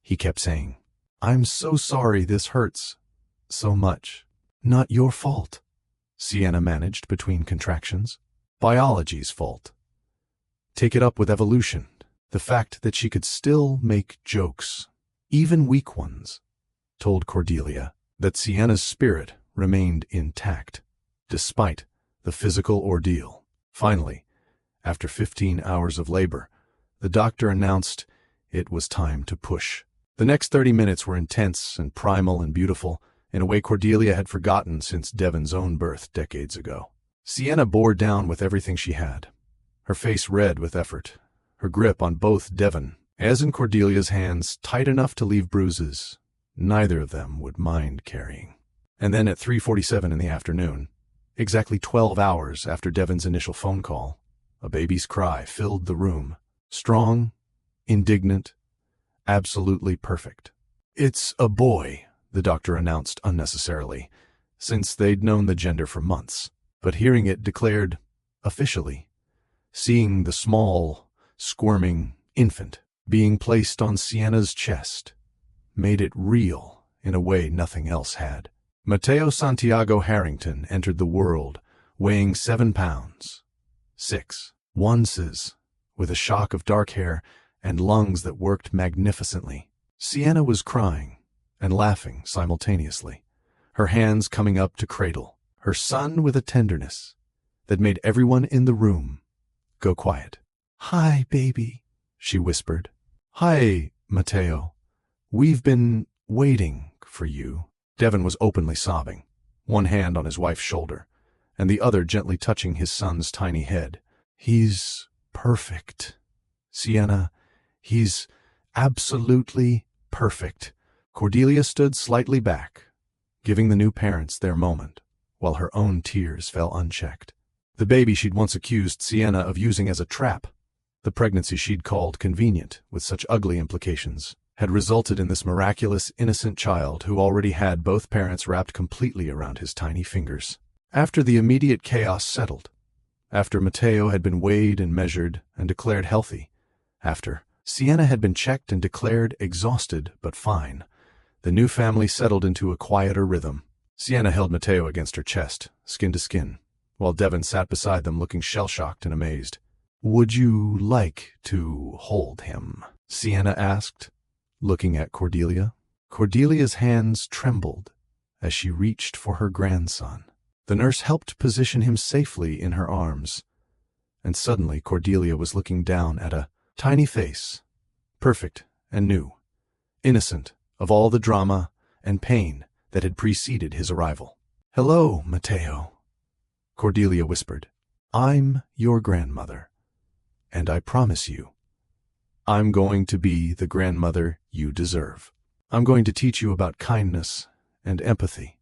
he kept saying. "I'm so sorry this hurts so much." "Not your fault," Sienna managed between contractions. "Biology's fault. Take it up with evolution. The fact that she could still make jokes, even weak ones, told Cordelia that Sienna's spirit remained intact, despite the physical ordeal. Finally, after 15 hours of labor, the doctor announced it was time to push. The next 30 minutes were intense and primal and beautiful, in a way Cordelia had forgotten since Devon's own birth decades ago. Sienna bore down with everything she had, her face red with effort, her grip on both Devon, as in Cordelia's hands, tight enough to leave bruises neither of them would mind carrying. And then at 3:47 in the afternoon, exactly 12 hours after Devon's initial phone call, a baby's cry filled the room. Strong, indignant, absolutely perfect. "It's a boy," the doctor announced unnecessarily, since they'd known the gender for months. But hearing it declared officially, seeing the small, squirming infant being placed on Sienna's chest, made it real in a way nothing else had. Mateo Santiago Harrington entered the world weighing 7 pounds, 6 ounces, with a shock of dark hair and lungs that worked magnificently. Sienna was crying and laughing simultaneously, her hands coming up to cradle her son with a tenderness that made everyone in the room go quiet. "Hi, baby," she whispered. "Hi, Mateo. We've been waiting for you." Devon was openly sobbing, one hand on his wife's shoulder, and the other gently touching his son's tiny head. "He's perfect, Sienna. He's absolutely perfect." Cordelia stood slightly back, giving the new parents their moment, while her own tears fell unchecked. The baby she'd once accused Sienna of using as a trap, the pregnancy she'd called convenient with such ugly implications, had resulted in this miraculous, innocent child who already had both parents wrapped completely around his tiny fingers. After the immediate chaos settled, after Mateo had been weighed and measured and declared healthy, after Sienna had been checked and declared exhausted but fine, the new family settled into a quieter rhythm. Sienna held Mateo against her chest, skin to skin, while Devon sat beside them looking shell-shocked and amazed. "Would you like to hold him?" Sienna asked, looking at Cordelia. Cordelia's hands trembled as she reached for her grandson. The nurse helped position him safely in her arms, and suddenly Cordelia was looking down at a tiny face, perfect and new, innocent of all the drama and pain that had preceded his arrival. "Hello, Mateo," Cordelia whispered. "I'm your grandmother, and I promise you, I'm going to be the grandmother you deserve. I'm going to teach you about kindness and empathy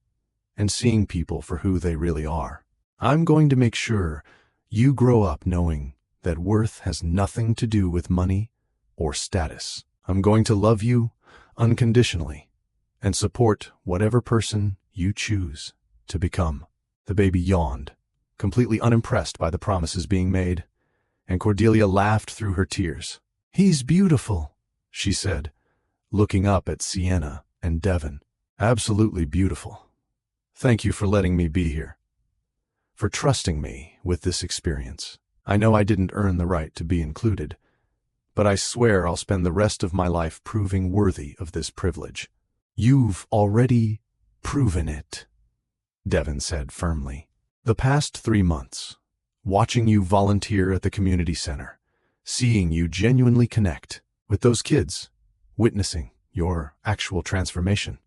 and seeing people for who they really are. I'm going to make sure you grow up knowing that worth has nothing to do with money or status. I'm going to love you unconditionally and support whatever person you choose to become." The baby yawned, completely unimpressed by the promises being made, and Cordelia laughed through her tears. "He's beautiful," she said, looking up at Sienna and Devon. "Absolutely beautiful. Thank you for letting me be here. for trusting me with this experience. I know I didn't earn the right to be included, but I swear I'll spend the rest of my life proving worthy of this privilege." "You've already proven it," Devin said firmly. "The past 3 months, watching you volunteer at the community center, seeing you genuinely connect with those kids, witnessing your actual transformation.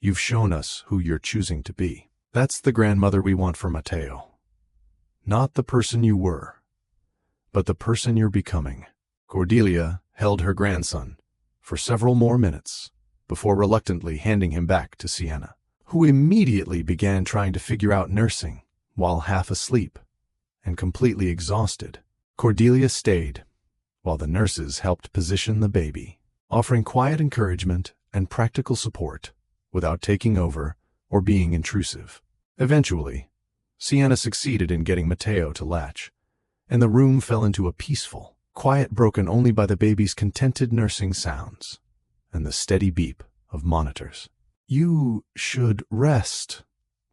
You've shown us who you're choosing to be. That's the grandmother we want for Mateo. Not the person you were, but the person you're becoming." Cordelia held her grandson for several more minutes before reluctantly handing him back to Sienna, who immediately began trying to figure out nursing while half asleep and completely exhausted. Cordelia stayed while the nurses helped position the baby, offering quiet encouragement and practical support without taking over or being intrusive. Eventually, Sienna succeeded in getting Mateo to latch, and the room fell into a peaceful quiet broken only by the baby's contented nursing sounds and the steady beep of monitors. "You should rest,"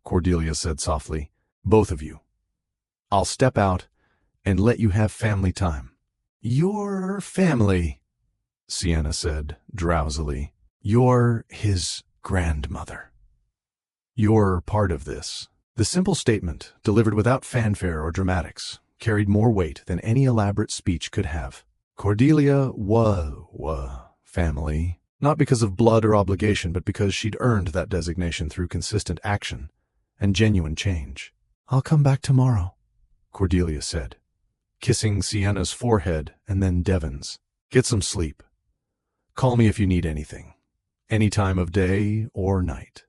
Cordelia said softly. "Both of you. I'll step out and let you have family time." "Your family," Sienna said drowsily. "You're his grandmother. You're part of this." The simple statement, delivered without fanfare or dramatics, carried more weight than any elaborate speech could have. Cordelia was family, not because of blood or obligation, but because she'd earned that designation through consistent action and genuine change. "I'll come back tomorrow," Cordelia said, kissing Sienna's forehead and then Devin's. "Get some sleep. Call me if you need anything, any time of day or night.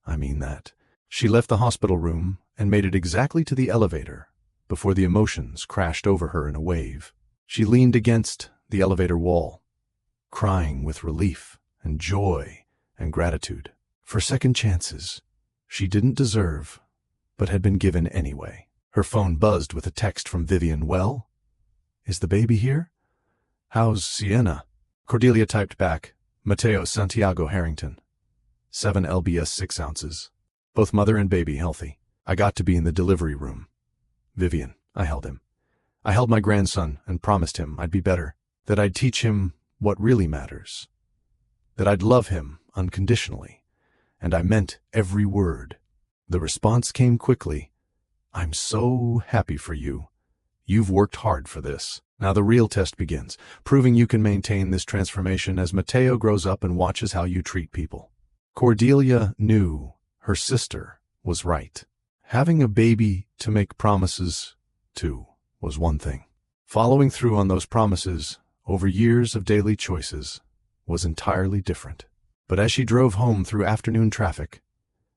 I mean that." She left the hospital room and made it exactly to the elevator before the emotions crashed over her in a wave. She leaned against the elevator wall, crying with relief and joy and gratitude for second chances she didn't deserve but had been given anyway. Her phone buzzed with a text from Vivian. "Well, is the baby here? How's Sienna?" Cordelia typed back, "Mateo Santiago Harrington, 7 lbs 6 ounces. Both mother and baby healthy. I got to be in the delivery room. Vivian, I held him. I held my grandson and promised him I'd be better, that I'd teach him what really matters, that I'd love him unconditionally, and I meant every word." The response came quickly. "I'm so happy for you. You've worked hard for this. Now the real test begins, proving you can maintain this transformation as Mateo grows up and watches how you treat people." Cordelia knew her sister was right. Having a baby to make promises to was one thing. Following through on those promises over years of daily choices was entirely different. But as she drove home through afternoon traffic,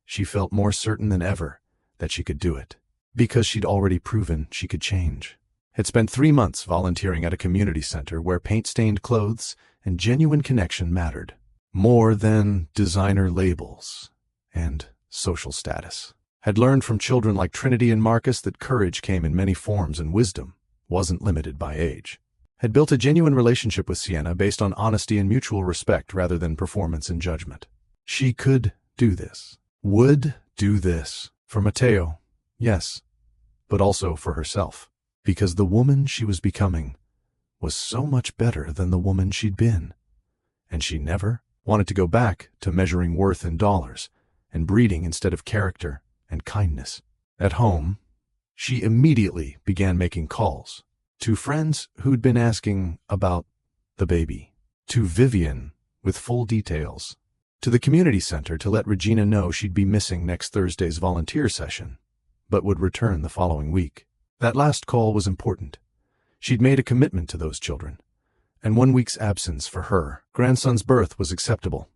she felt more certain than ever that she could do it, because she'd already proven she could change. Had spent 3 months volunteering at a community center where paint-stained clothes and genuine connection mattered, more than designer labels and social status. Had learned from children like Trinity and Marcus that courage came in many forms and wisdom wasn't limited by age. Had built a genuine relationship with Sienna based on honesty and mutual respect rather than performance and judgment. She could do this, would do this, for Mateo, yes, but also for herself, because the woman she was becoming was so much better than the woman she'd been, and she never wanted to go back to measuring worth in dollars and breeding instead of character and kindness. At home, she immediately began making calls to friends who'd been asking about the baby, to Vivian with full details, to the community center to let Regina know she'd be missing next Thursday's volunteer session, but would return the following week. That last call was important. She'd made a commitment to those children, and 1 week's absence for her grandson's birth was acceptable,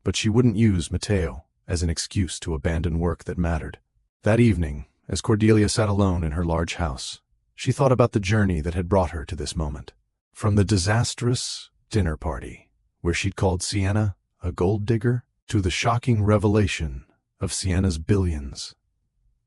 but she wouldn't use Mateo as an excuse to abandon work that mattered. That evening, as Cordelia sat alone in her large house, she thought about the journey that had brought her to this moment. From the disastrous dinner party, where she'd called Sienna a gold digger, to the shocking revelation of Sienna's billions,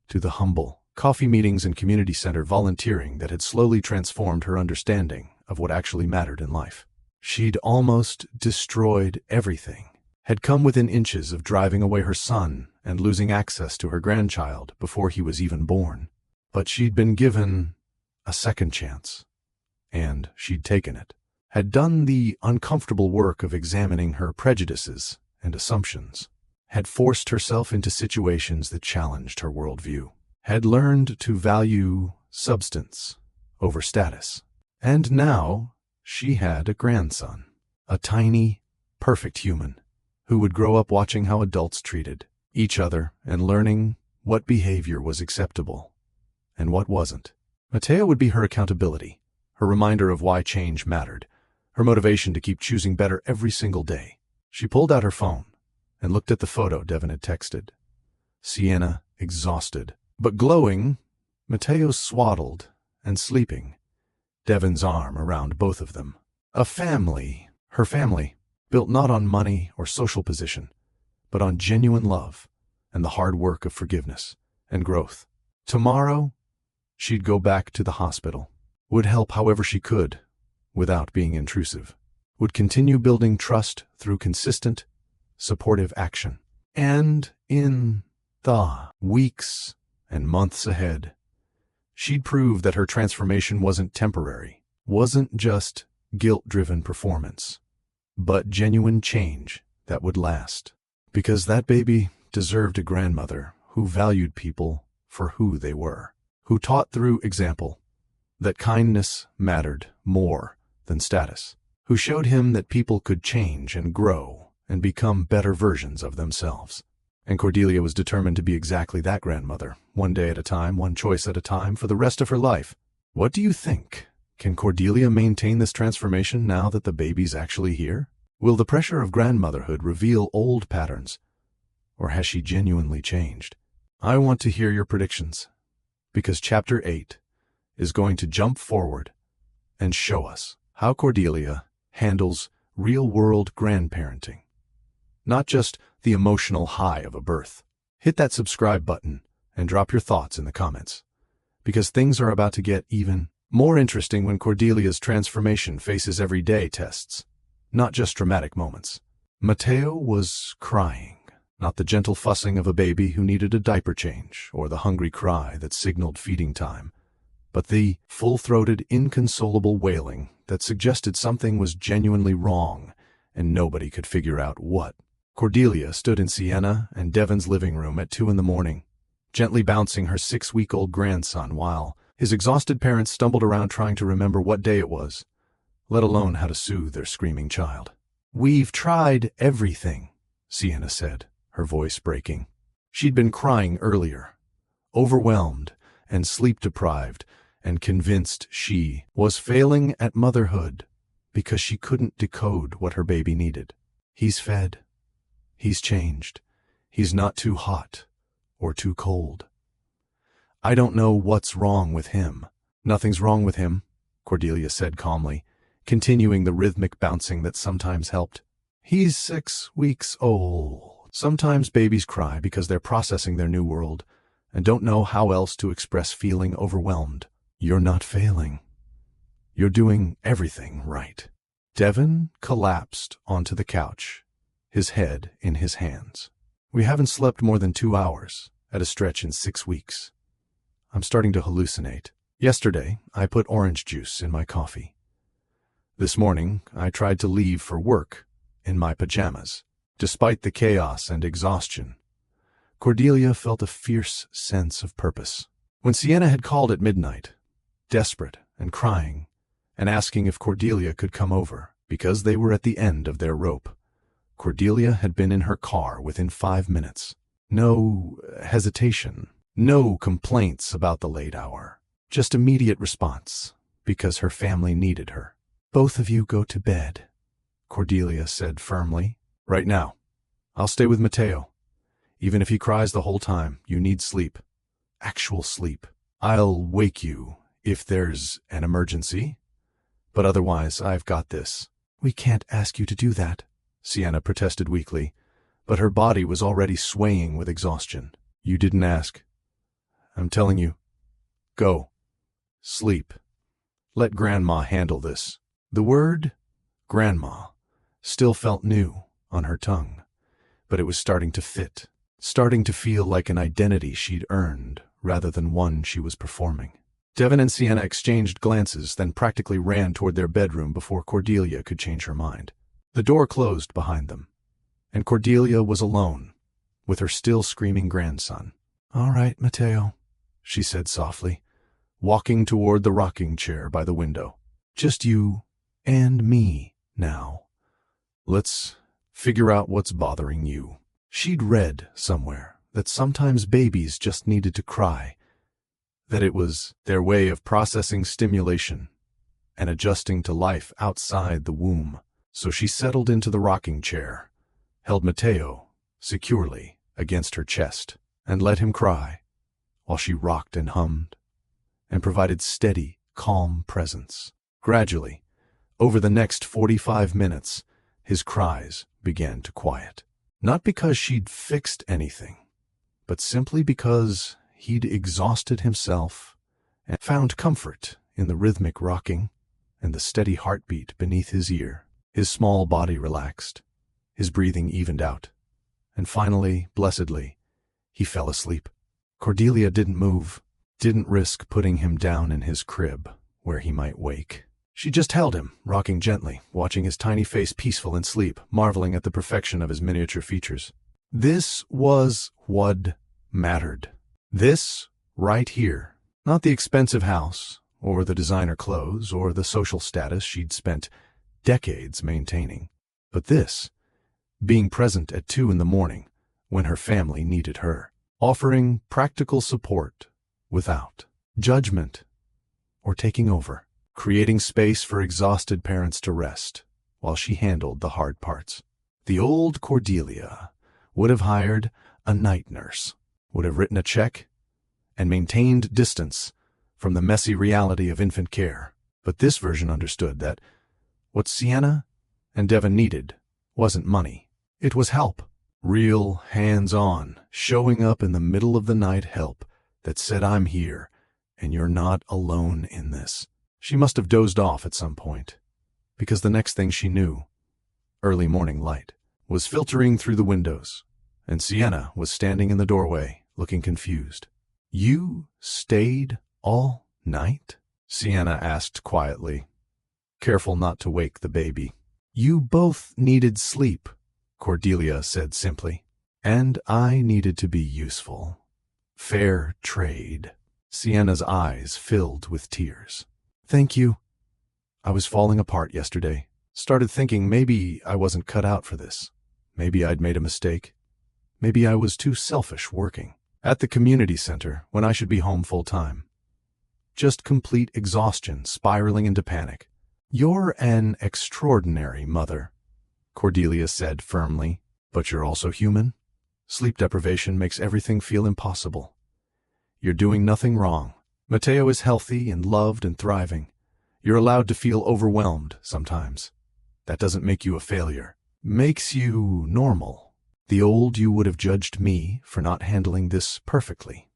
to the humble coffee meetings and community center volunteering that had slowly transformed her understanding of what actually mattered in life. She'd almost destroyed everything, had come within inches of driving away her son and losing access to her grandchild before he was even born. But she'd been given a second chance, and she'd taken it. Had done the uncomfortable work of examining her prejudices and assumptions. Had forced herself into situations that challenged her worldview. Had learned to value substance over status. And now she had a grandson, a tiny, perfect human, who would grow up watching how adults treated each other and learning what behavior was acceptable and what wasn't. Matteo would be her accountability, her reminder of why change mattered, her motivation to keep choosing better every single day. She pulled out her phone and looked at the photo Devin had texted. Sienna, exhausted, but glowing, Matteo swaddled and sleeping, Devin's arm around both of them. A family, her family, built not on money or social position, but on genuine love and the hard work of forgiveness and growth. Tomorrow, she'd go back to the hospital, would help however she could, without being intrusive, would continue building trust through consistent, supportive action. And in the weeks and months ahead, she'd prove that her transformation wasn't temporary, wasn't just guilt-driven performance, but genuine change that would last. Because that baby deserved a grandmother who valued people for who they were, who taught through example that kindness mattered more than status, who showed him that people could change and grow and become better versions of themselves. And Cordelia was determined to be exactly that grandmother, one day at a time, one choice at a time, for the rest of her life. What do you think? Can Cordelia maintain this transformation now that the baby's actually here? Will the pressure of grandmotherhood reveal old patterns, or has she genuinely changed? I want to hear your predictions, because Chapter 8 is going to jump forward and show us how Cordelia handles real-world grandparenting, not just the emotional high of a birth. Hit that subscribe button and drop your thoughts in the comments, because things are about to get even more interesting when Cordelia's transformation faces everyday tests, not just dramatic moments. Matteo was crying, not the gentle fussing of a baby who needed a diaper change or the hungry cry that signaled feeding time, but the full-throated, inconsolable wailing that suggested something was genuinely wrong and nobody could figure out what. Cordelia stood in Sienna and Devin's living room at 2 a.m, gently bouncing her 6-week-old grandson while his exhausted parents stumbled around trying to remember what day it was, let alone how to soothe their screaming child. "We've tried everything," Sienna said, her voice breaking. She'd been crying earlier, overwhelmed and sleep-deprived, and convinced she was failing at motherhood because she couldn't decode what her baby needed. He's fed. He's changed. He's not too hot or too cold. I don't know what's wrong with him. Nothing's wrong with him, Cordelia said calmly, continuing the rhythmic bouncing that sometimes helped. He's 6 weeks old. Sometimes babies cry because they're processing their new world and don't know how else to express feeling overwhelmed. You're not failing. You're doing everything right. Devin collapsed onto the couch, his head in his hands. We haven't slept more than 2 hours, at a stretch in 6 weeks. I'm starting to hallucinate. Yesterday, I put orange juice in my coffee. This morning, I tried to leave for work in my pajamas. Despite the chaos and exhaustion, Cordelia felt a fierce sense of purpose. When Sienna had called at midnight, desperate and crying, and asking if Cordelia could come over because they were at the end of their rope, Cordelia had been in her car within 5 minutes. No hesitation, no complaints about the late hour, just immediate response because her family needed her. "Both of you go to bed," Cordelia said firmly. "Right now. I'll stay with Matteo. Even if he cries the whole time, you need sleep. Actual sleep. I'll wake you if there's an emergency, but otherwise I've got this." "We can't ask you to do that," Sienna protested weakly, but her body was already swaying with exhaustion. "You didn't ask. I'm telling you. Go. Sleep. Let Grandma handle this." The word grandma still felt new on her tongue, but it was starting to fit, starting to feel like an identity she'd earned rather than one she was performing. Devon and Sienna exchanged glances, then practically ran toward their bedroom before Cordelia could change her mind. The door closed behind them, and Cordelia was alone, with her still screaming grandson. "All right, Mateo," she said softly, walking toward the rocking chair by the window. "Just you and me now. Let's figure out what's bothering you." She'd read somewhere that sometimes babies just needed to cry, that it was their way of processing stimulation and adjusting to life outside the womb. So she settled into the rocking chair, held Mateo securely against her chest, and let him cry while she rocked and hummed and provided steady, calm presence. Gradually, over the next 45 minutes, his cries began to quiet. Not because she'd fixed anything, but simply because he'd exhausted himself and found comfort in the rhythmic rocking and the steady heartbeat beneath his ear. His small body relaxed, his breathing evened out, and finally, blessedly, he fell asleep. Cordelia didn't move, didn't risk putting him down in his crib where he might wake. She just held him, rocking gently, watching his tiny face peaceful in sleep, marveling at the perfection of his miniature features. This was what mattered. This, right here. Not the expensive house, or the designer clothes, or the social status she'd spent decades maintaining. But this, being present at 2 a.m. when her family needed her, offering practical support without judgment or taking over, creating space for exhausted parents to rest while she handled the hard parts. The old Cordelia would have hired a night nurse, would have written a check, and maintained distance from the messy reality of infant care. But this version understood that what Sienna and Devon needed wasn't money. It was help. Real, hands-on, showing up in the middle of the night help that said, "I'm here, and you're not alone in this." She must have dozed off at some point, because the next thing she knew, early morning light was filtering through the windows, and Sienna was standing in the doorway, looking confused. "You stayed all night?" Sienna asked quietly, careful not to wake the baby. "You both needed sleep," Cordelia said simply. "And I needed to be useful. Fair trade." Sienna's eyes filled with tears. "Thank you. I was falling apart yesterday. Started thinking maybe I wasn't cut out for this. Maybe I'd made a mistake. Maybe I was too selfish working at the community center when I should be home full time. Just complete exhaustion, spiraling into panic." "You're an extraordinary mother," Cordelia said firmly. "But you're also human. Sleep deprivation makes everything feel impossible. You're doing nothing wrong. Mateo is healthy and loved and thriving. You're allowed to feel overwhelmed sometimes. That doesn't make you a failure. Makes you normal. The old you would have judged me for not handling this perfectly,"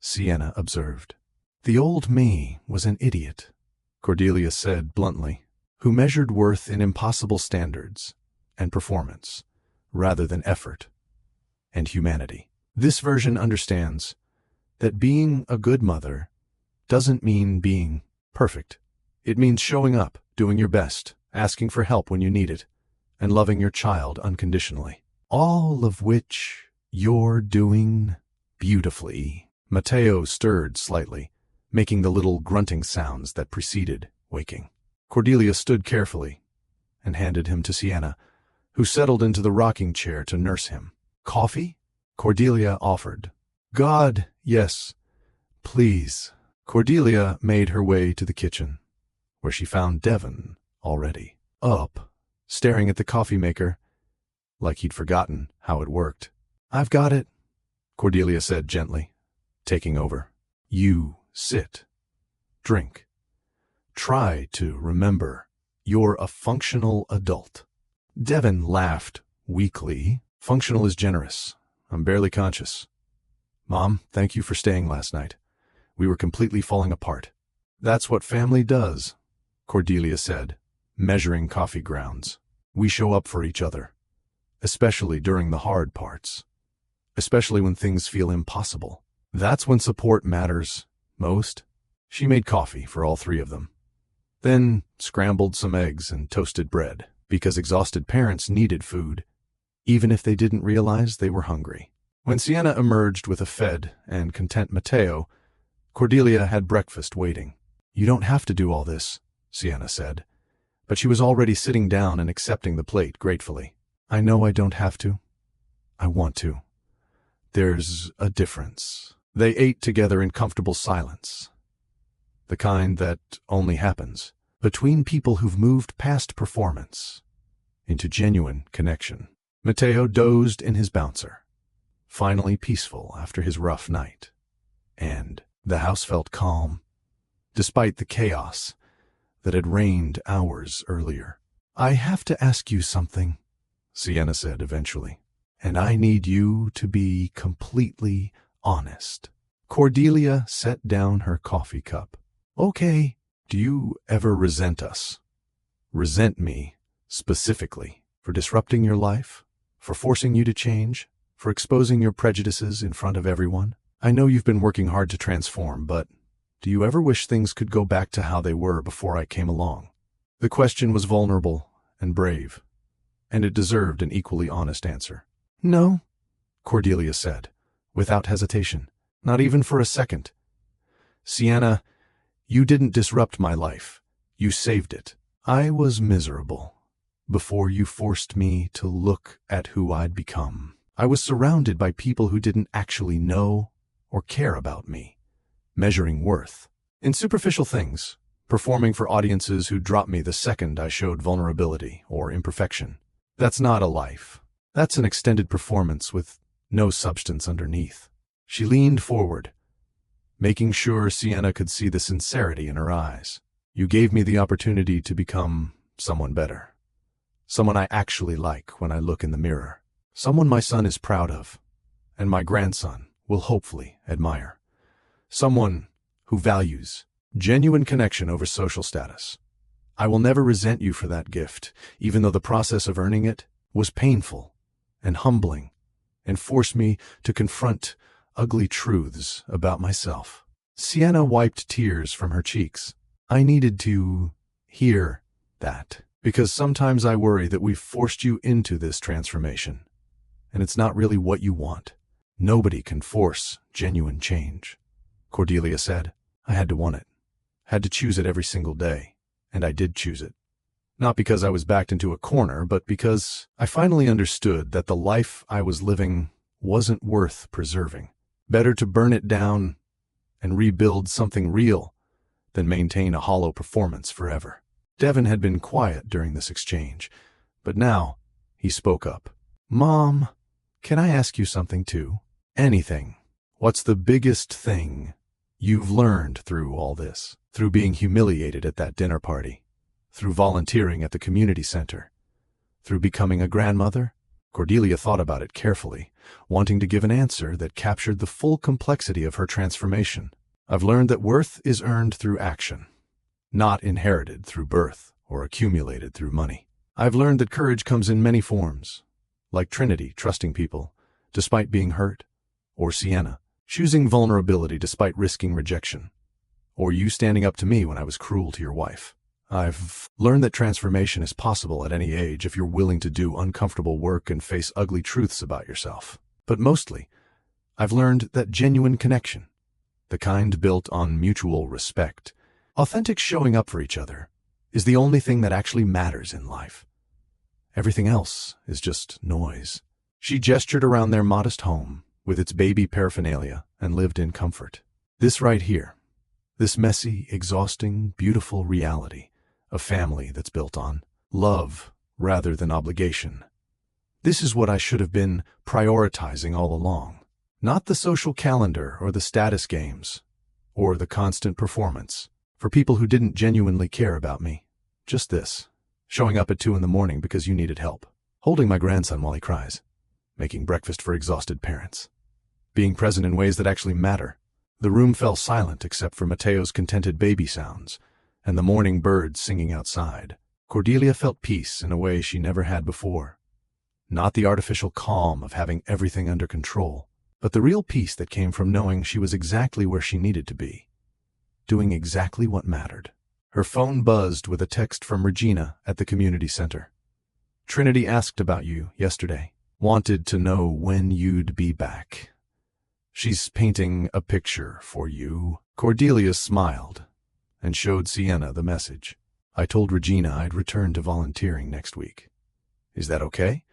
Sienna observed. "The old me was an idiot," Cordelia said bluntly, "who measured worth in impossible standards and performance rather than effort and humanity. This version understands that being a good mother doesn't mean being perfect. It means showing up, doing your best, asking for help when you need it, and loving your child unconditionally. All of which you're doing beautifully." Mateo stirred slightly, making the little grunting sounds that preceded waking. Cordelia stood carefully and handed him to Sienna, who settled into the rocking chair to nurse him. "Coffee?" Cordelia offered. "God, yes, please." Cordelia made her way to the kitchen, where she found Devon already up, staring at the coffee maker like he'd forgotten how it worked. "I've got it," Cordelia said gently, taking over. "You sit, drink. Try to remember you're a functional adult." Devon laughed weakly. "Functional is generous. I'm barely conscious. Mom, thank you for staying last night. We were completely falling apart." "That's what family does," Cordelia said, measuring coffee grounds. "We show up for each other, especially during the hard parts, especially when things feel impossible." That's when support matters most. She made coffee for all three of them, then scrambled some eggs and toasted bread, because exhausted parents needed food, even if they didn't realize they were hungry. When Sienna emerged with a fed and content Matteo, Cordelia had breakfast waiting. "You don't have to do all this," Sienna said, but she was already sitting down and accepting the plate gratefully. "I know I don't have to. I want to. There's a difference." They ate together in comfortable silence, the kind that only happens between people who've moved past performance into genuine connection. Matteo dozed in his bouncer, finally peaceful after his rough night, and the house felt calm, despite the chaos that had reigned hours earlier. "I have to ask you something," Sienna said eventually, "and I need you to be completely honest." Cordelia set down her coffee cup. "Okay, do you ever resent us? Resent me, specifically, for disrupting your life? For forcing you to change? For exposing your prejudices in front of everyone? I know you've been working hard to transform, but do you ever wish things could go back to how they were before I came along?" The question was vulnerable and brave, and it deserved an equally honest answer. "No," Cordelia said, without hesitation. "Not even for a second. Sienna, you didn't disrupt my life. You saved it. I was miserable before you forced me to look at who I'd become. I was surrounded by people who didn't actually know or care about me, measuring worth in superficial things, performing for audiences who dropped me the second I showed vulnerability or imperfection. That's not a life. That's an extended performance with no substance underneath." She leaned forward, making sure Sienna could see the sincerity in her eyes. "You gave me the opportunity to become someone better. Someone I actually like when I look in the mirror. Someone my son is proud of, and my grandson will hopefully admire. Someone who values genuine connection over social status. I will never resent you for that gift, even though the process of earning it was painful and humbling and forced me to confront ugly truths about myself." Sienna wiped tears from her cheeks. "I needed to hear that, because sometimes I worry that we've forced you into this transformation, and it's not really what you want. Nobody can force genuine change," Cordelia said. "I had to want it, had to choose it every single day, and I did choose it. Not because I was backed into a corner, but because I finally understood that the life I was living wasn't worth preserving. Better to burn it down and rebuild something real than maintain a hollow performance forever." Devin had been quiet during this exchange, but now he spoke up. "Mom, can I ask you something too? Anything. What's the biggest thing you've learned through all this? Through being humiliated at that dinner party? Through volunteering at the community center? Through becoming a grandmother?" Cordelia thought about it carefully, wanting to give an answer that captured the full complexity of her transformation. "I've learned that worth is earned through action, not inherited through birth or accumulated through money. I've learned that courage comes in many forms, like Trinity trusting people despite being hurt, or Sienna choosing vulnerability despite risking rejection, or you standing up to me when I was cruel to your wife. I've learned that transformation is possible at any age if you're willing to do uncomfortable work and face ugly truths about yourself. But mostly, I've learned that genuine connection, the kind built on mutual respect, authentic showing up for each other, is the only thing that actually matters in life. Everything else is just noise." She gestured around their modest home with its baby paraphernalia and lived in comfort. "This right here, this messy, exhausting, beautiful reality, a family that's built on love rather than obligation. This is what I should have been prioritizing all along. Not the social calendar or the status games or the constant performance for people who didn't genuinely care about me. Just this, showing up at 2 a.m. because you needed help, holding my grandson while he cries, making breakfast for exhausted parents, being present in ways that actually matter." The room fell silent except for Matteo's contented baby sounds and the morning birds singing outside. Cordelia felt peace in a way she never had before. Not the artificial calm of having everything under control, but the real peace that came from knowing she was exactly where she needed to be, doing exactly what mattered. Her phone buzzed with a text from Regina at the community center. "Trinity asked about you yesterday. Wanted to know when you'd be back. She's painting a picture for you." Cordelia smiled and showed Sienna the message. "I told Regina I'd return to volunteering next week. Is that okay?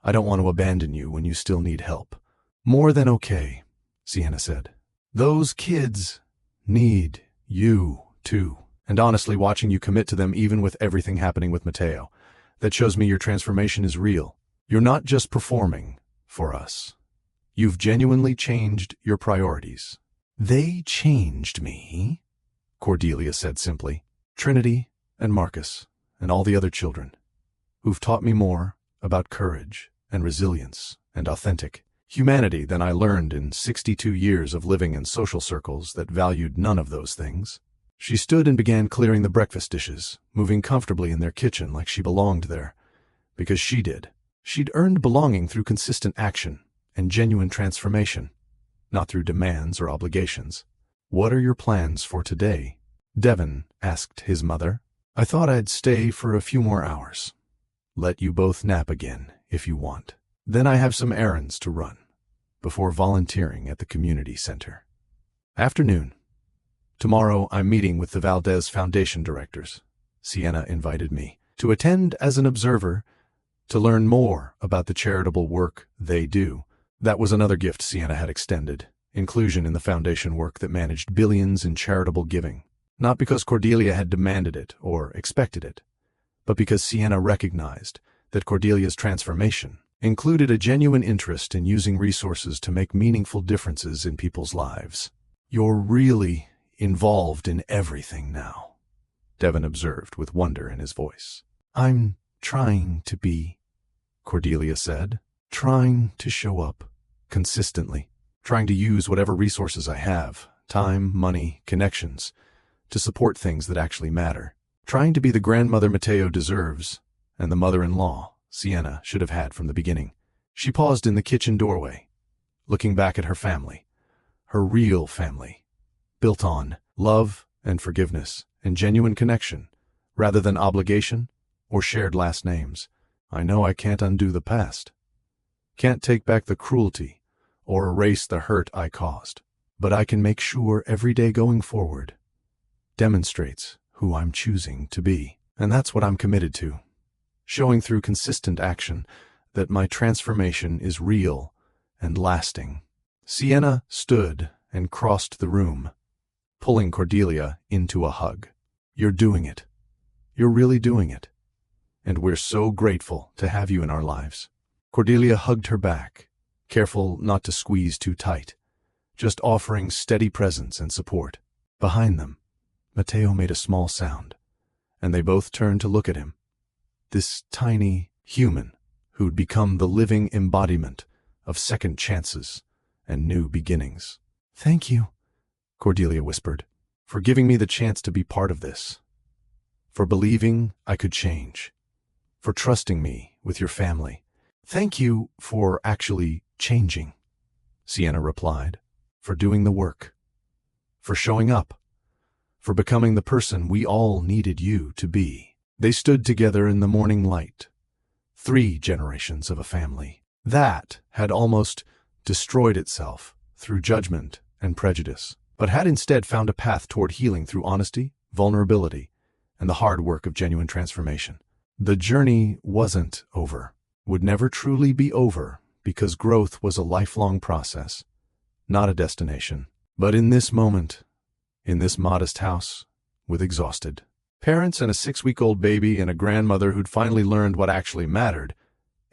I don't want to abandon you when you still need help." "More than okay," Sienna said. "Those kids need you, too. And honestly, watching you commit to them even with everything happening with Mateo, that shows me your transformation is real. You're not just performing for us. You've genuinely changed your priorities." "They changed me," Cordelia said simply. "Trinity and Marcus and all the other children who've taught me more about courage and resilience and authentic humanity than I learned in 62 years of living in social circles that valued none of those things." She stood and began clearing the breakfast dishes, moving comfortably in their kitchen like she belonged there, because she did. She'd earned belonging through consistent action and genuine transformation, not through demands or obligations. "What are your plans for today?" Devin asked his mother. "I thought I'd stay for a few more hours. Let you both nap again if you want. Then I have some errands to run before volunteering at the community center. Afternoon. Tomorrow I'm meeting with the Valdez Foundation directors. Sienna invited me to attend as an observer to learn more about the charitable work they do." That was another gift Sienna had extended, inclusion in the foundation work that managed billions in charitable giving. Not because Cordelia had demanded it or expected it, but because Sienna recognized that Cordelia's transformation included a genuine interest in using resources to make meaningful differences in people's lives. "You're really involved in everything now," Devin observed with wonder in his voice. "I'm trying to be," Cordelia said. "Trying to show up consistently, trying to use whatever resources I have, time, money, connections, to support things that actually matter. Trying to be the grandmother Mateo deserves and the mother-in-law Sienna should have had from the beginning." She paused in the kitchen doorway, looking back at her family, her real family, built on love and forgiveness and genuine connection, rather than obligation or shared last names. "I know I can't undo the past, can't take back the cruelty or erase the hurt I caused, but I can make sure every day going forward demonstrates who I'm choosing to be. And that's what I'm committed to, showing through consistent action that my transformation is real and lasting." Sienna stood and crossed the room, pulling Cordelia into a hug. "You're doing it. You're really doing it. And we're so grateful to have you in our lives." Cordelia hugged her back, careful not to squeeze too tight, just offering steady presence and support. Behind them, Mateo made a small sound, and they both turned to look at him. This tiny human who'd become the living embodiment of second chances and new beginnings. "Thank you," Cordelia whispered, "for giving me the chance to be part of this, for believing I could change, for trusting me with your family." "Thank you for actually changing," Sienna replied, "for doing the work, for showing up, for becoming the person we all needed you to be." They stood together in the morning light, 3 generations of a family that had almost destroyed itself through judgment and prejudice, but had instead found a path toward healing through honesty, vulnerability, and the hard work of genuine transformation. The journey wasn't over, would never truly be over, because growth was a lifelong process, not a destination. But in this moment, in this modest house, with exhausted parents and a 6-week-old baby and a grandmother who'd finally learned what actually mattered,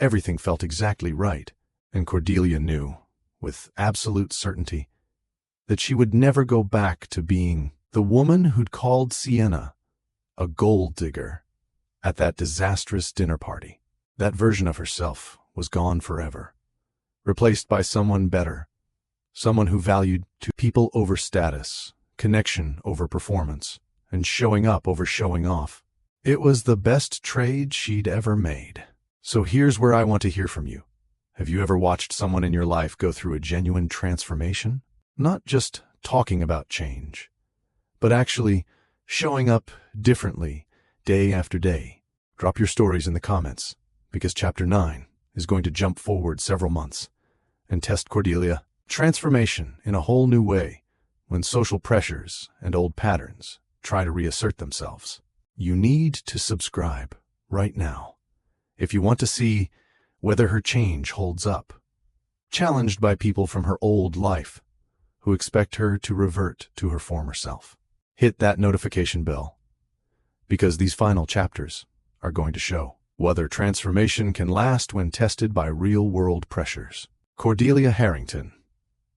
everything felt exactly right, and Cordelia knew, with absolute certainty, that she would never go back to being the woman who'd called Sienna a gold digger at that disastrous dinner party. That version of herself was gone forever, replaced by someone better, someone who valued people over status, connection over performance, and showing up over showing off. It was the best trade she'd ever made. "So here's where I want to hear from you. Have you ever watched someone in your life go through a genuine transformation? Not just talking about change, but actually showing up differently day after day. Drop your stories in the comments, because Chapter 9 is going to jump forward several months and test Cordelia transformation in a whole new way when social pressures and old patterns try to reassert themselves. You need to subscribe right now if you want to see whether her change holds up. Challenged by people from her old life who expect her to revert to her former self. Hit that notification bell, because these final chapters are going to show whether transformation can last when tested by real-world pressures. Cordelia Harrington,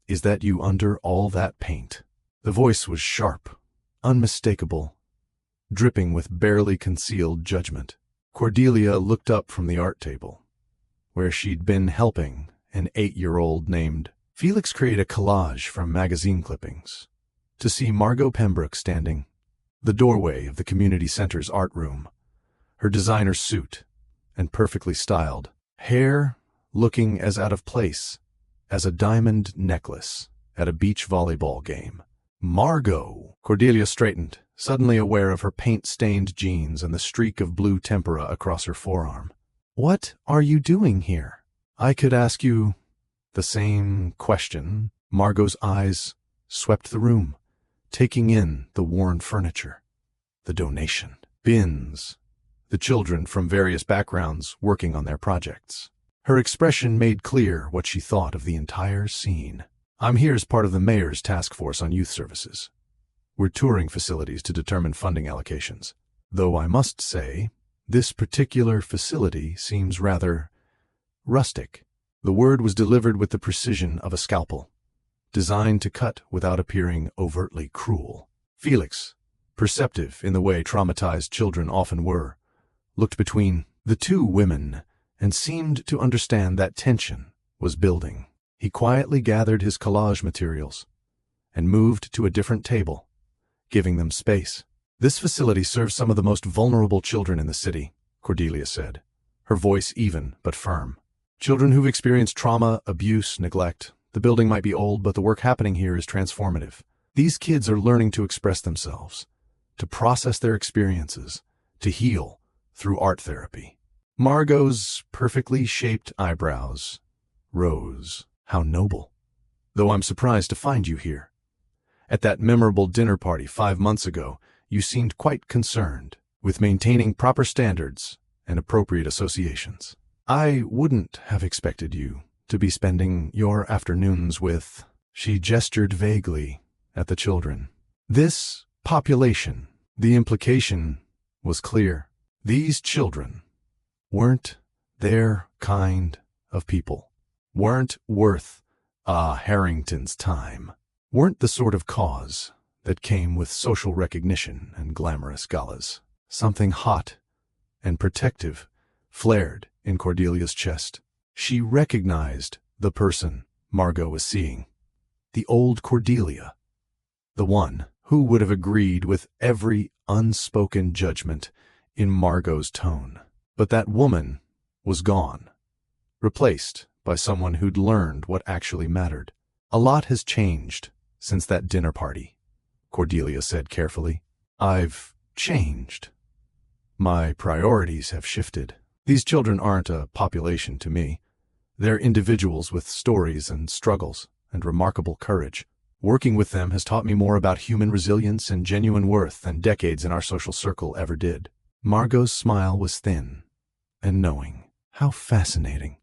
is that you under all that paint? The voice was sharp, unmistakable, dripping with barely concealed judgment. Cordelia looked up from the art table, where she'd been helping an 8-year-old named Felix create a collage from magazine clippings, to see Margot Pembroke standing the doorway of the community center's art room, her designer suit and perfectly styled hair looking as out of place as a diamond necklace at a beach volleyball game. Margot! Cordelia straightened, suddenly aware of her paint-stained jeans and the streak of blue tempera across her forearm. What are you doing here? I could ask you the same question. Margot's eyes swept the room, taking in the worn furniture, the donation bins, the children from various backgrounds working on their projects. Her expression made clear what she thought of the entire scene. I'm here as part of the mayor's task force on youth services. We're touring facilities to determine funding allocations, though I must say, this particular facility seems rather rustic. The word was delivered with the precision of a scalpel, designed to cut without appearing overtly cruel. Felix, perceptive in the way traumatized children often were, looked between the two women and seemed to understand that tension was building. He quietly gathered his collage materials and moved to a different table, giving them space. This facility serves some of the most vulnerable children in the city, Cordelia said, her voice even but firm. Children who've experienced trauma, abuse, neglect. The building might be old, but the work happening here is transformative. These kids are learning to express themselves, to process their experiences, to heal through art therapy. Margot's perfectly shaped eyebrows rose. How noble. Though I'm surprised to find you here. At that memorable dinner party 5 months ago, you seemed quite concerned with maintaining proper standards and appropriate associations. I wouldn't have expected you to be spending your afternoons with... She gestured vaguely at the children. This population. The implication was clear. These children weren't their kind of people. Weren't worth Harrington's time. Weren't the sort of cause that came with social recognition and glamorous galas. Something hot and protective flared in Cordelia's chest. She recognized the person Margot was seeing. The old Cordelia. The one who would have agreed with every unspoken judgment in Margot's tone. But that woman was gone, replaced by someone who'd learned what actually mattered. A lot has changed since that dinner party, Cordelia said carefully. I've changed. My priorities have shifted. These children aren't a population to me. They're individuals with stories and struggles and remarkable courage. Working with them has taught me more about human resilience and genuine worth than decades in our social circle ever did. Margot's smile was thin and knowing. How fascinating.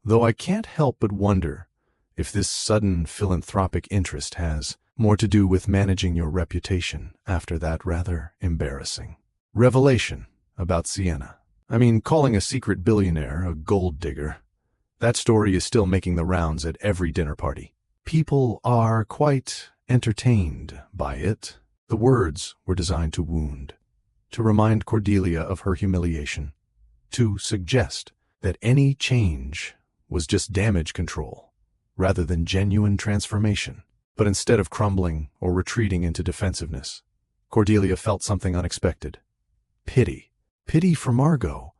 Though I can't help but wonder if this sudden philanthropic interest has more to do with managing your reputation after that rather embarrassing revelation about Sienna. I mean, calling a secret billionaire a gold digger. That story is still making the rounds at every dinner party. People are quite entertained by it. The words were designed to wound, to remind Cordelia of her humiliation, to suggest that any change was just damage control rather than genuine transformation. But instead of crumbling or retreating into defensiveness, Cordelia felt something unexpected. Pity. Pity for Margot,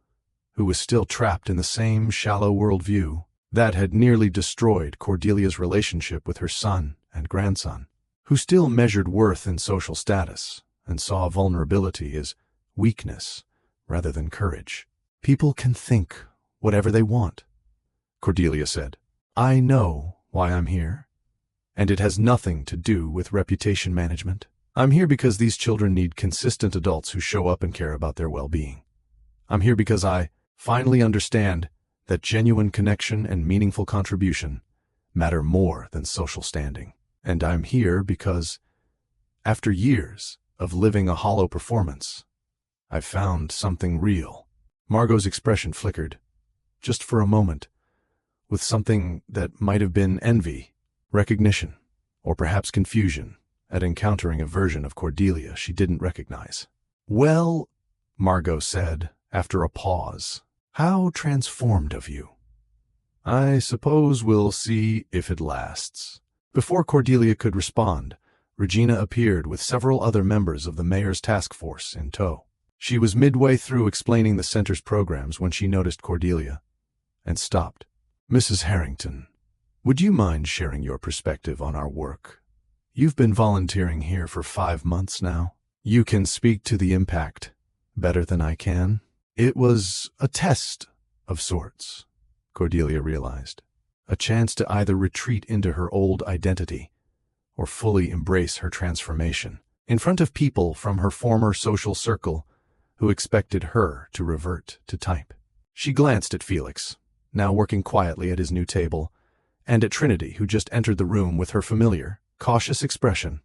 who was still trapped in the same shallow worldview. That had nearly destroyed Cordelia's relationship with her son and grandson, who still measured worth in social status and saw vulnerability as weakness rather than courage. "People can think whatever they want," Cordelia said. "I know why I'm here, and it has nothing to do with reputation management. I'm here because these children need consistent adults who show up and care about their well-being. I'm here because I finally understand that genuine connection and meaningful contribution matter more than social standing. And I'm here because, after years of living a hollow performance, I've found something real." Margot's expression flickered, just for a moment, with something that might have been envy, recognition, or perhaps confusion at encountering a version of Cordelia she didn't recognize. "Well," Margot said, after a pause, "how transformed of you. I suppose we'll see if it lasts." Before Cordelia could respond, Regina appeared with several other members of the mayor's task force in tow. She was midway through explaining the center's programs when she noticed Cordelia and stopped. "Mrs. Harrington, would you mind sharing your perspective on our work? You've been volunteering here for 5 months now. You can speak to the impact better than I can." It was a test of sorts, Cordelia realized. A chance to either retreat into her old identity or fully embrace her transformation in front of people from her former social circle who expected her to revert to type. She glanced at Felix, now working quietly at his new table, and at Trinity, who just entered the room with her familiar, cautious expression,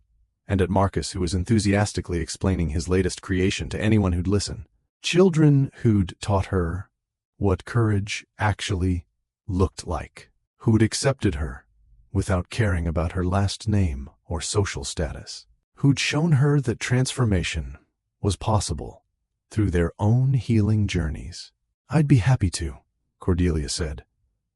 and at Marcus, who was enthusiastically explaining his latest creation to anyone who'd listen. Children who'd taught her what courage actually looked like, who'd accepted her without caring about her last name or social status, who'd shown her that transformation was possible through their own healing journeys. "I'd be happy to," Cordelia said,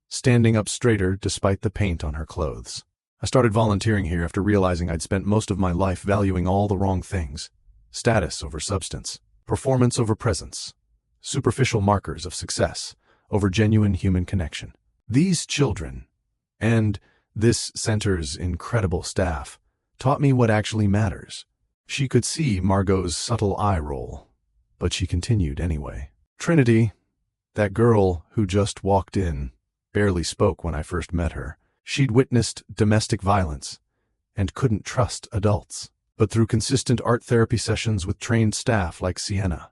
standing up straighter despite the paint on her clothes. "I started volunteering here after realizing I'd spent most of my life valuing all the wrong things: status over substance, performance over presence, superficial markers of success over genuine human connection. These children, and this center's incredible staff, taught me what actually matters." She could see Margot's subtle eye roll, but she continued anyway. "Trinity, that girl who just walked in, barely spoke when I first met her. She'd witnessed domestic violence and couldn't trust adults. But through consistent art therapy sessions with trained staff like Sienna,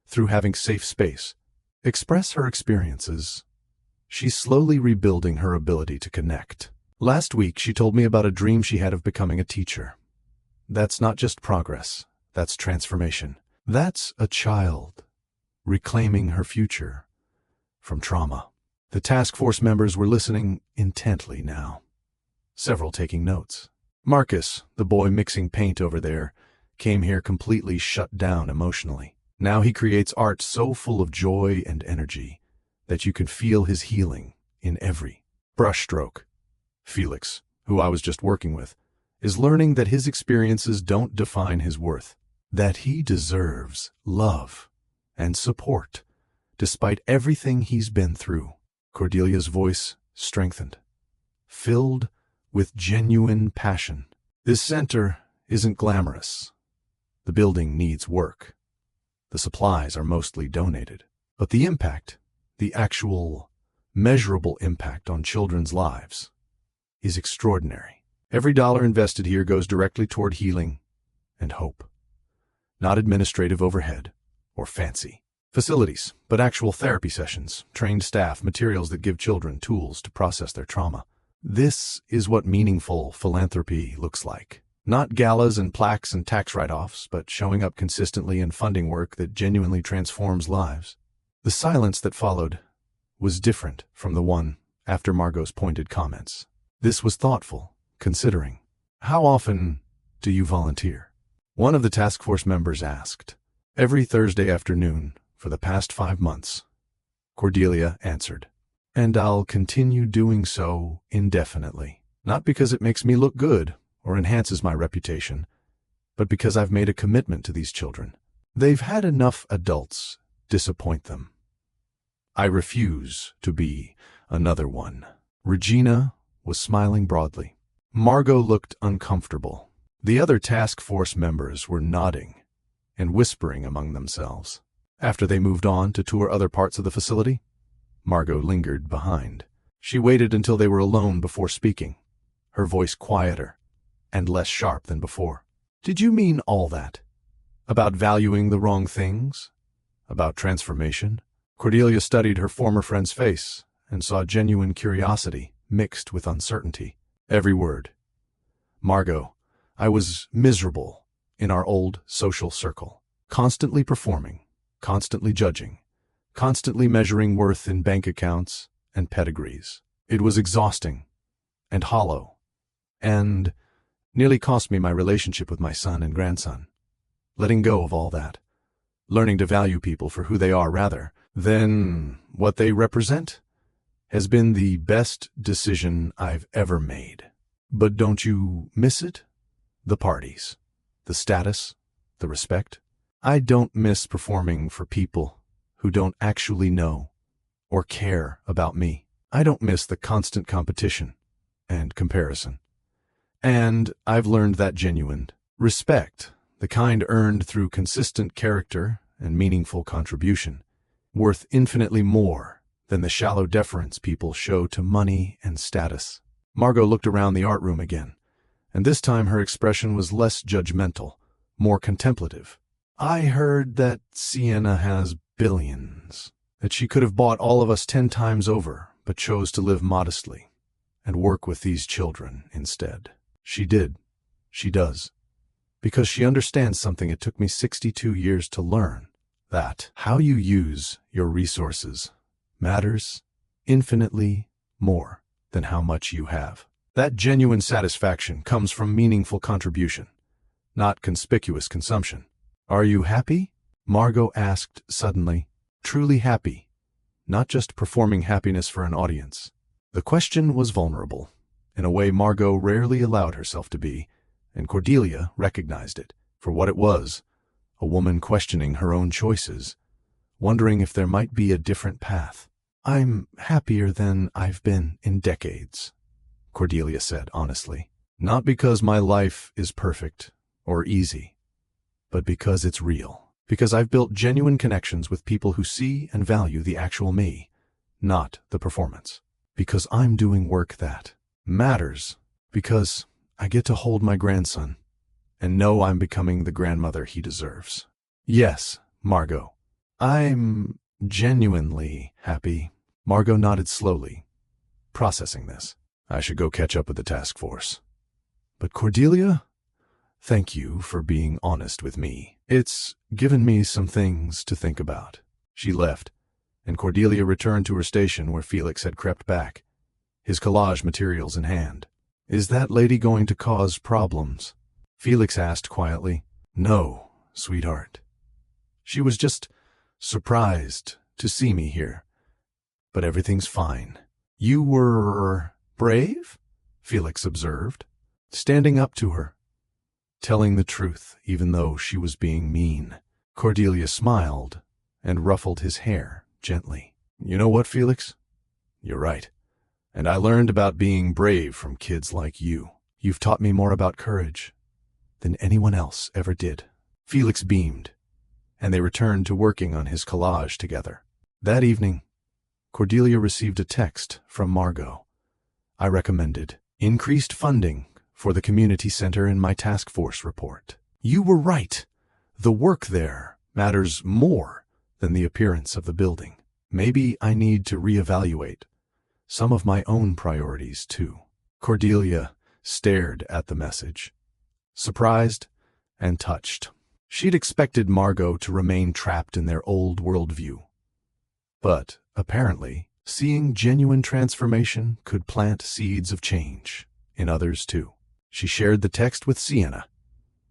through having safe space express her experiences, she's slowly rebuilding her ability to connect. Last week, she told me about a dream she had of becoming a teacher. That's not just progress, that's transformation. That's a child reclaiming her future from trauma." The task force members were listening intently now, several taking notes. Marcus, the boy mixing paint over there, came here completely shut down emotionally. Now he creates art so full of joy and energy that you can feel his healing in every brushstroke. Felix, who I was just working with, is learning that his experiences don't define his worth, that he deserves love and support despite everything he's been through. Cordelia's voice strengthened, filled with genuine passion. "This center isn't glamorous. The building needs work. The supplies are mostly donated. But the impact, the actual, measurable impact on children's lives, is extraordinary. Every dollar invested here goes directly toward healing and hope. Not administrative overhead or fancy facilities, but actual therapy sessions, trained staff, materials that give children tools to process their trauma. This is what meaningful philanthropy looks like. Not galas and plaques and tax write-offs, but showing up consistently and funding work that genuinely transforms lives." The silence that followed was different from the one after Margot's pointed comments. This was thoughtful, considering. "How often do you volunteer?" one of the task force members asked. "Every Thursday afternoon for the past 5 months," Cordelia answered. "And I'll continue doing so indefinitely. Not because it makes me look good or enhances my reputation, but because I've made a commitment to these children. They've had enough adults disappoint them. I refuse to be Another one. Regina was smiling broadly. Margot looked uncomfortable. The other task force members were nodding and whispering among themselves. After they moved on to tour other parts of the facility, Margot lingered behind. She waited until they were alone before speaking, her voice quieter and less sharp than before. Did you mean all that? About valuing the wrong things? About transformation? Cordelia studied her former friend's face and saw genuine curiosity mixed with uncertainty. Every word. Margot, I was miserable in our old social circle, constantly performing, constantly judging, constantly measuring worth in bank accounts and pedigrees. It was exhausting and hollow, and nearly cost me my relationship with my son and grandson. Letting go of all that, learning to value people for who they are rather than what they represent, has been the best decision I've ever made. But don't you miss it? The parties, the status, the respect. I don't miss performing for people who don't actually know or care about me. I don't miss the constant competition and comparison. And I've learned that genuine respect, the kind earned through consistent character and meaningful contribution, worth infinitely more than the shallow deference people show to money and status. Margot looked around the art room again, and this time her expression was less judgmental, more contemplative. I heard that Sienna has billions, that she could have bought all of us 10 times over, but chose to live modestly and work with these children instead. She did. She does. Because she understands something it took me 62 years to learn, that how you use your resources matters infinitely more than how much you have. That genuine satisfaction comes from meaningful contribution, not conspicuous consumption. Are you happy? Margot asked suddenly. Truly happy, not just performing happiness for an audience. The question was vulnerable, in a way Margot rarely allowed herself to be, and Cordelia recognized it for what it was, a woman questioning her own choices, wondering if there might be a different path. I'm happier than I've been in decades, Cordelia said honestly. Not because my life is perfect or easy, but because it's real. Because I've built genuine connections with people who see and value the actual me, not the performance. Because I'm doing work that matters. Because I get to hold my grandson and know I'm becoming the grandmother he deserves. Yes, Margot, I'm genuinely happy. Margot nodded slowly, processing this. I should go catch up with the task force. But Cordelia, thank you for being honest with me. It's given me some things to think about. She left, and Cordelia returned to her station where Felix had crept back, his collage materials in hand. Is that lady going to cause problems? Felix asked quietly. No, sweetheart. She was just surprised to see me here. But everything's fine. You were brave? Felix observed, standing up to her, telling the truth even though she was being mean. Cordelia smiled and ruffled his hair gently. You know what, Felix? You're right. And I learned about being brave from kids like you. You've taught me more about courage than anyone else ever did. Felix beamed, and they returned to working on his collage together. That evening, Cordelia received a text from Margot. I recommended increased funding for the community center in my task force report. You were right. The work there matters more than the appearance of the building. Maybe I need to reevaluate some of my own priorities too. Cordelia stared at the message, surprised and touched. She'd expected Margot to remain trapped in their old worldview. But, apparently, seeing genuine transformation could plant seeds of change in others too. She shared the text with Sienna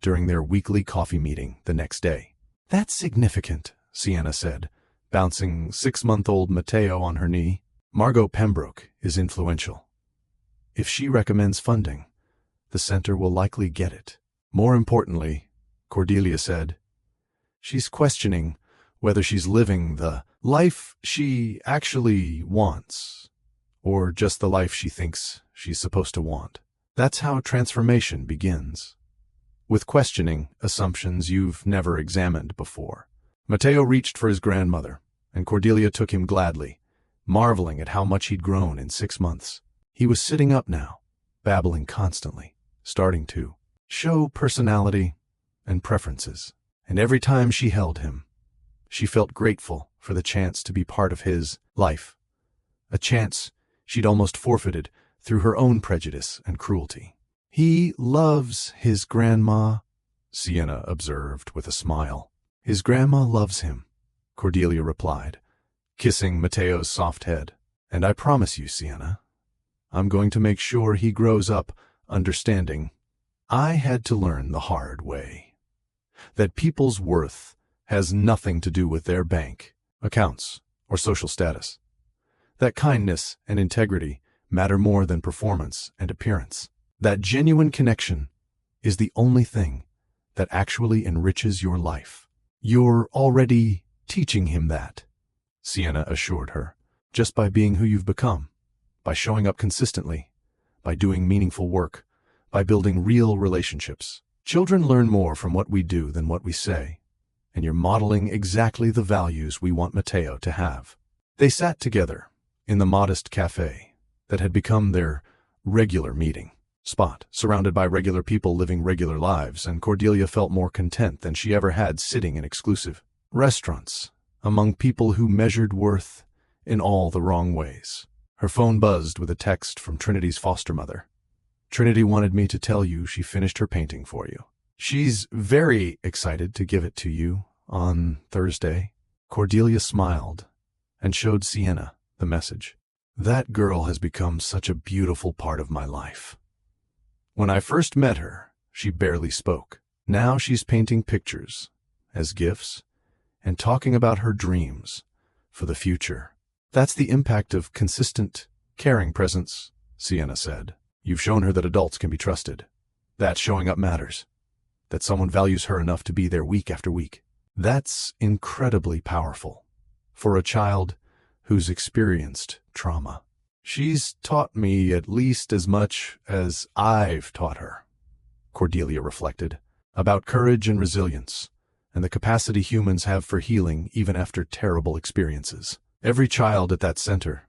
during their weekly coffee meeting the next day. That's significant, Sienna said, bouncing 6-month-old Mateo on her knee. Margot Pembroke is influential. If she recommends funding, the center will likely get it. More importantly, Cordelia said, she's questioning whether she's living the life she actually wants, or just the life she thinks she's supposed to want. That's how transformation begins. With questioning assumptions you've never examined before. Matteo reached for his grandmother, and Cordelia took him gladly, marveling at how much he'd grown in 6 months. He was sitting up now, babbling constantly, starting to show personality and preferences. And every time she held him, she felt grateful for the chance to be part of his life, a chance she'd almost forfeited through her own prejudice and cruelty. "He loves his grandma," Sienna observed with a smile. "His grandma loves him," Cordelia replied, kissing Matteo's soft head. "And I promise you, Sienna, I'm going to make sure he grows up understanding. I had to learn the hard way that people's worth has nothing to do with their bank accounts or social status. That kindness and integrity matter more than performance and appearance. That genuine connection is the only thing that actually enriches your life." "You're already teaching him that," Sienna assured her, "just by being who you've become, by showing up consistently, by doing meaningful work, by building real relationships. Children learn more from what we do than what we say, and you're modeling exactly the values we want Matteo to have." They sat together in the modest cafe that had become their regular meeting spot, surrounded by regular people living regular lives, and Cordelia felt more content than she ever had sitting in exclusive restaurants among people who measured worth in all the wrong ways. Her phone buzzed with a text from Trinity's foster mother. "Trinity wanted me to tell you she finished her painting for you. She's very excited to give it to you on Thursday." Cordelia smiled and showed Sienna the message. "That girl has become such a beautiful part of my life. When I first met her, she barely spoke. Now she's painting pictures as gifts and talking about her dreams for the future. That's the impact of consistent, caring presence," Sienna said. "You've shown her that adults can be trusted, that showing up matters, that someone values her enough to be there week after week. That's incredibly powerful for a child who's experienced trauma. She's taught me at least as much as I've taught her," Cordelia reflected, "about courage and resilience, and the capacity humans have for healing even after terrible experiences. Every child at that center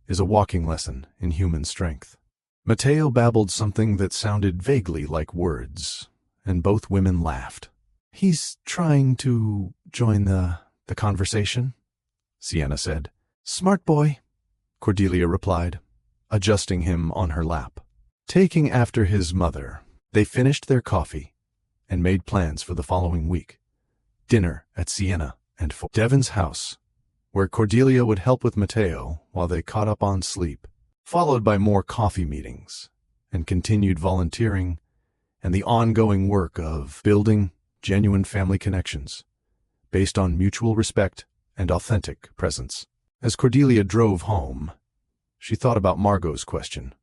is a walking lesson in human strength." Matteo babbled something that sounded vaguely like words, and both women laughed. "He's trying to join the conversation," Sienna said. "Smart boy," Cordelia replied, adjusting him on her lap. Taking after his mother, they finished their coffee and made plans for the following week. Dinner at Sienna and Devon's house, where Cordelia would help with Matteo while they caught up on sleep, followed by more coffee meetings and continued volunteering and the ongoing work of building genuine family connections based on mutual respect and authentic presence. As Cordelia drove home, she thought about Margot's question,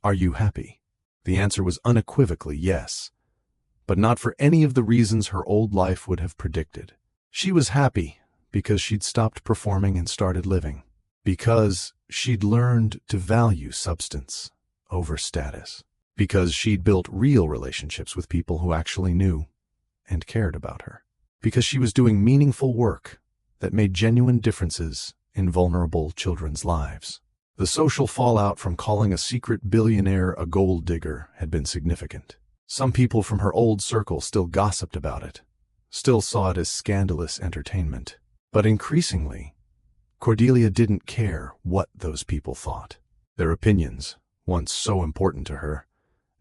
"Are you happy?" The answer was unequivocally yes, but not for any of the reasons her old life would have predicted. She was happy because she'd stopped performing and started living, because she'd learned to value substance over status, because she'd built real relationships with people who actually knew and cared about her, because she was doing meaningful work that made genuine differences in vulnerable children's lives. The social fallout from calling a secret billionaire a gold digger had been significant. Some people from her old circle still gossiped about it, still saw it as scandalous entertainment. But increasingly, Cordelia didn't care what those people thought. Their opinions, once so important to her,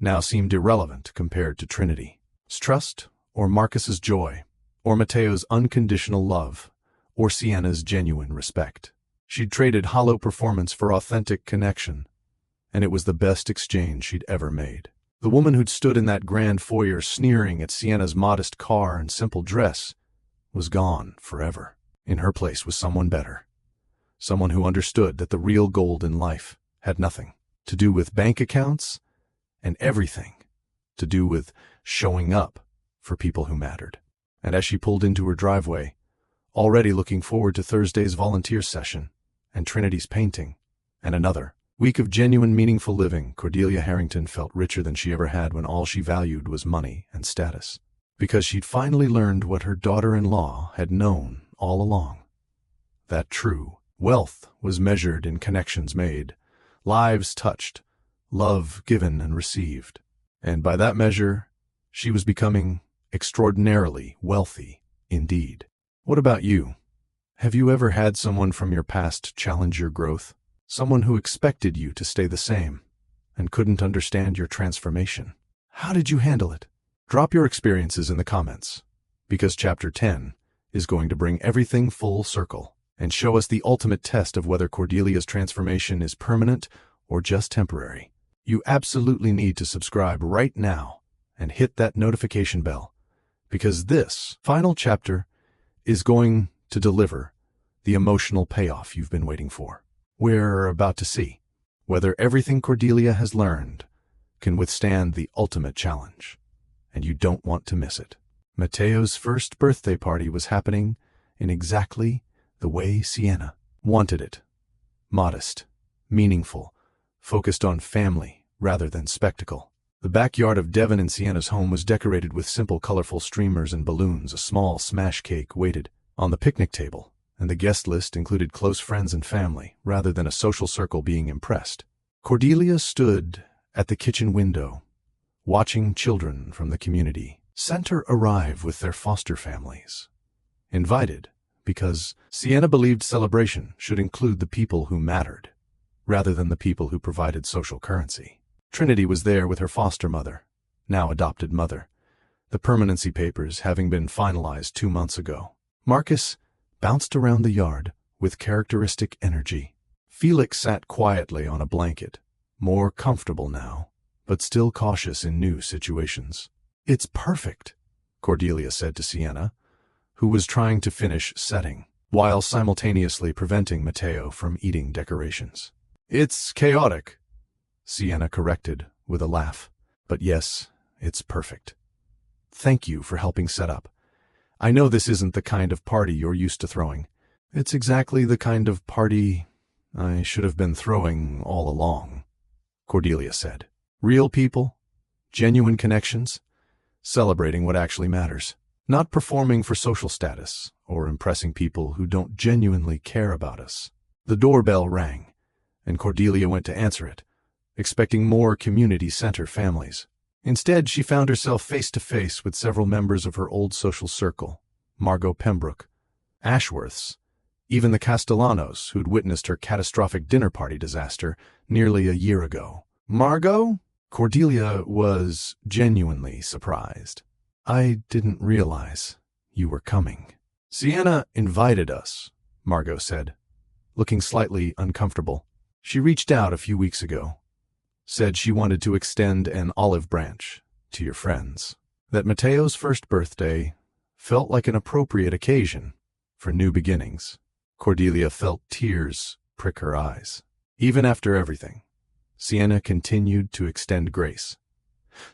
now seemed irrelevant compared to Trinity's trust, or Marcus's joy, or Matteo's unconditional love, or Sienna's genuine respect. She'd traded hollow performance for authentic connection, and it was the best exchange she'd ever made. The woman who'd stood in that grand foyer sneering at Sienna's modest car and simple dress was gone forever. In her place was someone better, someone who understood that the real gold in life had nothing to do with bank accounts and everything to do with showing up for people who mattered. And as she pulled into her driveway, already looking forward to Thursday's volunteer session and Trinity's painting and another, Week of genuine, meaningful living, Cordelia Harrington felt richer than she ever had when all she valued was money and status. Because she'd finally learned what her daughter-in-law had known all along. That true wealth was measured in connections made, lives touched, love given and received. And by that measure, she was becoming extraordinarily wealthy indeed. What about you? Have you ever had someone from your past challenge your growth? Someone who expected you to stay the same and couldn't understand your transformation? How did you handle it? Drop your experiences in the comments, because Chapter 10 is going to bring everything full circle and show us the ultimate test of whether Cordelia's transformation is permanent or just temporary. You absolutely need to subscribe right now and hit that notification bell, because this final chapter is going to deliver the emotional payoff you've been waiting for. We're about to see whether everything Cordelia has learned can withstand the ultimate challenge, and you don't want to miss it. Matteo's first birthday party was happening in exactly the way Sienna wanted it. Modest, meaningful, focused on family rather than spectacle. The backyard of Devon and Sienna's home was decorated with simple, colorful streamers and balloons. A small smash cake waited on the picnic table, and the guest list included close friends and family, rather than a social circle being impressed. Cordelia stood at the kitchen window, watching children from the community center arrive with their foster families. Invited, because Sienna believed celebration should include the people who mattered, rather than the people who provided social currency. Trinity was there with her foster mother, now adopted mother, the permanency papers having been finalized 2 months ago. Marcus bounced around the yard with characteristic energy. Felix sat quietly on a blanket, more comfortable now, but still cautious in new situations. "It's perfect," Cordelia said to Sienna, who was trying to finish setting, while simultaneously preventing Matteo from eating decorations. "It's chaotic," Sienna corrected with a laugh. "But yes, it's perfect. Thank you for helping set up. I know this isn't the kind of party you're used to throwing. It's exactly the kind of party I should have been throwing all along," Cordelia said. "Real people, genuine connections, celebrating what actually matters, not performing for social status or impressing people who don't genuinely care about us." The doorbell rang, and Cordelia went to answer it, expecting more community center families. Instead, she found herself face-to-face with several members of her old social circle, Margot Pembroke, Ashworths, even the Castellanos, who'd witnessed her catastrophic dinner party disaster nearly a year ago. "Margot?" Cordelia was genuinely surprised. "I didn't realize you were coming." "Sienna invited us," Margot said, looking slightly uncomfortable. "She reached out a few weeks ago. Said she wanted to extend an olive branch to your friends. That Matteo's first birthday felt like an appropriate occasion for new beginnings." Cordelia felt tears prick her eyes. Even after everything, Sienna continued to extend grace,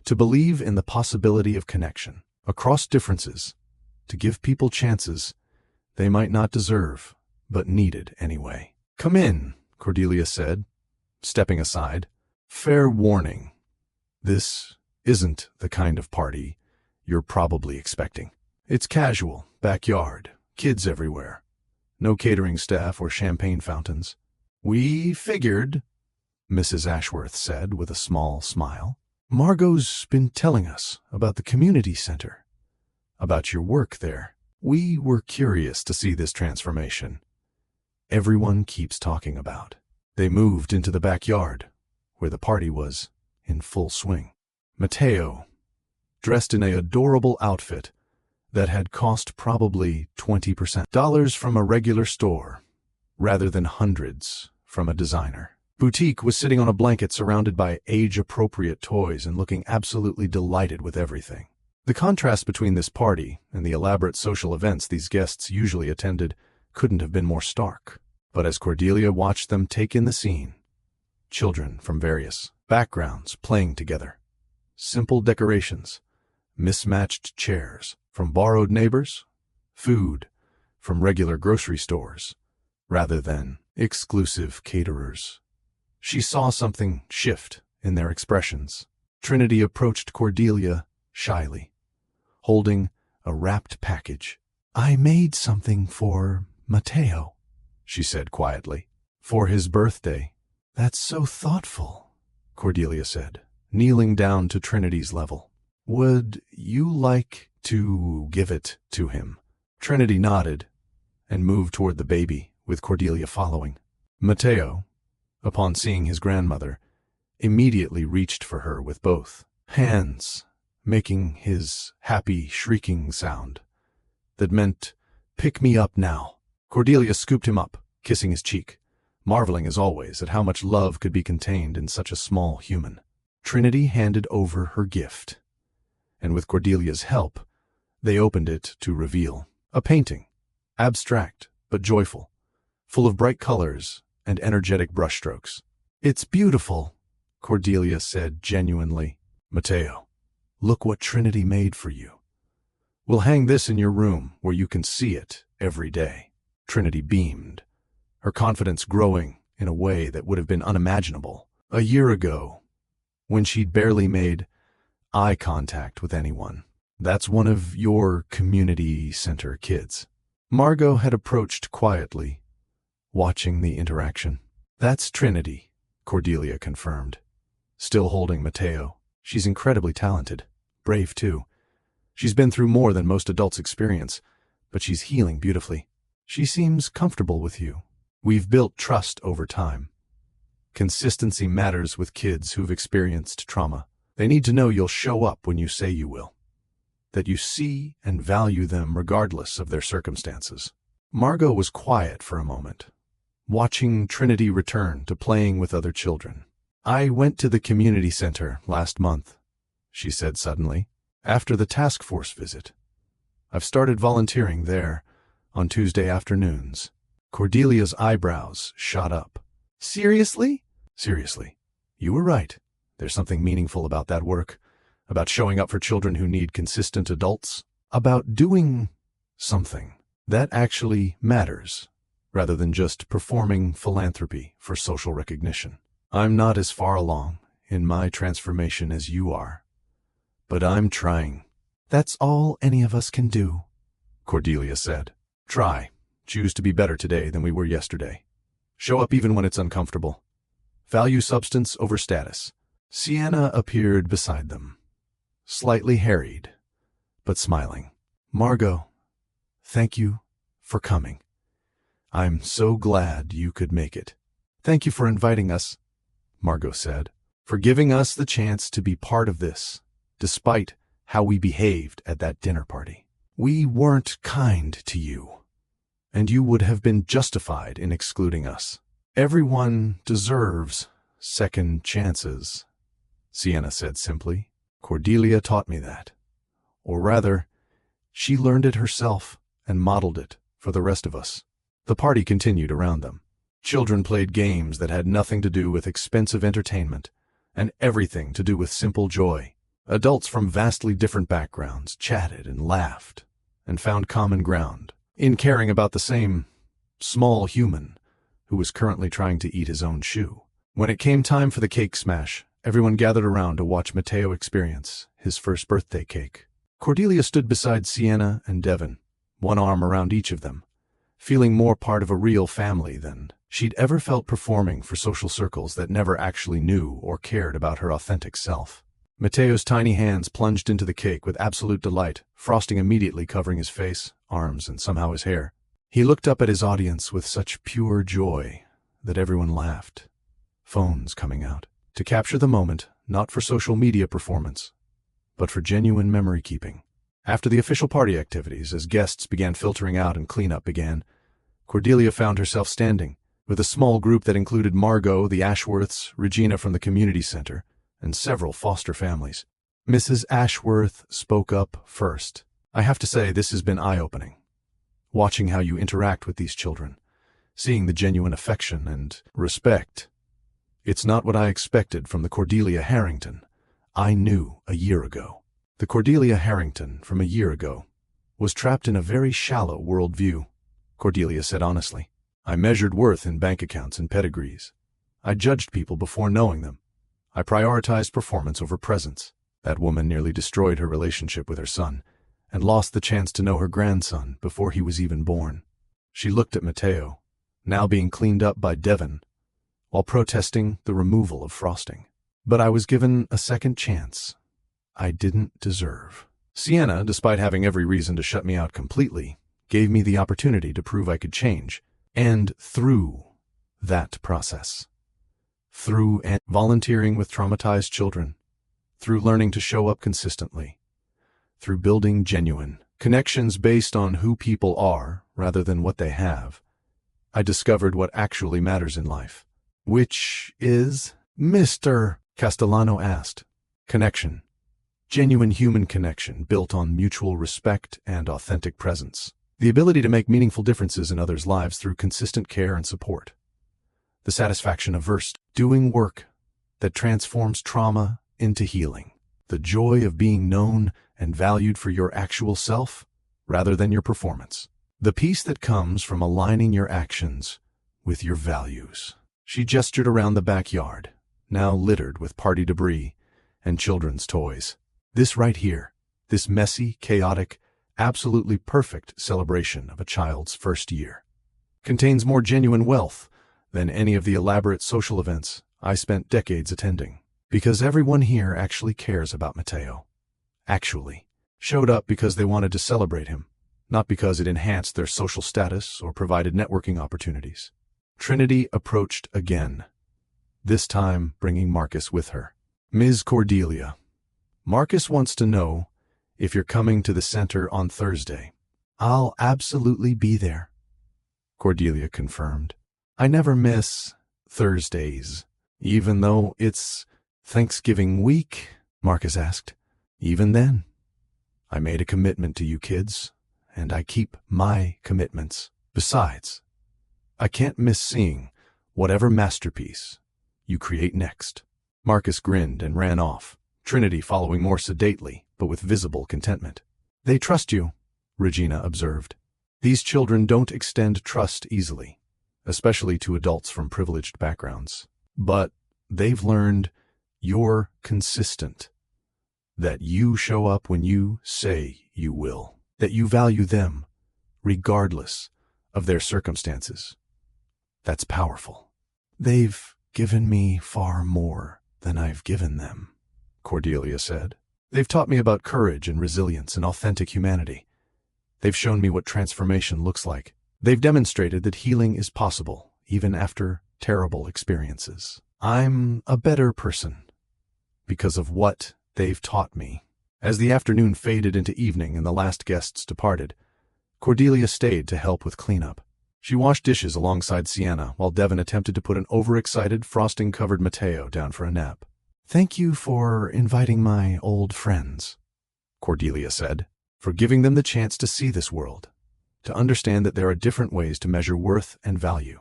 to believe in the possibility of connection across differences, to give people chances they might not deserve, but needed anyway. "Come in," Cordelia said, stepping aside. "Fair warning, this isn't the kind of party you're probably expecting. It's casual, backyard, kids everywhere. No catering staff or champagne fountains." "We figured," Mrs. Ashworth said with a small smile. "Margot's been telling us about the community center, about your work there. We were curious to see this transformation everyone keeps talking about." They moved into the backyard, where the party was in full swing. Matteo, dressed in an adorable outfit that had cost probably $20 from a regular store, rather than hundreds from a designer boutique, was sitting on a blanket surrounded by age-appropriate toys and looking absolutely delighted with everything. The contrast between this party and the elaborate social events these guests usually attended couldn't have been more stark. But as Cordelia watched them take in the scene, children from various backgrounds playing together, simple decorations, mismatched chairs from borrowed neighbors, food from regular grocery stores, rather than exclusive caterers, She saw something shift in their expressions. Trinity approached Cordelia shyly, holding a wrapped package. "I made something for Mateo," she said quietly. "For his birthday." "That's so thoughtful," Cordelia said, kneeling down to Trinity's level. "Would you like to give it to him?" Trinity nodded and moved toward the baby, with Cordelia following. Mateo, upon seeing his grandmother, immediately reached for her with both hands, making his happy shrieking sound that meant, "Pick me up now." Cordelia scooped him up, kissing his cheek, marveling as always at how much love could be contained in such a small human. Trinity handed over her gift, and with Cordelia's help, they opened it to reveal a painting, abstract but joyful, full of bright colors and energetic brushstrokes. "It's beautiful," Cordelia said genuinely. "Mateo, look what Trinity made for you. We'll hang this in your room where you can see it every day." Trinity beamed, her confidence growing in a way that would have been unimaginable a year ago, when she'd barely made eye contact with anyone. "That's one of your community center kids." Margot had approached quietly, watching the interaction. "That's Trinity," Cordelia confirmed, still holding Mateo. "She's incredibly talented, brave too. She's been through more than most adults experience, but she's healing beautifully. She seems comfortable with you. We've built trust over time. Consistency matters with kids who've experienced trauma. They need to know you'll show up when you say you will, that you see and value them regardless of their circumstances." Margot was quiet for a moment, watching Trinity return to playing with other children. "I went to the community center last month," she said suddenly, "after the task force visit. I've started volunteering there on Tuesday afternoons." Cordelia's eyebrows shot up. "Seriously?" "Seriously. You were right. There's something meaningful about that work, about showing up for children who need consistent adults, about doing something that actually matters, rather than just performing philanthropy for social recognition. I'm not as far along in my transformation as you are, but I'm trying." "That's all any of us can do," Cordelia said. "Try. Choose to be better today than we were yesterday. Show up even when it's uncomfortable. Value substance over status." Sienna appeared beside them, slightly harried, but smiling. "Margot, thank you for coming. I'm so glad you could make it." "Thank you for inviting us," Margot said, "for giving us the chance to be part of this, despite how we behaved at that dinner party. We weren't kind to you, and you would have been justified in excluding us. Everyone deserves second chances," Sienna said simply. "Cordelia taught me that. Or rather, she learned it herself and modeled it for the rest of us." The party continued around them. Children played games that had nothing to do with expensive entertainment and everything to do with simple joy. Adults from vastly different backgrounds chatted and laughed and found common ground in caring about the same small human who was currently trying to eat his own shoe. When it came time for the cake smash, everyone gathered around to watch Mateo experience his first birthday cake. Cordelia stood beside Sienna and Devon, one arm around each of them, feeling more part of a real family than she'd ever felt performing for social circles that never actually knew or cared about her authentic self. Mateo's tiny hands plunged into the cake with absolute delight, frosting immediately covering his face, arms, and somehow his hair. He looked up at his audience with such pure joy that everyone laughed, phones coming out, to capture the moment, not for social media performance, but for genuine memory keeping. After the official party activities, as guests began filtering out and cleanup began, Cordelia found herself standing with a small group that included Margot, the Ashworths, Regina from the community center, and several foster families. Mrs. Ashworth spoke up first. "I have to say, this has been eye-opening. Watching how you interact with these children, seeing the genuine affection and respect. It's not what I expected from the Cordelia Harrington I knew a year ago." The Cordelia Harrington from a year ago was trapped in a very shallow worldview, Cordelia said honestly. "I measured worth in bank accounts and pedigrees. I judged people before knowing them. I prioritized performance over presence. That woman nearly destroyed her relationship with her son and lost the chance to know her grandson before he was even born. She looked at Mateo, now being cleaned up by Devon, while protesting the removal of frosting. But I was given a second chance I didn't deserve. Sienna, despite having every reason to shut me out completely, gave me the opportunity to prove I could change. And through that process, through volunteering with traumatized children, through learning to show up consistently, through building genuine connections based on who people are rather than what they have, I discovered what actually matters in life. Which is? Mr. Castellano asked. Connection. Genuine human connection built on mutual respect and authentic presence. The ability to make meaningful differences in others' lives through consistent care and support. The satisfaction of doing work that transforms trauma into healing. The joy of being known and valued for your actual self rather than your performance. The peace that comes from aligning your actions with your values. She gestured around the backyard, now littered with party debris and children's toys. This right here, this messy, chaotic, absolutely perfect celebration of a child's first year, contains more genuine wealth than any of the elaborate social events I spent decades attending. Because everyone here actually cares about Mateo. Actually showed up because they wanted to celebrate him, not because it enhanced their social status or provided networking opportunities. Trinity approached again, this time bringing Marcus with her. Ms. Cordelia, Marcus wants to know if you're coming to the center on Thursday. I'll absolutely be there, Cordelia confirmed. I never miss Thursdays, even though it's Thanksgiving week, Marcus asked. Even then, I made a commitment to you kids, and I keep my commitments. Besides, I can't miss seeing whatever masterpiece you create next. Marcus grinned and ran off, Trinity following more sedately, but with visible contentment. They trust you, Regina observed. These children don't extend trust easily, especially to adults from privileged backgrounds. But they've learned you're consistent, that you show up when you say you will, that you value them, regardless of their circumstances. That's powerful. They've given me far more than I've given them, Cordelia said. They've taught me about courage and resilience and authentic humanity. They've shown me what transformation looks like. They've demonstrated that healing is possible, even after terrible experiences. I'm a better person because of what they've taught me. As the afternoon faded into evening and the last guests departed, Cordelia stayed to help with cleanup. She washed dishes alongside Sienna while Devon attempted to put an overexcited, frosting-covered Mateo down for a nap. Thank you for inviting my old friends, Cordelia said, for giving them the chance to see this world, to understand that there are different ways to measure worth and value.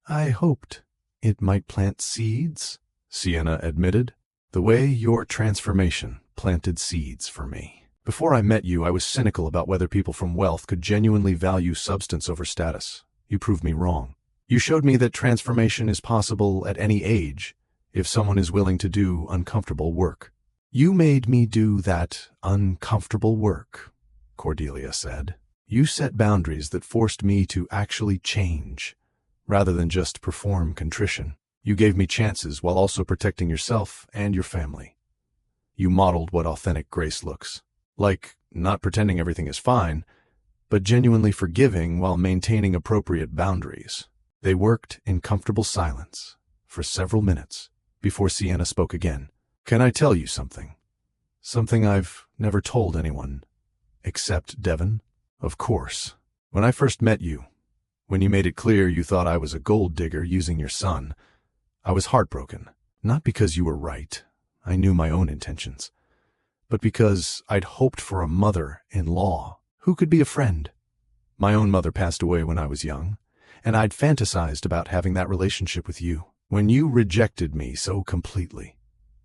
I hoped it might plant seeds, Sienna admitted, the way your transformation planted seeds for me. Before I met you, I was cynical about whether people from wealth could genuinely value substance over status. You proved me wrong. You showed me that transformation is possible at any age if someone is willing to do uncomfortable work. You made me do that uncomfortable work, Cordelia said. You set boundaries that forced me to actually change, rather than just perform contrition. You gave me chances while also protecting yourself and your family. You modeled what authentic grace looks like, not pretending everything is fine, but genuinely forgiving while maintaining appropriate boundaries. They worked in comfortable silence for several minutes before Sienna spoke again. Can I tell you something? Something I've never told anyone, except Devon? Of course. When I first met you, when you made it clear you thought I was a gold digger using your son, I was heartbroken. Not because you were right, I knew my own intentions, but because I'd hoped for a mother-in-law who could be a friend. My own mother passed away when I was young, and I'd fantasized about having that relationship with you. When you rejected me so completely,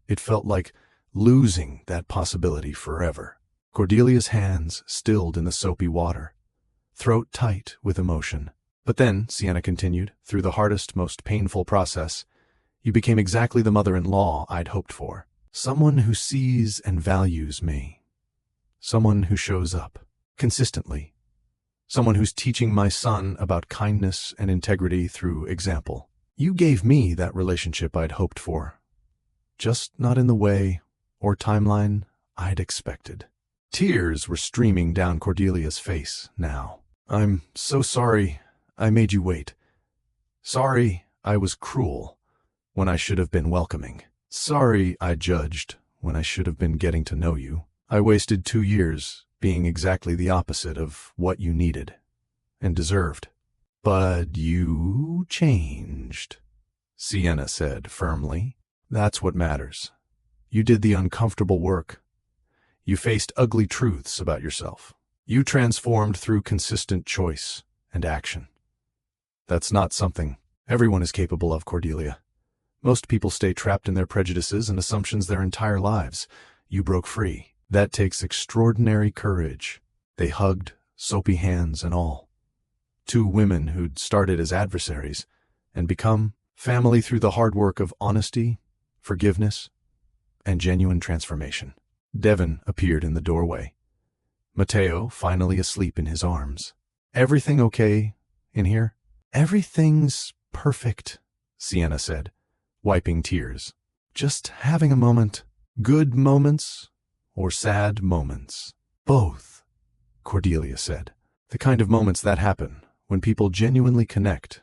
it felt like losing that possibility forever. Cordelia's hands stilled in the soapy water, throat tight with emotion. But then, Sienna continued, through the hardest, most painful process, You became exactly the mother-in-law I'd hoped for. Someone who sees and values me. Someone who shows up consistently. Someone who's teaching my son about kindness and integrity through example. You gave me that relationship I'd hoped for, just not in the way or timeline I'd expected. Tears were streaming down Cordelia's face now. I'm so sorry I made you wait. Sorry I was cruel when I should have been welcoming. Sorry I judged when I should have been getting to know you. I wasted 2 years being exactly the opposite of what you needed and deserved. But you changed, Sienna said firmly. That's what matters. You did the uncomfortable work. You faced ugly truths about yourself. You transformed through consistent choice and action. That's not something everyone is capable of, Cordelia. Most people stay trapped in their prejudices and assumptions their entire lives. You broke free. That takes extraordinary courage. They hugged, soapy hands and all. 2 women who'd started as adversaries and become family through the hard work of honesty, forgiveness, and genuine transformation. Devin appeared in the doorway. Mateo finally asleep in his arms. Everything okay in here? Everything's perfect, Sienna said, wiping tears. Just having a moment. Good moments or sad moments? Both, Cordelia said. The kind of moments that happen when people genuinely connect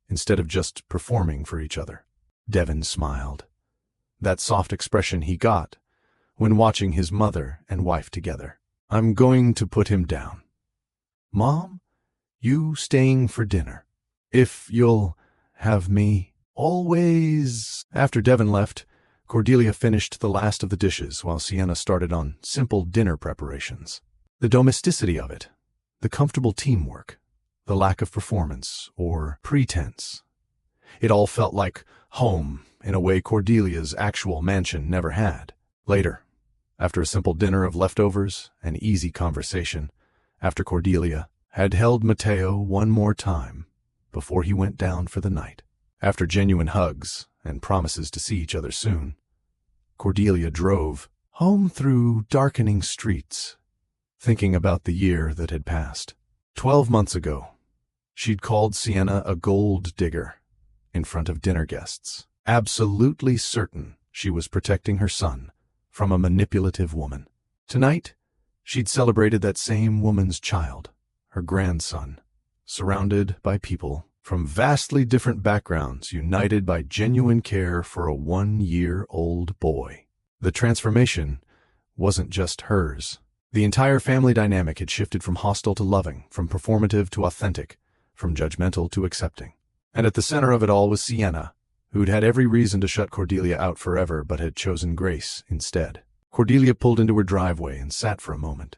instead of just performing for each other. Devin smiled. That soft expression he got when watching his mother and wife together. I'm going to put him down. Mom, you staying for dinner? If you'll have me. Always. After Devin left, Cordelia finished the last of the dishes while Sienna started on simple dinner preparations. The domesticity of it, the comfortable teamwork, the lack of performance or pretense. It all felt like home in a way Cordelia's actual mansion never had. Later, after a simple dinner of leftovers and easy conversation, after Cordelia had held Mateo one more time before he went down for the night, after genuine hugs and promises to see each other soon, Cordelia drove home through darkening streets, thinking about the year that had passed. 12 months ago, she'd called Sienna a gold digger in front of dinner guests, absolutely certain she was protecting her son from a manipulative woman. Tonight, she'd celebrated that same woman's child, her grandson, surrounded by people from vastly different backgrounds, united by genuine care for a 1-year-old boy. The transformation wasn't just hers. The entire family dynamic had shifted from hostile to loving, from performative to authentic, from judgmental to accepting. And at the center of it all was Sienna, who'd had every reason to shut Cordelia out forever but had chosen grace instead. Cordelia pulled into her driveway and sat for a moment,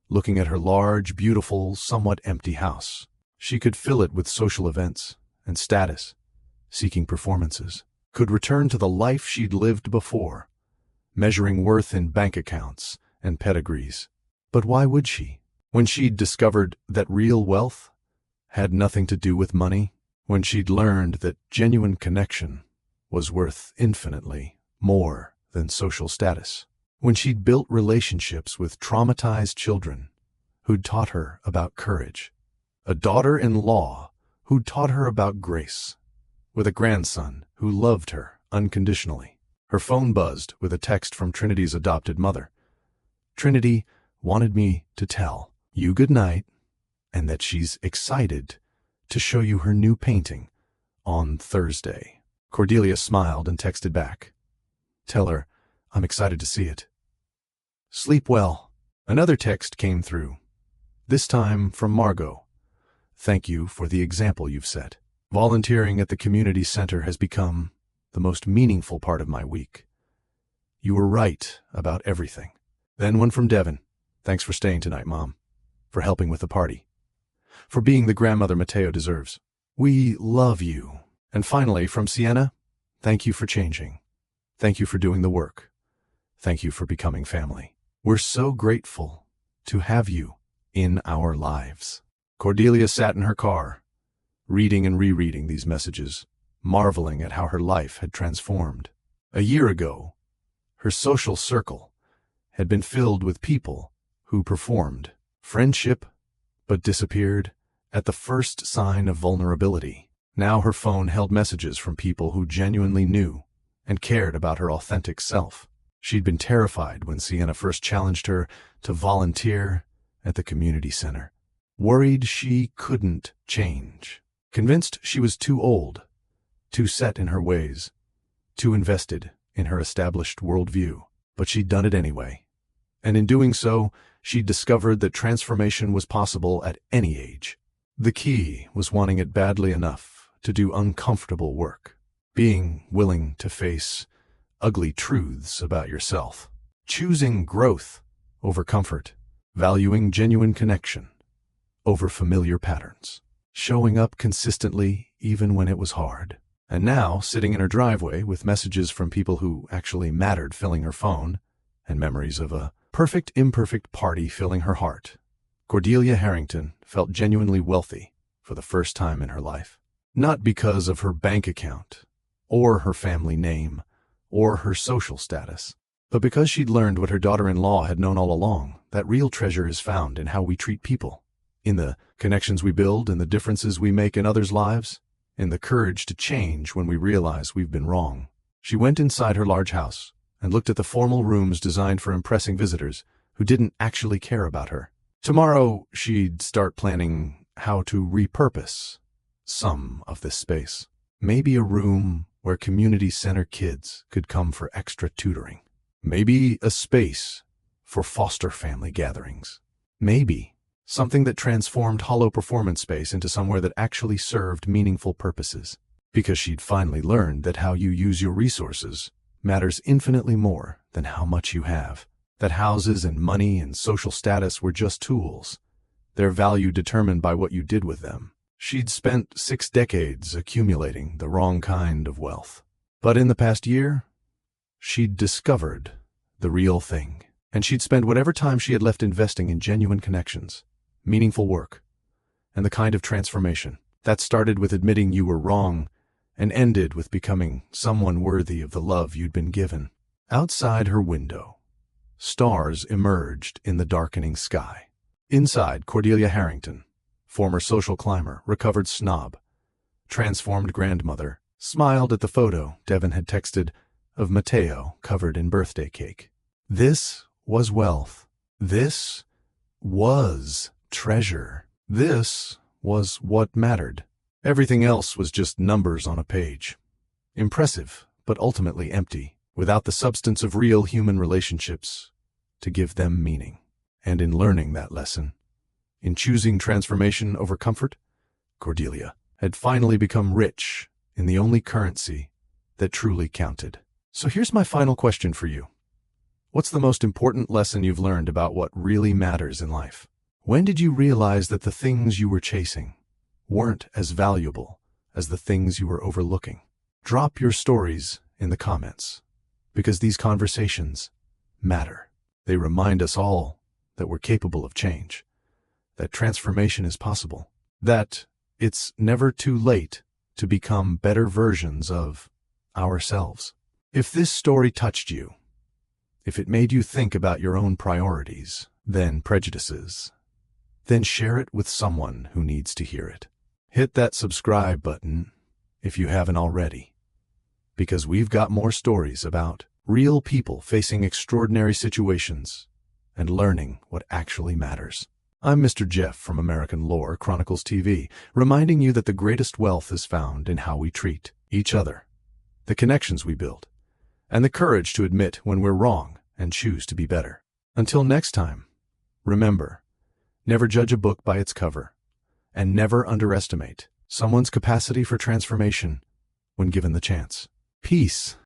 looking at her large, beautiful, somewhat empty house. She could fill it with social events and status, seeking performances, could return to the life she'd lived before, measuring worth in bank accounts and pedigrees. But why would she? When she'd discovered that real wealth had nothing to do with money, when she'd learned that genuine connection was worth infinitely more than social status, when she'd built relationships with traumatized children who'd taught her about courage, a daughter-in-law who'd taught her about grace, with a grandson who loved her unconditionally. Her phone buzzed with a text from Trinity's adopted mother. Trinity wanted me to tell you good night and that she's excited to show you her new painting on Thursday. Cordelia smiled and texted back. Tell her I'm excited to see it. Sleep well. Another text came through, this time from Margot. Thank you for the example you've set. Volunteering at the community center has become the most meaningful part of my week. You were right about everything. Then one from Devin. Thanks for staying tonight, Mom. For helping with the party. For being the grandmother Mateo deserves. We love you. And finally, from Sienna, thank you for changing. Thank you for doing the work. Thank you for becoming family. We're so grateful to have you in our lives. Cordelia sat in her car, reading and rereading these messages marveling at how her life had transformed. A year ago, her social circle had been filled with people who performed friendship but disappeared at the first sign of vulnerability. Now her phone held messages from people who genuinely knew and cared about her authentic self. She'd been terrified when Sienna first challenged her to volunteer at the community center, worried she couldn't change, convinced she was too old, too set in her ways, too invested in her established worldview. But she'd done it anyway. And in doing so, she'd discovered that transformation was possible at any age. The key was wanting it badly enough to do uncomfortable work, being willing to face ugly truths about yourself, choosing growth over comfort, valuing genuine connection over familiar patterns, showing up consistently even when it was hard. And now, sitting in her driveway with messages from people who actually mattered filling her phone, and memories of a perfect imperfect party filling her heart, Cordelia Harrington felt genuinely wealthy for the first time in her life. Not because of her bank account, or her family name, or her social status, but because she'd learned what her daughter-in-law had known all along, that real treasure is found in how we treat people, in the connections we build, in the differences we make in others' lives, in the courage to change when we realize we've been wrong. She went inside her large house and looked at the formal rooms designed for impressing visitors who didn't actually care about her. Tomorrow, she'd start planning how to repurpose some of this space. Maybe a room where community center kids could come for extra tutoring. Maybe a space for foster family gatherings. Maybe something that transformed hollow performance space into somewhere that actually served meaningful purposes. Because she'd finally learned that how you use your resources matters infinitely more than how much you have. That houses and money and social status were just tools, their value determined by what you did with them. She'd spent 6 decades accumulating the wrong kind of wealth. But in the past year, she'd discovered the real thing. And she'd spent whatever time she had left investing in genuine connections, meaningful work, and the kind of transformation that started with admitting you were wrong and ended with becoming someone worthy of the love you'd been given. Outside her window, stars emerged in the darkening sky. Inside, Cordelia Harrington, former social climber, recovered snob, transformed grandmother, smiled at the photo Devin had texted of Mateo covered in birthday cake. This was wealth. This was treasure. This was what mattered. Everything else was just numbers on a page. Impressive, but ultimately empty, without the substance of real human relationships to give them meaning. And in learning that lesson, in choosing transformation over comfort, Cordelia had finally become rich in the only currency that truly counted. So here's my final question for you. What's the most important lesson you've learned about what really matters in life? When did you realize that the things you were chasing weren't as valuable as the things you were overlooking? Drop your stories in the comments, because these conversations matter. They remind us all that we're capable of change, that transformation is possible, that it's never too late to become better versions of ourselves. If this story touched you, if it made you think about your own priorities, then prejudices, then share it with someone who needs to hear it. Hit that subscribe button if you haven't already, because we've got more stories about real people facing extraordinary situations and learning what actually matters. I'm Mr. Jeff from American Lore Chronicles TV, reminding you that the greatest wealth is found in how we treat each other, the connections we build, and the courage to admit when we're wrong and choose to be better. Until next time, remember, never judge a book by its cover, and never underestimate someone's capacity for transformation when given the chance. Peace.